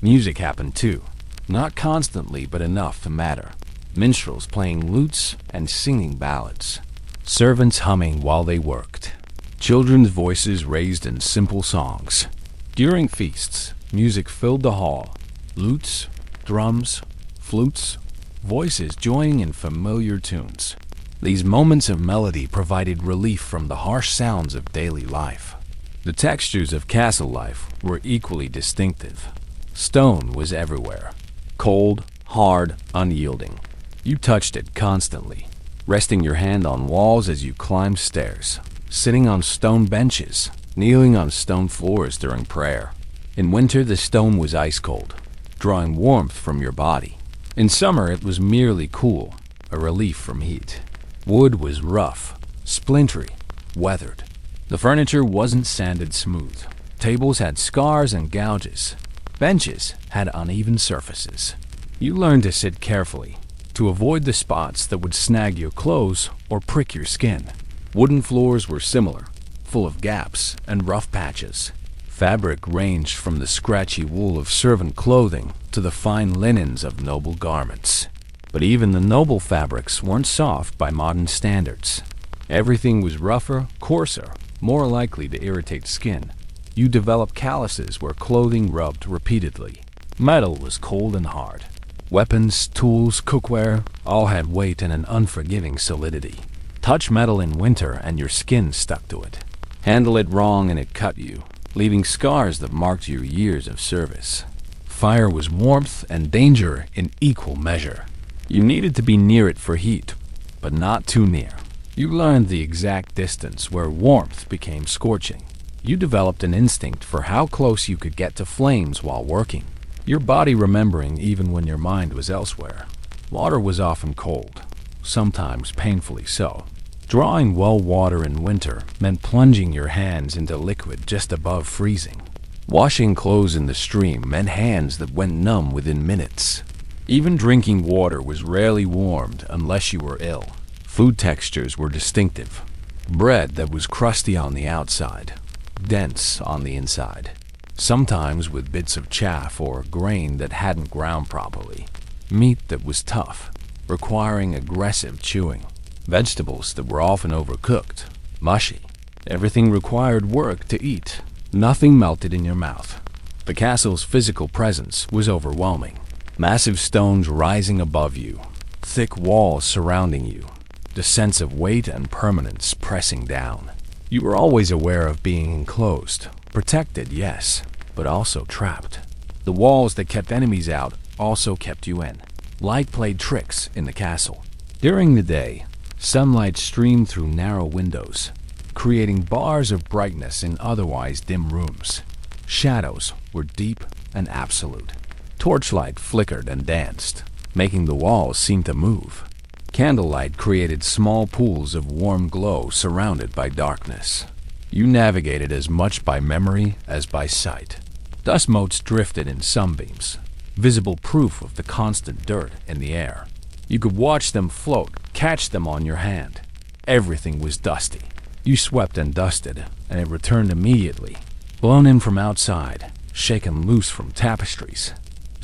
Music happened too, not constantly but enough to matter. Minstrels playing lutes and singing ballads. Servants humming while they worked. Children's voices raised in simple songs. During feasts, music filled the hall. Lutes, drums, flutes, voices joining in familiar tunes. These moments of melody provided relief from the harsh sounds of daily life. The textures of castle life were equally distinctive. Stone was everywhere. Cold, hard, unyielding. You touched it constantly, resting your hand on walls as you climbed stairs, sitting on stone benches, kneeling on stone floors during prayer. In winter, the stone was ice cold, drawing warmth from your body. In summer, it was merely cool, a relief from heat. Wood was rough, splintery, weathered. The furniture wasn't sanded smooth. Tables had scars and gouges. Benches had uneven surfaces. You learned to sit carefully, to avoid the spots that would snag your clothes or prick your skin. Wooden floors were similar, full of gaps and rough patches. Fabric ranged from the scratchy wool of servant clothing to the fine linens of noble garments. But even the noble fabrics weren't soft by modern standards. Everything was rougher, coarser, more likely to irritate skin. You developed calluses where clothing rubbed repeatedly. Metal was cold and hard. Weapons, tools, cookware all had weight and an unforgiving solidity. Touch metal in winter and your skin stuck to it. Handle it wrong and it cut you, leaving scars that marked your years of service. Fire was warmth and danger in equal measure. You needed to be near it for heat, but not too near. You learned the exact distance where warmth became scorching. You developed an instinct for how close you could get to flames while working, your body remembering even when your mind was elsewhere. Water was often cold, sometimes painfully so. Drawing well water in winter meant plunging your hands into liquid just above freezing. Washing clothes in the stream meant hands that went numb within minutes. Even drinking water was rarely warmed unless you were ill. Food textures were distinctive. Bread that was crusty on the outside, dense on the inside, sometimes with bits of chaff or grain that hadn't ground properly. Meat that was tough, requiring aggressive chewing. Vegetables that were often overcooked, mushy. Everything required work to eat. Nothing melted in your mouth. The castle's physical presence was overwhelming. Massive stones rising above you, thick walls surrounding you, the sense of weight and permanence pressing down. You were always aware of being enclosed, protected, yes, but also trapped. The walls that kept enemies out also kept you in. Light played tricks in the castle. During the day, sunlight streamed through narrow windows, creating bars of brightness in otherwise dim rooms. Shadows were deep and absolute. Torchlight flickered and danced, making the walls seem to move. Candlelight created small pools of warm glow surrounded by darkness. You navigated as much by memory as by sight. Dust motes drifted in sunbeams, visible proof of the constant dirt in the air. You could watch them float, catch them on your hand. Everything was dusty. You swept and dusted, and it returned immediately, blown in from outside, shaken loose from tapestries,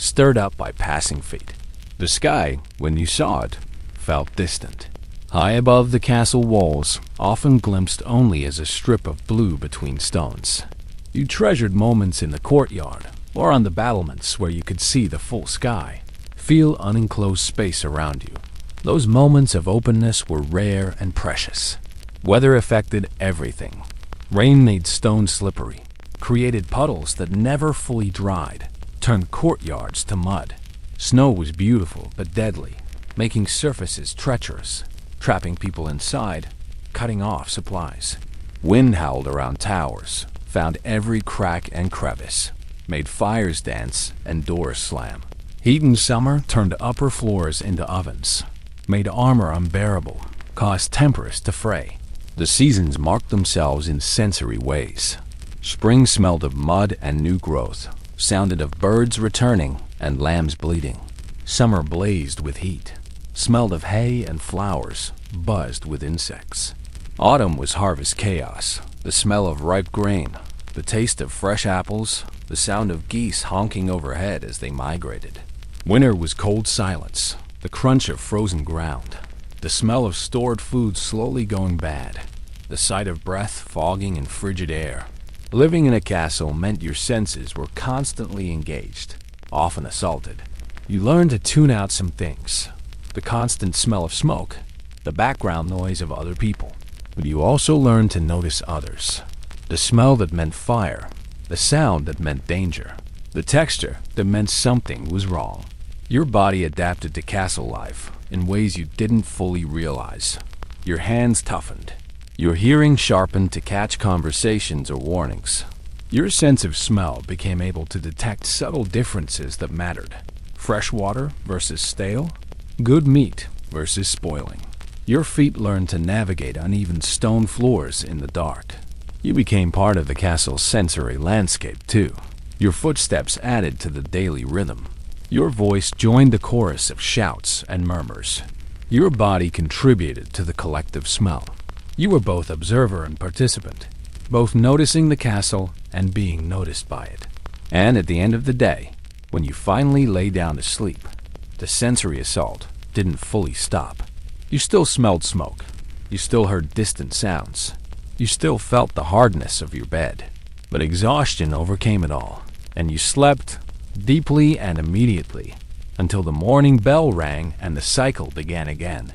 stirred up by passing feet. The sky, when you saw it, felt distant. High above the castle walls, often glimpsed only as a strip of blue between stones. You treasured moments in the courtyard, or on the battlements where you could see the full sky, feel unenclosed space around you. Those moments of openness were rare and precious. Weather affected everything. Rain made stone slippery, created puddles that never fully dried, turned courtyards to mud. Snow was beautiful but deadly, making surfaces treacherous, trapping people inside, cutting off supplies. Wind howled around towers, found every crack and crevice, made fires dance and doors slam. Heat in summer turned upper floors into ovens, made armor unbearable, caused tempers to fray. The seasons marked themselves in sensory ways. Spring smelled of mud and new growth, sounded of birds returning and lambs bleating. Summer blazed with heat, smelled of hay and flowers, buzzed with insects. Autumn was harvest chaos, the smell of ripe grain, the taste of fresh apples, the sound of geese honking overhead as they migrated. Winter was cold silence, the crunch of frozen ground, the smell of stored food slowly going bad, the sight of breath fogging in frigid air. Living in a castle meant your senses were constantly engaged, often assaulted. You learned to tune out some things, the constant smell of smoke, the background noise of other people. But you also learned to notice others, the smell that meant fire, the sound that meant danger, the texture that meant something was wrong. Your body adapted to castle life in ways you didn't fully realize. Your hands toughened. Your hearing sharpened to catch conversations or warnings. Your sense of smell became able to detect subtle differences that mattered. Fresh water versus stale, good meat versus spoiling. Your feet learned to navigate uneven stone floors in the dark. You became part of the castle's sensory landscape too. Your footsteps added to the daily rhythm. Your voice joined the chorus of shouts and murmurs. Your body contributed to the collective smell. You were both observer and participant, both noticing the castle and being noticed by it. And at the end of the day, when you finally lay down to sleep, the sensory assault didn't fully stop. You still smelled smoke. You still heard distant sounds. You still felt the hardness of your bed. But exhaustion overcame it all, and you slept deeply and immediately until the morning bell rang and the cycle began again.